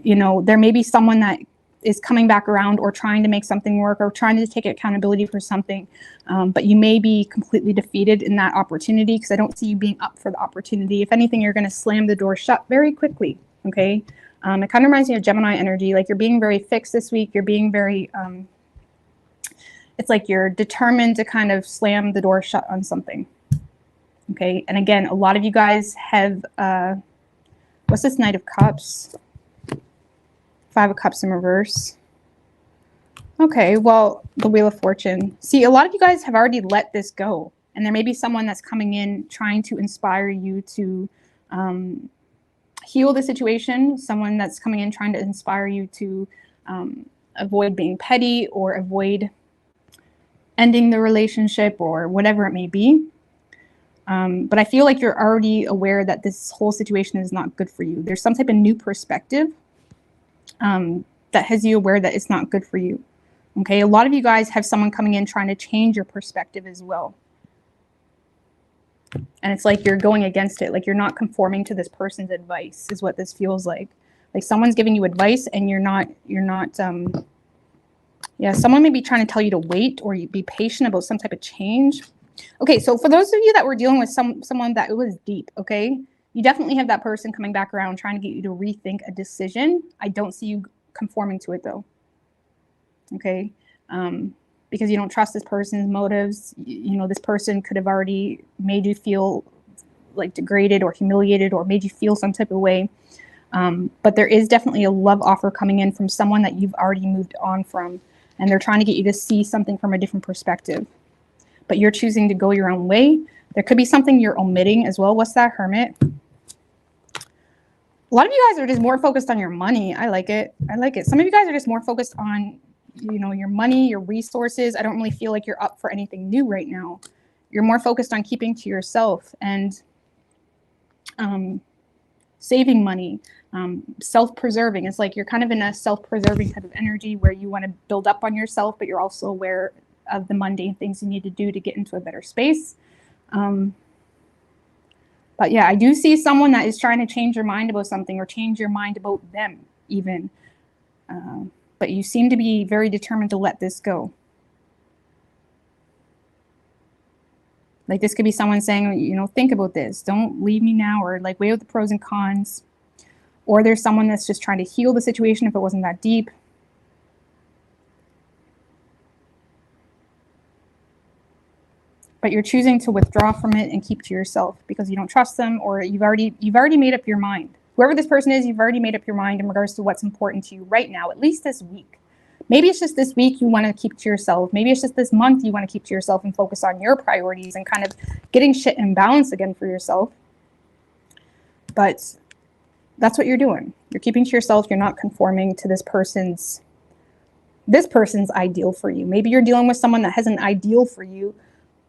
there may be someone that is coming back around or trying to make something work or trying to take accountability for something. But you may be completely defeated in that opportunity because I don't see you being up for the opportunity. If anything, you're going to slam the door shut very quickly. Okay. It kind of reminds me of Gemini energy. Like you're being very fixed this week. You're being very, it's like you're determined to kind of slam the door shut on something. Okay. And again, a lot of you guys have, what's this Knight of Cups? 5 of Cups in reverse. Okay, well, the Wheel of Fortune. See, a lot of you guys have already let this go. And there may be someone that's coming in trying to inspire you to heal the situation. Someone that's coming in trying to inspire you to avoid being petty or avoid ending the relationship or whatever it may be. But I feel like you're already aware that this whole situation is not good for you. There's some type of new perspective that has you aware that it's not good for you. Okay, a lot of you guys have someone coming in trying to change your perspective as well. And it's like you're going against it, like you're not conforming to this person's advice is what this feels like. Like someone's giving you advice and you're not, someone may be trying to tell you to wait or you be patient about some type of change. Okay, so for those of you that were dealing with someone that it was deep, okay, you definitely have that person coming back around trying to get you to rethink a decision. I don't see you conforming to it though. Okay, because you don't trust this person's motives. This person could have already made you feel like degraded or humiliated or made you feel some type of way. But there is definitely a love offer coming in from someone that you've already moved on from, and they're trying to get you to see something from a different perspective. But you're choosing to go your own way. There could be something you're omitting as well. What's that, Hermit? A lot of you guys are just more focused on your money. I like it. I like it. Some of you guys are just more focused on, your money, your resources. I don't really feel like you're up for anything new right now. You're more focused on keeping to yourself and saving money, self-preserving. It's like you're kind of in a self-preserving type of energy where you want to build up on yourself, but you're also aware of the mundane things you need to do to get into a better space. But yeah, I do see someone that is trying to change your mind about something or change your mind about them even. But you seem to be very determined to let this go. Like this could be someone saying, think about this. Don't leave me now, or like weigh out the pros and cons. Or there's someone that's just trying to heal the situation if it wasn't that deep. But you're choosing to withdraw from it and keep to yourself because you don't trust them, or you've already made up your mind. Whoever this person is, you've already made up your mind in regards to what's important to you right now, at least this week. Maybe it's just this week you want to keep to yourself. Maybe it's just this month you want to keep to yourself and focus on your priorities and kind of getting shit in balance again for yourself. But that's what you're doing. You're keeping to yourself. You're not conforming to this person's ideal for you. Maybe you're dealing with someone that has an ideal for you,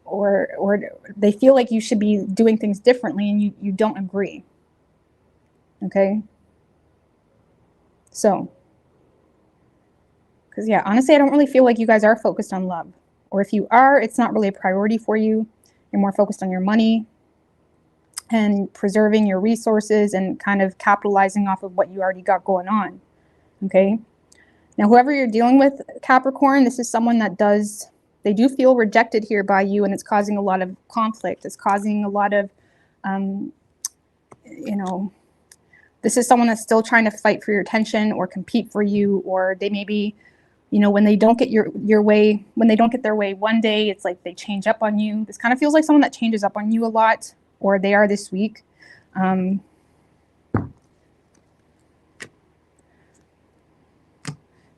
or they feel like you should be doing things differently and you don't agree. Okay? So, because yeah, honestly, I don't really feel like you guys are focused on love. Or if you are, it's not really a priority for you. You're more focused on your money and preserving your resources and kind of capitalizing off of what you already got going on. Okay? Now, whoever you're dealing with, Capricorn, this is someone that they do feel rejected here by you, and it's causing a lot of conflict. It's causing a lot of, this is someone that's still trying to fight for your attention or compete for you, or they may be, when they don't get your way, when they don't get their way one day, it's like they change up on you. This kind of feels like someone that changes up on you a lot, or they are this week.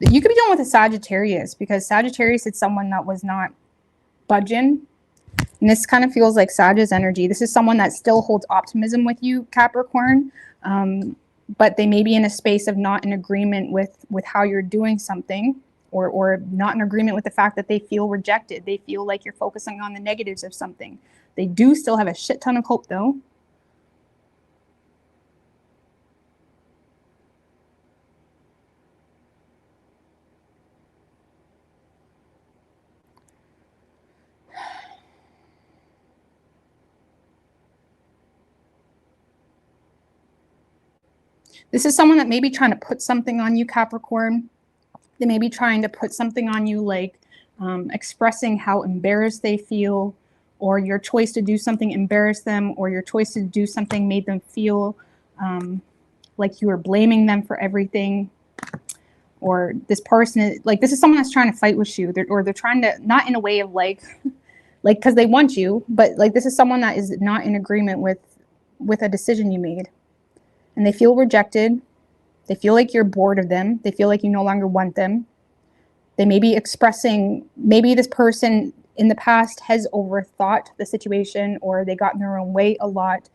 You could be dealing with a Sagittarius, because Sagittarius is someone that was not budging. And this kind of feels like Sag's energy. This is someone that still holds optimism with you, Capricorn. But they may be in a space of not in agreement with how you're doing something, or not in agreement with the fact that they feel rejected. They feel like you're focusing on the negatives of something. They do still have a shit ton of hope, though. This is someone that may be trying to put something on you, Capricorn. They may be trying to put something on you, like expressing how embarrassed they feel, or your choice to do something embarrassed them, or your choice to do something made them feel like you were blaming them for everything. Or this person is like, this is someone that's trying to fight with you, they're trying to, not in a way of like because they want you, but like this is someone that is not in agreement with a decision you made, and they feel rejected. They feel like you're bored of them. They feel like you no longer want them. They may be expressing, maybe this person in the past has overthought the situation, or they got in their own way a lot.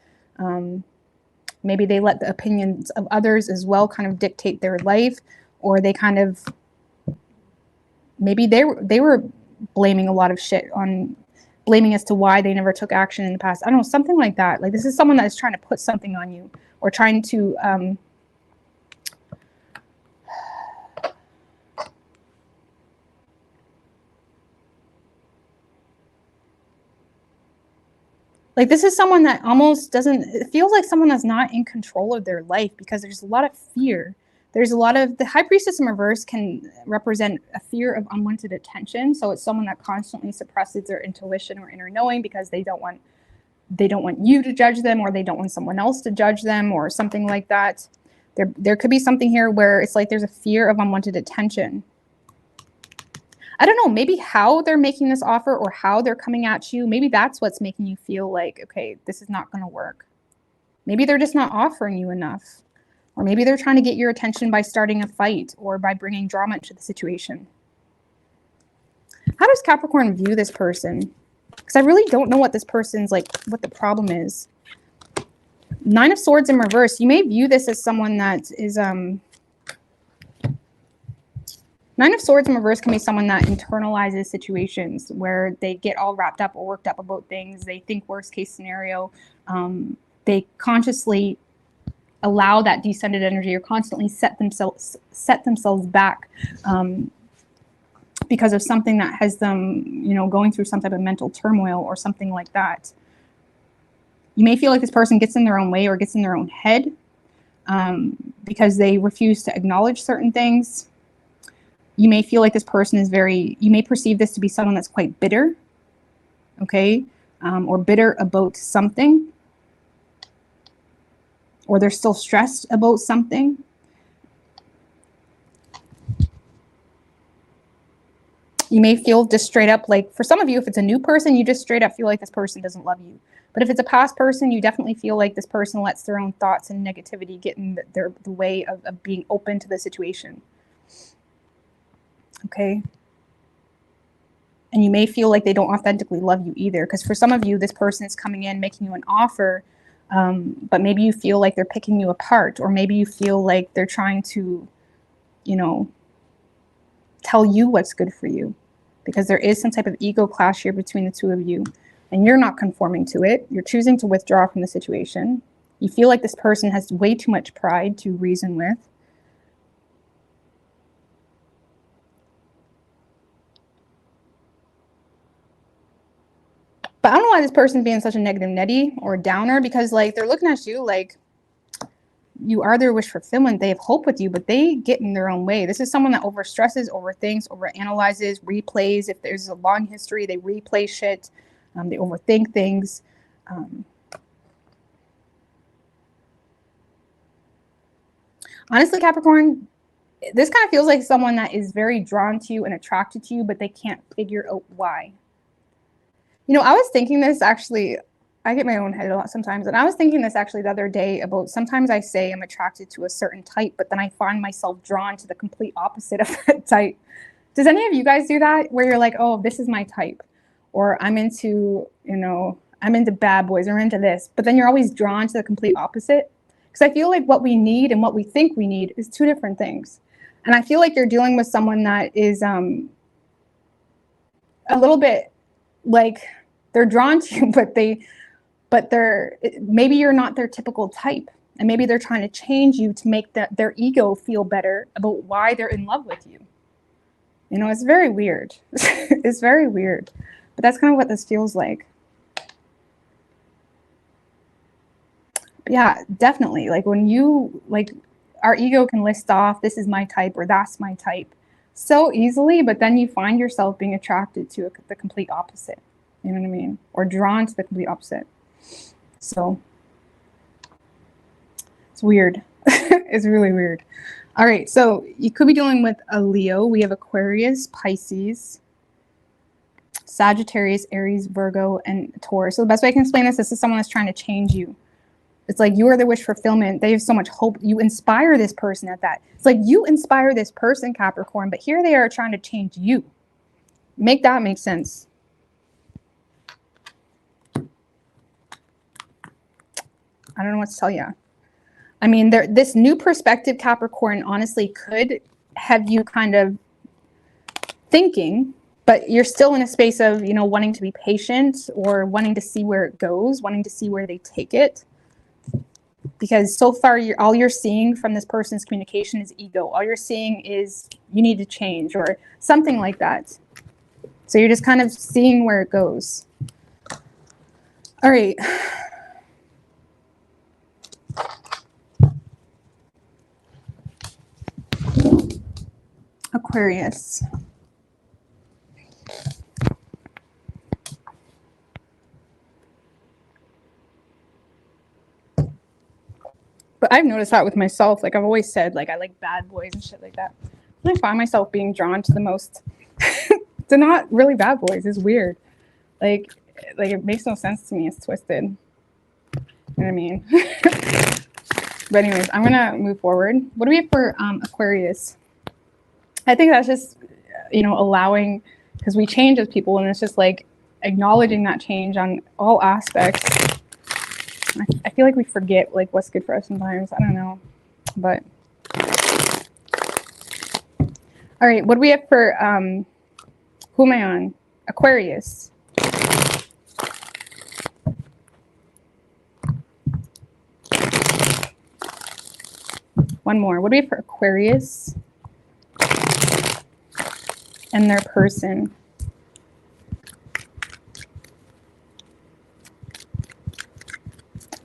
Maybe they let the opinions of others as well kind of dictate their life, or they kind of, maybe they were blaming a lot of shit on, blaming as to why they never took action in the past. I don't know, something like that. Like this is someone that is trying to put something on you, or trying to like this is someone that almost doesn't, it feels like someone that's not in control of their life, because there's a lot of fear. There's a lot of, the High Priestess in reverse can represent a fear of unwanted attention. So it's someone that constantly suppresses their intuition or inner knowing, because they don't want you to judge them, or they don't want someone else to judge them, or something like that. There could be something here where it's like there's a fear of unwanted attention. I don't know, maybe how they're making this offer or how they're coming at you, maybe that's what's making you feel like, okay, this is not going to work. Maybe they're just not offering you enough. Or maybe they're trying to get your attention by starting a fight, or by bringing drama into the situation. How does Capricorn view this person? Because I really don't know what this person's like, what the problem is. Nine of Swords in reverse. You may view this as someone that is Nine of Swords in reverse can be someone that internalizes situations where they get all wrapped up or worked up about things. They think worst case scenario. They consciously allow that descended energy, or constantly set themselves back because of something that has them, going through some type of mental turmoil or something like that. You may feel like this person gets in their own way or gets in their own head because they refuse to acknowledge certain things. You may feel like this person is you may perceive this to be someone that's quite bitter, okay? Or bitter about something. Or they're still stressed about something. You may feel just straight up like, for some of you, if it's a new person, you just straight up feel like this person doesn't love you. But if it's a past person, you definitely feel like this person lets their own thoughts and negativity get in the way of being open to the situation. Okay. And you may feel like they don't authentically love you either. Because for some of you, this person is coming in, making you an offer, but maybe you feel like they're picking you apart, or maybe you feel like they're trying to, you know, tell you what's good for you, because there is some type of ego clash here between the two of you, and you're not conforming to it. You're choosing to withdraw from the situation. You feel like this person has way too much pride to reason with. But I don't know why this person's being such a negative Nettie or downer, because like they're looking at you like you are their wish fulfillment. They have hope with you, but they get in their own way. This is someone that overstresses, overthinks, overanalyzes, replays. If there's a long history, they replay shit. They overthink things. Honestly, Capricorn, this kind of feels like someone that is very drawn to you and attracted to you, but they can't figure out why. You know, I was thinking this actually, I get my own head a lot sometimes. And I was thinking this actually the other day about, sometimes I say I'm attracted to a certain type, but then I find myself drawn to the complete opposite of that type. Does any of you guys do that? Where you're like, oh, this is my type, or I'm into, you know, I'm into bad boys, or into this, but then you're always drawn to the complete opposite? Because I feel like what we need and what we think we need is two different things. And I feel like you're dealing with someone that is a little bit like, they're drawn to you, but maybe you're not their typical type, and maybe they're trying to change you to make their ego feel better about why they're in love with you. You know, it's very weird. It's very weird, but that's kind of what this feels like. Yeah, definitely. Like when you, like, our ego can list off, this is my type or that's my type so easily, but then you find yourself being attracted to the complete opposite. You know what I mean? Or drawn to the complete opposite. So it's weird. It's really weird. All right, so you could be dealing with a Leo. We have Aquarius, Pisces, Sagittarius, Aries, Virgo, and Taurus. So the best way I can explain this is someone that's trying to change you. It's like you are the wish fulfillment. They have so much hope. You inspire this person at that. It's like you inspire this person, Capricorn, but here they are trying to change you. Make that make sense. I don't know what to tell you. I mean, this new perspective, Capricorn, honestly could have you kind of thinking, but you're still in a space of, you know, wanting to be patient, or wanting to see where it goes, wanting to see where they take it. Because so far, all you're seeing from this person's communication is ego. All you're seeing is you need to change, or something like that. So you're just kind of seeing where it goes. All right. Aquarius. But I've noticed that with myself. Like I've always said, like I like bad boys and shit like that. And I find myself being drawn to the most, they're not really bad boys. It's weird. Like it makes no sense to me. It's twisted. You know what I mean? But anyways, I'm gonna move forward. What do we have for Aquarius? I think that's just, you know, allowing, because we change as people, and it's just like acknowledging that change on all aspects. I feel like we forget like what's good for us sometimes. I don't know, but all right. What do we have for who am I on? Aquarius. One more. What do we have for Aquarius and their person?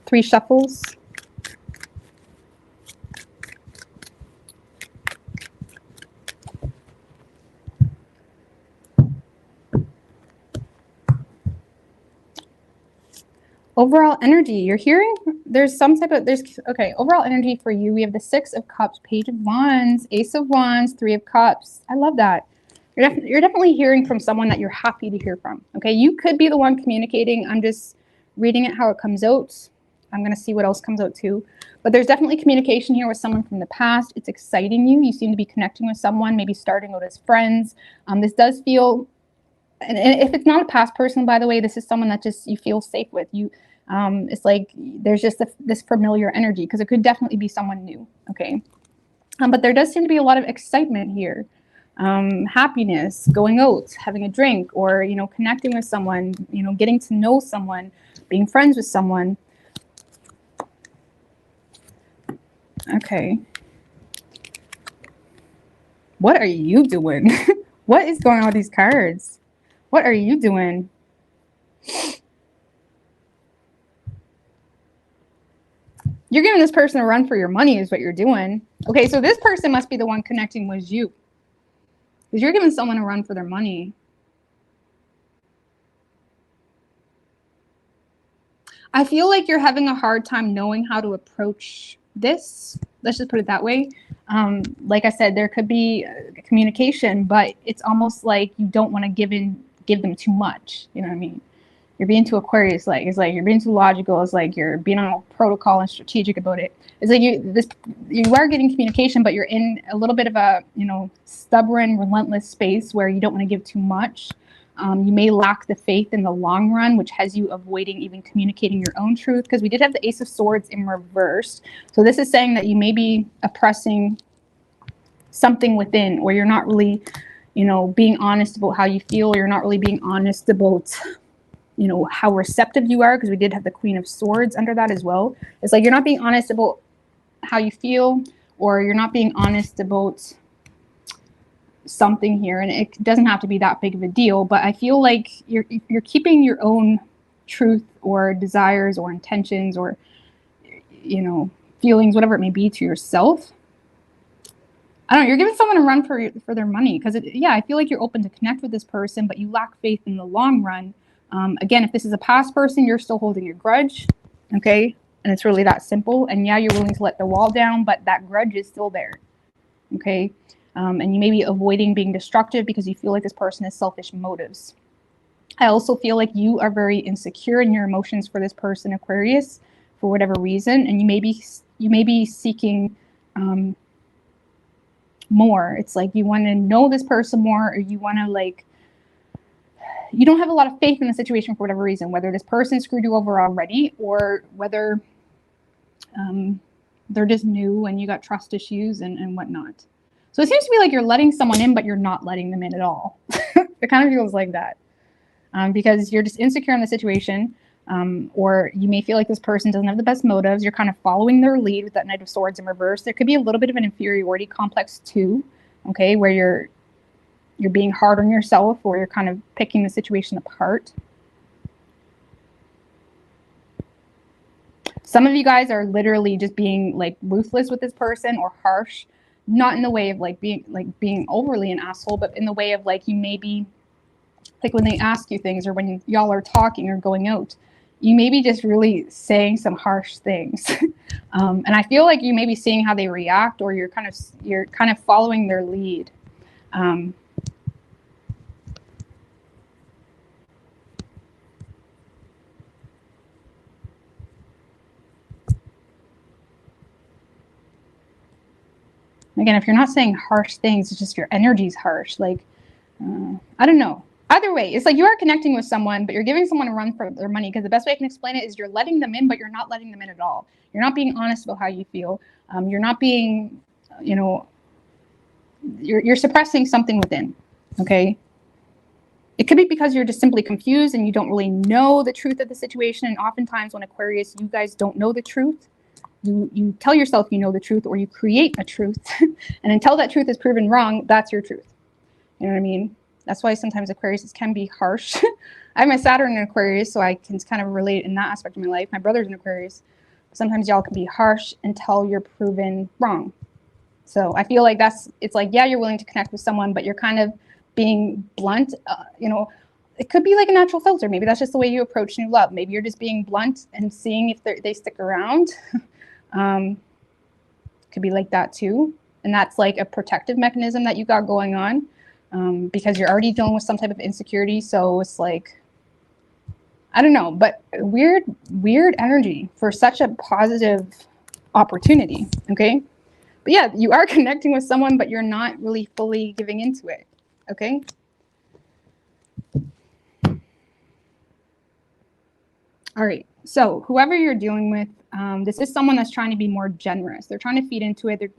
Three shuffles. Overall energy, you're hearing there's some type of, okay, overall energy for you. We have the 6 of Cups, Page of Wands, Ace of Wands, 3 of Cups. I love that. You're definitely hearing from someone that you're happy to hear from. Okay, you could be the one communicating. I'm just reading it how it comes out. I'm going to see what else comes out too. But there's definitely communication here with someone from the past. It's exciting you. You seem to be connecting with someone, maybe starting out as friends. This does feel, and if it's not a past person, by the way, this is someone that just you feel safe with. It's like there's just this familiar energy, because it could definitely be someone new. Okay, but there does seem to be a lot of excitement here. Happiness, going out, having a drink, or, you know, connecting with someone, you know, getting to know someone, being friends with someone. Okay. What are you doing? What is going on with these cards? What are you doing? You're giving this person a run for your money is what you're doing. Okay, so this person must be the one connecting with you, because you're giving someone a run for their money. I feel like you're having a hard time knowing how to approach this. Let's just put it that way. Like I said, there could be communication, but it's almost like you don't want to give them too much. You know what I mean? You're being too Aquarius, like it's like you're being too logical. It's like you're being on protocol and strategic about it. It's like you are getting communication, but you're in a little bit of a, you know, stubborn, relentless space where you don't want to give too much. You may lack the faith in the long run, which has you avoiding even communicating your own truth, because we did have the Ace of Swords in reverse. So this is saying that you may be oppressing something within, or you're not really, you know, being honest about how you feel. You're not really being honest about, you know, how receptive you are, because we did have the Queen of Swords under that as well. It's like you're not being honest about how you feel, or you're not being honest about something here, and it doesn't have to be that big of a deal, but I feel like you're keeping your own truth or desires or intentions or, you know, feelings, whatever it may be, to yourself. I don't know, you're giving someone a run for their money, because yeah, I feel like you're open to connect with this person, but you lack faith in the long run. Again, if this is a past person, you're still holding your grudge, okay, and it's really that simple. And yeah, you're willing to let the wall down, but that grudge is still there, okay. And you may be avoiding being destructive because you feel like this person has selfish motives. I also feel like you are very insecure in your emotions for this person, Aquarius, for whatever reason, and you may be seeking more. It's like you want to know this person more, or you want to, like, you don't have a lot of faith in the situation for whatever reason, whether this person screwed you over already, or whether they're just new and you got trust issues and whatnot. So it seems to be like you're letting someone in, but you're not letting them in at all. It kind of feels like that, because you're just insecure in the situation, or you may feel like this person doesn't have the best motives. You're kind of following their lead with that Knight of Swords in reverse. There could be a little bit of an inferiority complex too, okay, where you're being hard on yourself, or you're kind of picking the situation apart. Some of you guys are literally just being like ruthless with this person, or harsh. Not in the way of like being overly an asshole, but in the way of like, you may be like, when they ask you things, or when y'all are talking or going out, you may be just really saying some harsh things. And I feel like you may be seeing how they react, or you're kind of following their lead. Again, if you're not saying harsh things, it's just your energy's harsh. Like, I don't know. Either way, it's like you are connecting with someone, but you're giving someone a run for their money, because the best way I can explain it is you're letting them in, but you're not letting them in at all. You're not being honest about how you feel. You're not being, you know, you're suppressing something within, okay? It could be because you're just simply confused and you don't really know the truth of the situation. And oftentimes when Aquarius, you guys don't know the truth. You tell yourself you know the truth, or you create a truth. And until that truth is proven wrong, that's your truth. You know what I mean? That's why sometimes Aquarius can be harsh. I have my Saturn in Aquarius, so I can kind of relate in that aspect of my life. My brother's in Aquarius. Sometimes y'all can be harsh until you're proven wrong. So I feel like it's like, yeah, you're willing to connect with someone, but you're kind of being blunt. You know, it could be like a natural filter. Maybe that's just the way you approach new love. Maybe you're just being blunt and seeing if they stick around. Could be like that too. And that's like a protective mechanism that you got going on. because you're already dealing with some type of insecurity. So it's like, I don't know, but weird energy for such a positive opportunity. Okay. But yeah, you are connecting with someone, but you're not really fully giving into it. Okay. All right. So whoever you're dealing with, this is someone that's trying to be more generous. They're trying to feed into it. They're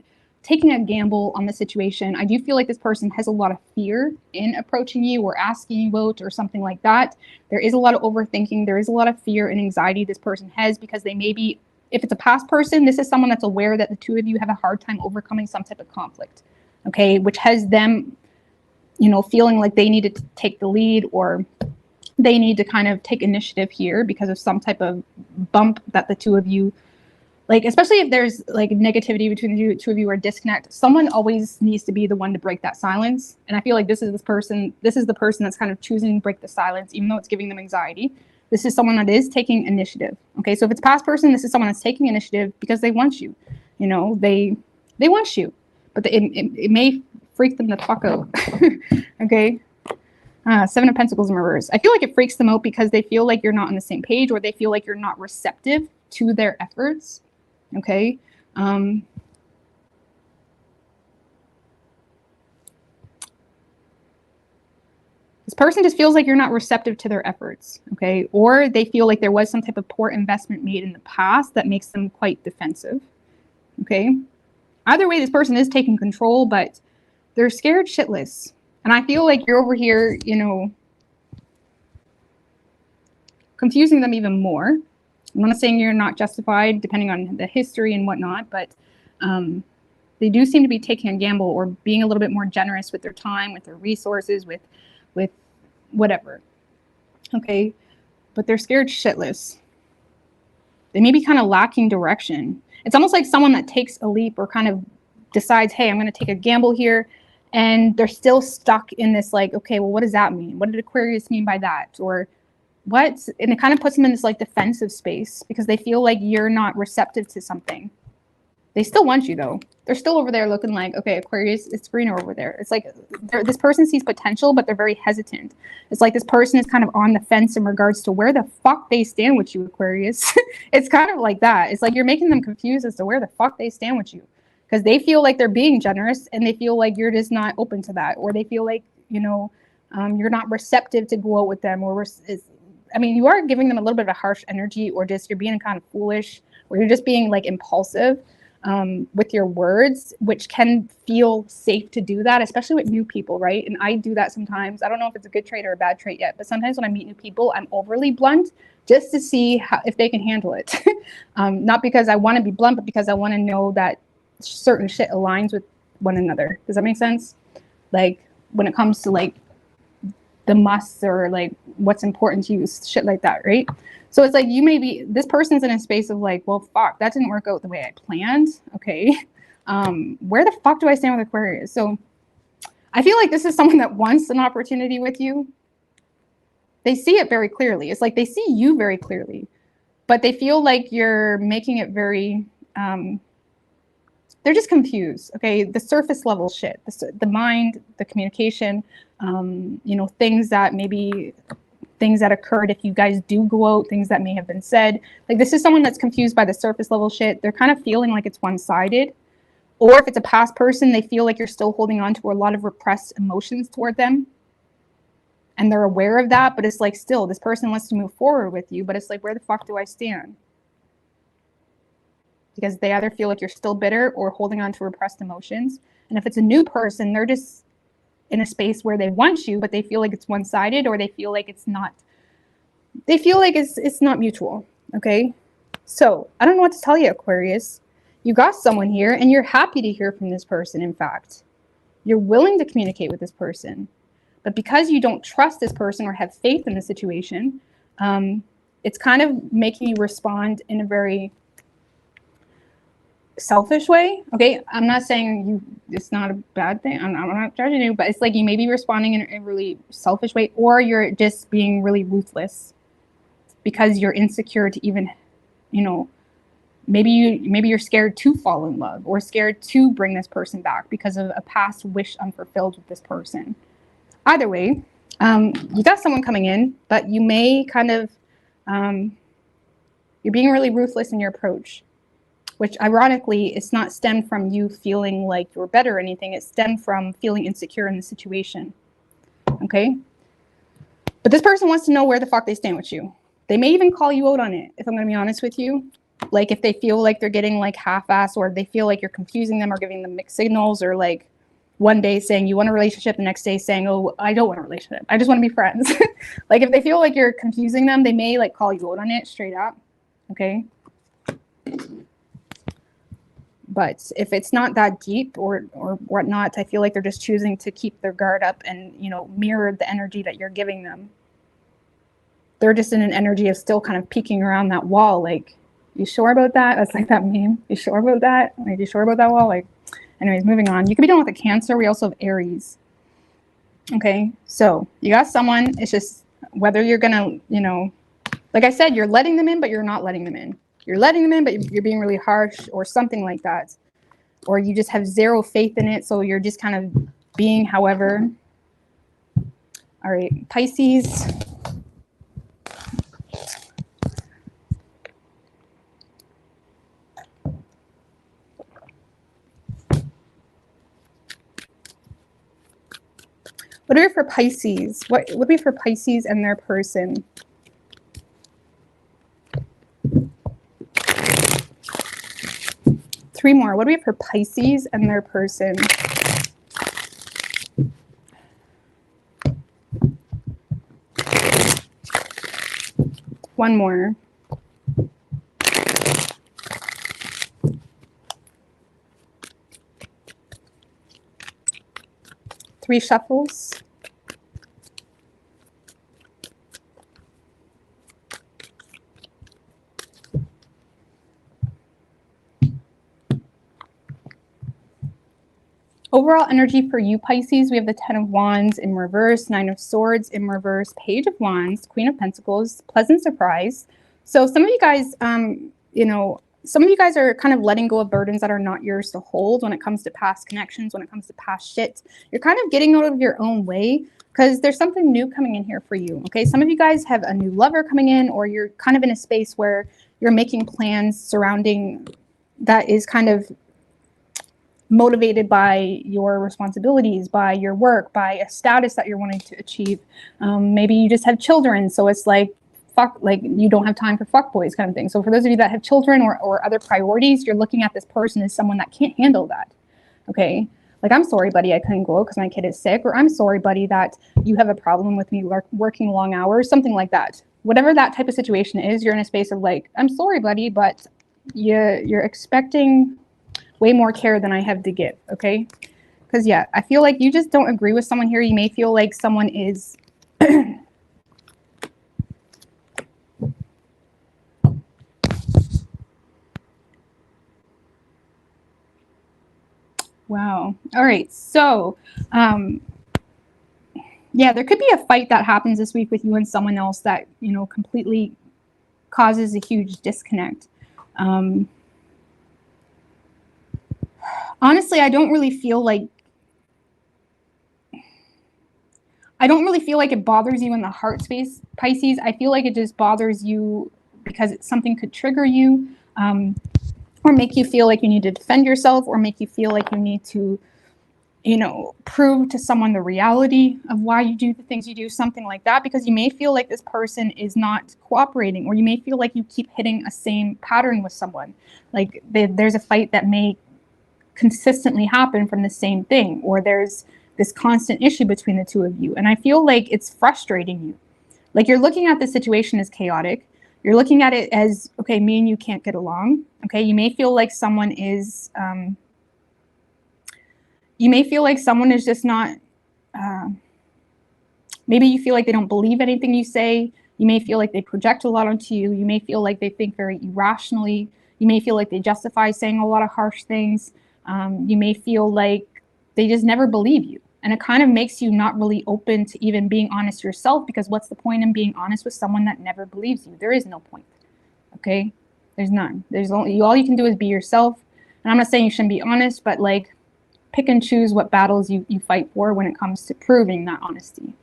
taking a gamble on the situation. I do feel like this person has a lot of fear in approaching you or asking you out or something like that. There is a lot of overthinking. There is a lot of fear and anxiety this person has because they may be, if it's a past person, this is someone that's aware that the two of you have a hard time overcoming some type of conflict, okay, which has them, you know, feeling like they needed to take the lead or they need to kind of take initiative here because of some type of bump that the two of you, like, especially if there's like negativity between the two of you or disconnect, someone always needs to be the one to break that silence. And I feel like this is the person that's kind of choosing to break the silence, even though it's giving them anxiety. This is someone that is taking initiative. Okay, so if it's a past person, this is someone that's taking initiative because they want you. You know, they want you, but it may freak them the fuck out. Okay. Seven of Pentacles in reverse. I feel like it freaks them out because they feel like you're not on the same page or they feel like you're not receptive to their efforts. Okay. This person just feels like you're not receptive to their efforts. Okay. Or they feel like there was some type of poor investment made in the past that makes them quite defensive. Okay. Either way, this person is taking control, but they're scared shitless. And I feel like you're over here, you know, confusing them even more. I'm not saying you're not justified depending on the history and whatnot, but they do seem to be taking a gamble or being a little bit more generous with their time, with their resources, with whatever. Okay. But they're scared shitless. They may be kind of lacking direction. It's almost like someone that takes a leap or kind of decides, hey, I'm going to take a gamble here. And they're still stuck in this like, okay, well, what does that mean? What did Aquarius mean by that? Or what? And it kind of puts them in this like defensive space because they feel like you're not receptive to something. They still want you though. They're still over there looking like, okay, Aquarius, it's greener over there. It's like this person sees potential, but they're very hesitant. It's like this person is kind of on the fence in regards to where the fuck they stand with you, Aquarius. It's kind of like that. It's like you're making them confused as to where the fuck they stand with you. Because they feel like they're being generous and they feel like you're just not open to that. Or they feel like, you know, you're not receptive to go out with them. Or, I mean, you are giving them a little bit of a harsh energy or just you're being kind of foolish or you're just being like impulsive with your words, which can feel safe to do that, especially with new people, right? And I do that sometimes. I don't know if it's a good trait or a bad trait yet, but sometimes when I meet new people, I'm overly blunt just to see if they can handle it. Not because I want to be blunt, but because I want to know that certain shit aligns with one another. Does that make sense? Like when it comes to like the musts or like what's important to you, shit like that, right? So it's like you may be, this person's in a space of like, well, fuck, that didn't work out the way I planned. Okay. Where the fuck do I stand with Aquarius? So I feel like this is someone that wants an opportunity with you. They see it very clearly. It's like they see you very clearly, but they feel like you're making it very, they're just confused. Okay. The surface level shit, the mind, the communication, you know, things that occurred if you guys do go out, things that may have been said. Like this is someone that's confused by the surface level shit. They're kind of feeling like it's one-sided. Or if it's a past person, they feel like you're still holding on to a lot of repressed emotions toward them. And they're aware of that, but it's like still, this person wants to move forward with you, but it's like, where the fuck do I stand? Because they either feel like you're still bitter or holding on to repressed emotions. And if it's a new person, they're just in a space where they want you, but they feel like it's one-sided or they feel like it's not mutual. Okay. So I don't know what to tell you, Aquarius. You got someone here and you're happy to hear from this person. In fact, you're willing to communicate with this person, but because you don't trust this person or have faith in the situation, it's kind of making you respond in a very selfish way. Okay, I'm not saying it's not a bad thing. I'm not judging you, but it's like you may be responding in a really selfish way, or you're just being really ruthless because you're insecure to even, you know, maybe you're scared to fall in love or scared to bring this person back because of a past wish unfulfilled with this person. either way, you got someone coming in, but you may kind of, you're being really ruthless in your approach, which ironically, it's not stemmed from you feeling like you're better or anything. It stemmed from feeling insecure in the situation. Okay? But this person wants to know where the fuck they stand with you. They may even call you out on it, if I'm going to be honest with you. Like if they feel like they're getting like half-assed, or they feel like you're confusing them or giving them mixed signals, or like one day saying you want a relationship, the next day saying, oh, I don't want a relationship, I just want to be friends. Like if they feel like you're confusing them, they may like call you out on it straight up. Okay? But if it's not that deep or whatnot, I feel like they're just choosing to keep their guard up and, you know, mirror the energy that you're giving them. They're just in an energy of still kind of peeking around that wall. Like, you sure about that? That's like that meme. You sure about that? Like, you sure about that wall? Like, anyways, moving on. You could be done with a Cancer. We also have Aries. Okay, so you got someone. It's just whether you're gonna, you know, like I said, you're letting them in, but you're not letting them in. You're letting them in, but you're being really harsh or something like that. Or you just have zero faith in it, so you're just kind of being however. All right, Pisces. What do we have for Pisces? What would be for Pisces and their person? Three more. What do we have for Pisces and their person? One more. Three shuffles. Overall energy for you, Pisces, we have the 10 of Wands in reverse, 9 of Swords in reverse, Page of Wands, Queen of Pentacles, pleasant surprise. So some of you guys, you know, some of you guys are kind of letting go of burdens that are not yours to hold when it comes to past connections, when it comes to past shit. You're kind of getting out of your own way because there's something new coming in here for you, okay? Some of you guys have a new lover coming in, or you're kind of in a space where you're making plans surrounding that is kind of motivated by your responsibilities, by your work, by a status that you're wanting to achieve. Maybe you just have children, so it's like, fuck, like you don't have time for fuck boys kind of thing. So for those of you that have children or other priorities, you're looking at this person as someone that can't handle that, okay? Like, I'm sorry, buddy, I couldn't go because my kid is sick, or I'm sorry, buddy, that you have a problem with me working long hours, something like that. Whatever that type of situation is, you're in a space of like, I'm sorry, buddy, but you're expecting way more care than I have to give, okay? Because, yeah, I feel like you just don't agree with someone here. You may feel like someone is... Wow. All right. So, yeah, there could be a fight that happens this week with you and someone else that, you know, completely causes a huge disconnect. Honestly, I don't really feel like it bothers you in the heart space, Pisces. I feel like it just bothers you because something could trigger you, or make you feel like you need to defend yourself, or make you feel like you need to, you know, prove to someone the reality of why you do the things you do, something like that, because you may feel like this person is not cooperating, or you may feel like you keep hitting a same pattern with someone. Like there's a fight that may consistently happen from the same thing, or there's this constant issue between the two of you. And I feel like it's frustrating you. Like, you're looking at the situation as chaotic. You're looking at it as, okay, me and you can't get along. Okay, you may feel like someone is, just not, maybe you feel like they don't believe anything you say. You may feel like they project a lot onto you. You may feel like they think very irrationally. You may feel like they justify saying a lot of harsh things. You may feel like they just never believe you. And it kind of makes you not really open to even being honest yourself, because what's the point in being honest with someone that never believes you? There is no point, okay? There's none. There's only, all you can do is be yourself. And I'm not saying you shouldn't be honest, but like, pick and choose what battles you fight for when it comes to proving that honesty.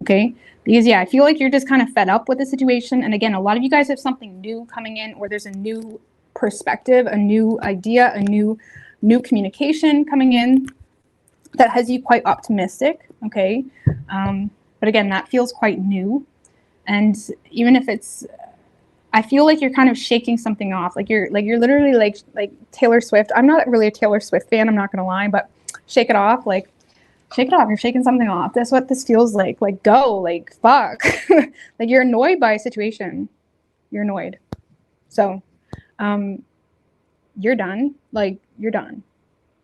Okay, because yeah, I feel like you're just kind of fed up with the situation. And again, a lot of you guys have something new coming in, or there's a new perspective, a new idea, a new communication coming in that has you quite optimistic. Okay, but again, that feels quite new. And even if it's, I feel like you're kind of shaking something off. Like you're literally like Taylor Swift. I'm not really a Taylor Swift fan, I'm not gonna lie, but shake it off. Like, shake it off. You're shaking something off. That's what this feels like. Like, go, like, fuck. Like, you're annoyed by a situation. You're annoyed. So, you're done. Like, you're done.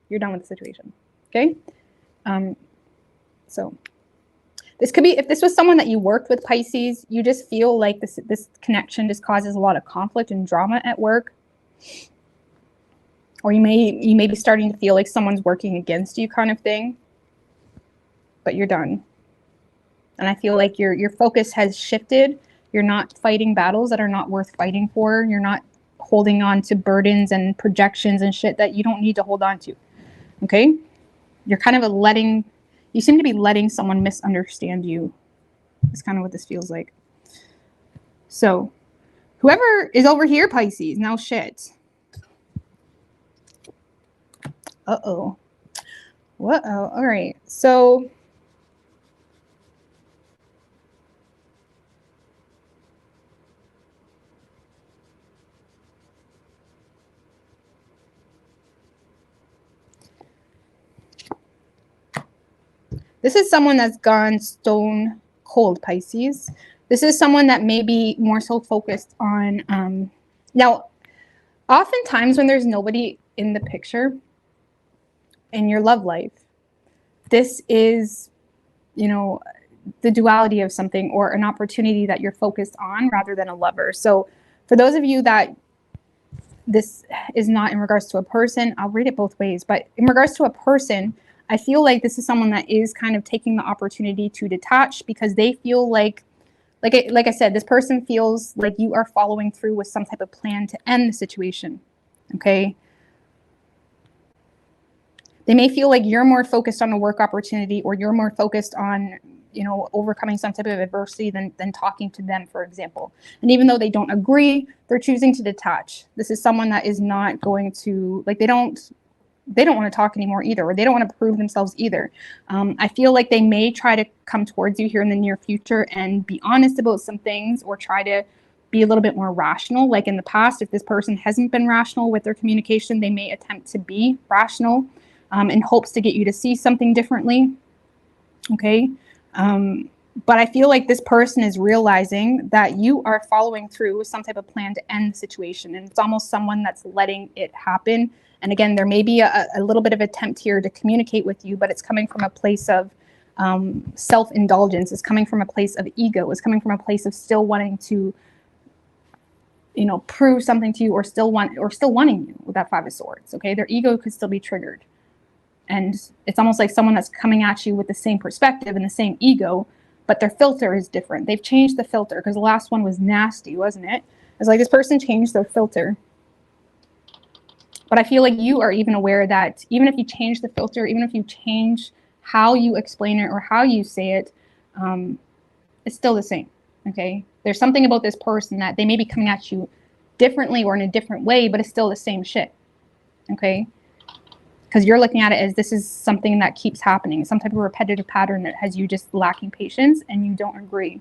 You're done with the situation. Okay? So this could be, if this was someone that you worked with, Pisces, you just feel like this connection just causes a lot of conflict and drama at work. Or you may be starting to feel like someone's working against you, kind of thing. But you're done. And I feel like your focus has shifted. You're not fighting battles that are not worth fighting for. You're not holding on to burdens and projections and shit that you don't need to hold on to. Okay? You're kind of you seem to be letting someone misunderstand you. That's kind of what this feels like. So, whoever is over here, Pisces, now shit. Uh-oh. Uh-oh. All right. So, this is someone that's gone stone cold, Pisces. This is someone that may be more so focused on, now, oftentimes when there's nobody in the picture in your love life, this is, you know, the duality of something or an opportunity that you're focused on rather than a lover. So for those of you that this is not in regards to a person, I'll read it both ways, but in regards to a person, I feel like this is someone that is kind of taking the opportunity to detach because they feel like I said, this person feels like you are following through with some type of plan to end the situation. Okay. They may feel like you're more focused on a work opportunity, or you're more focused on, you know, overcoming some type of adversity than talking to them, for example. And even though they don't agree, they're choosing to detach. This is someone that is not going to, like, they don't want to talk anymore either, or they don't want to prove themselves either. I feel like they may try to come towards you here in the near future and be honest about some things, or try to be a little bit more rational. Like in the past, if this person hasn't been rational with their communication, they may attempt to be rational in hopes to get you to see something differently. Okay. But I feel like this person is realizing that you are following through with some type of plan to end the situation. And it's almost someone that's letting it happen. And again, there may be a little bit of attempt here to communicate with you, but it's coming from a place of self-indulgence. It's coming from a place of ego. It's coming from a place of still wanting to, you know, prove something to you, or still wanting you with that Five of Swords. Okay. Their ego could still be triggered. And it's almost like someone that's coming at you with the same perspective and the same ego, but their filter is different. They've changed the filter, because the last one was nasty, wasn't it? It's like this person changed their filter. But I feel like you are even aware that even if you change the filter, even if you change how you explain it or how you say it, it's still the same. Okay. There's something about this person that they may be coming at you differently or in a different way, but it's still the same shit. Okay. Because you're looking at it as this is something that keeps happening, some type of repetitive pattern that has you just lacking patience, and you don't agree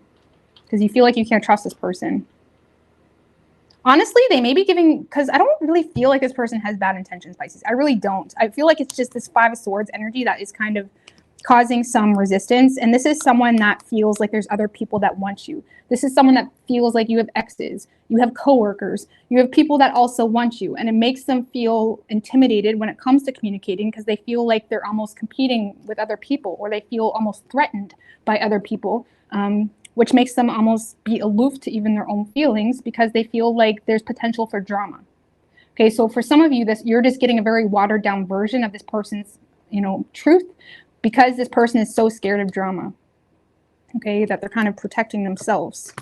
because you feel like you can't trust this person. Honestly, they may be giving, because I don't really feel like this person has bad intentions, Pisces. I really don't. I feel like it's just this Five of Swords energy that is kind of causing some resistance. And this is someone that feels like there's other people that want you. This is someone that feels like you have exes, you have coworkers, you have people that also want you. And it makes them feel intimidated when it comes to communicating, because they feel like they're almost competing with other people, or they feel almost threatened by other people, which makes them almost be aloof to even their own feelings, because they feel like there's potential for drama. Okay, so for some of you, you're just getting a very watered down version of this person's, you know, truth, because this person is so scared of drama, okay, that they're kind of protecting themselves,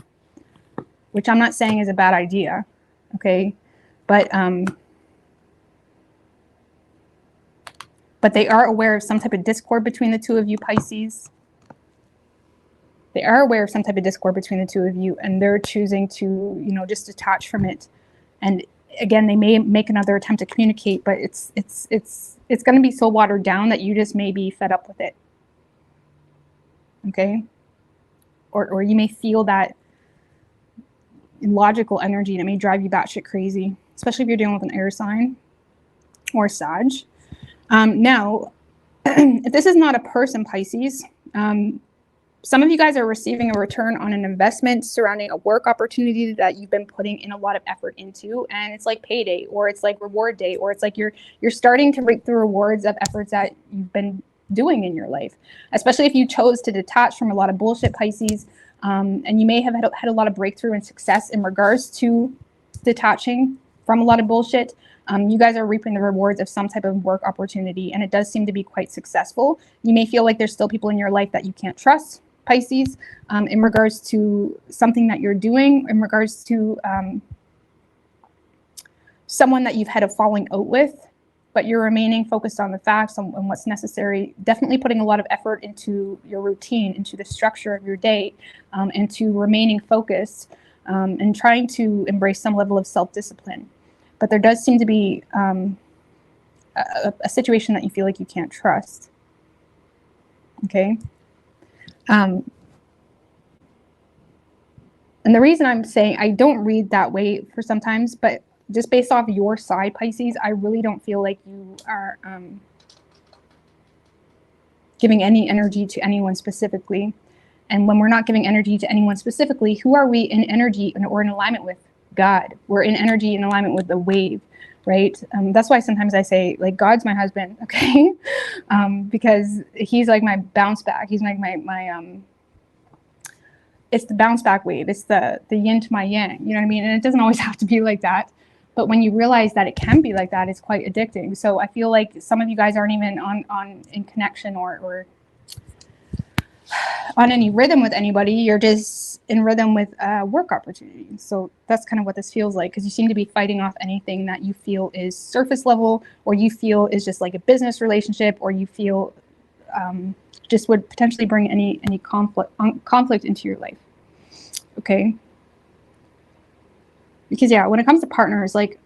which I'm not saying is a bad idea, okay, but But they are aware of some type of discord between the two of you, Pisces. They are aware of some type of discord between the two of you, and they're choosing to, you know, just detach from it. And again, they may make another attempt to communicate, but it's going to be so watered down that you just may be fed up with it. Okay? Or you may feel that logical energy, and it may drive you batshit crazy, especially if you're dealing with an air sign or Sag. Now, if this is not a person, Pisces, some of you guys are receiving a return on an investment surrounding a work opportunity that you've been putting in a lot of effort into, and it's like payday, or it's like reward day, or it's like you're starting to reap the rewards of efforts that you've been doing in your life, especially if you chose to detach from a lot of bullshit, Pisces. And you may have had a lot of breakthrough and success in regards to detaching from a lot of bullshit. You guys are reaping the rewards of some type of work opportunity, and it does seem to be quite successful. You may feel like there's still people in your life that you can't trust, Pisces, in regards to something that you're doing, in regards to someone that you've had a falling out with, but you're remaining focused on the facts and what's necessary, definitely putting a lot of effort into your routine, into the structure of your day, into remaining focused and trying to embrace some level of self-discipline. But there does seem to be a situation that you feel like you can't trust. Okay? And the reason I'm saying I don't read that way for sometimes, but just based off your side, Pisces, I really don't feel like you are giving any energy to anyone specifically. And when we're not giving energy to anyone specifically, who are we in energy or in alignment with? God. We're in energy in alignment with the wave, right? That's why sometimes I say, like, God's my husband, okay? Because he's like my bounce back. He's like my it's the bounce back wave. It's the yin to my yang, you know what I mean? And it doesn't always have to be like that. But when you realize that it can be like that, it's quite addicting. So I feel like some of you guys aren't even in connection or on any rhythm with anybody. You're just in rhythm with work opportunities. So that's kind of what this feels like, because you seem to be fighting off anything that you feel is surface level, or you feel is just like a business relationship, or you feel just would potentially bring any conflict into your life. Okay? Because yeah, when it comes to partners, like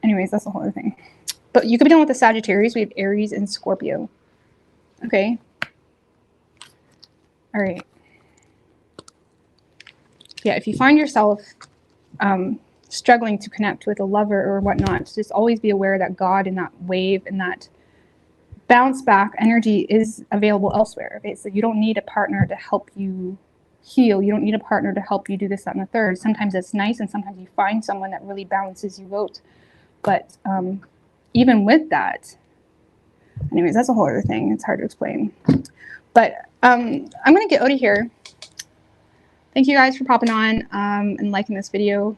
anyways, that's the whole other thing. But you could be dealing with the Sagittarius. We have Aries and Scorpio. Okay. All right. Yeah, if you find yourself struggling to connect with a lover or whatnot, just always be aware that God and that wave and that bounce back energy is available elsewhere. Okay, so you don't need a partner to help you heal. You don't need a partner to help you do this, that, and the third. Sometimes it's nice, and sometimes you find someone that really balances you out. But even with that, anyways, that's a whole other thing. It's hard to explain. But I'm going to get out of here. Thank you guys for popping on and liking this video.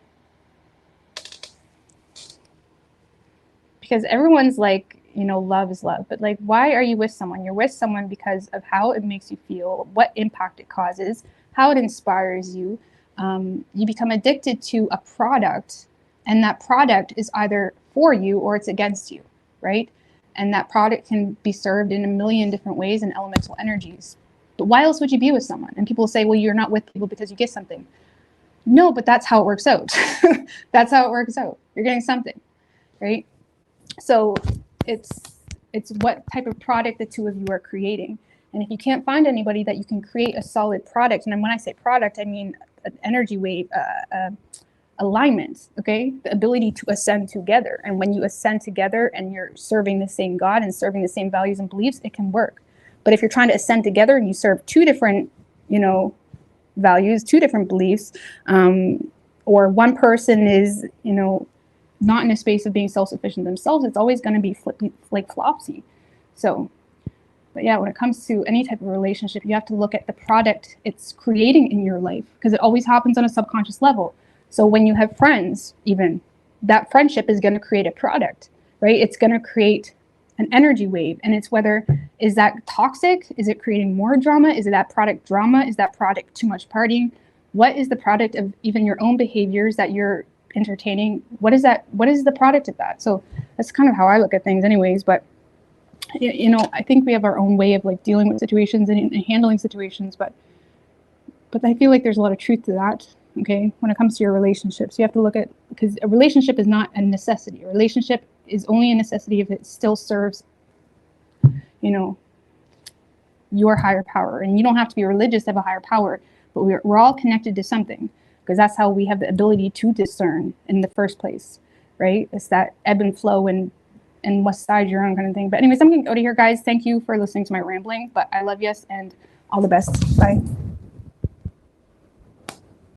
Because everyone's like, you know, love is love. But like, why are you with someone? You're with someone because of how it makes you feel, what impact it causes, how it inspires you. You become addicted to a product, and that product is either for you or it's against you, right? And that product can be served in a million different ways in elemental energies. But why else would you be with someone? And people say, well, you're not with people because you get something. No, but that's how it works out. That's how it works out. You're getting something, right? So it's what type of product the two of you are creating. And if you can't find anybody that you can create a solid product, and when I say product, I mean an energy wave, alignment, okay? The ability to ascend together. And when you ascend together and you're serving the same God and serving the same values and beliefs, it can work. But if you're trying to ascend together and you serve two different, you know, values, two different beliefs, or one person is, you know, not in a space of being self-sufficient themselves, it's always going to be like flopsy. So, but yeah, when it comes to any type of relationship, you have to look at the product it's creating in your life, because it always happens on a subconscious level. So when you have friends, even, that friendship is going to create a product, right? It's going to create an energy wave. And it's whether, is that toxic? Is it creating more drama? Is it that product drama? Is that product too much partying? What is the product of even your own behaviors that you're entertaining? What is that? What is the product of that? So that's kind of how I look at things anyways. But you know, I think we have our own way of like dealing with situations and handling situations, but I feel like there's a lot of truth to that. Okay, when it comes to your relationships, you have to look at, because a relationship is not a necessity. A relationship is only a necessity if it still serves, you know, your higher power. And you don't have to be religious to have a higher power, but we're all connected to something, because that's how we have the ability to discern in the first place, right? It's that ebb and flow and what side you're on kind of thing. But anyways, I'm going to go to here, guys. Thank you for listening to my rambling, but I love you and all the best. Bye.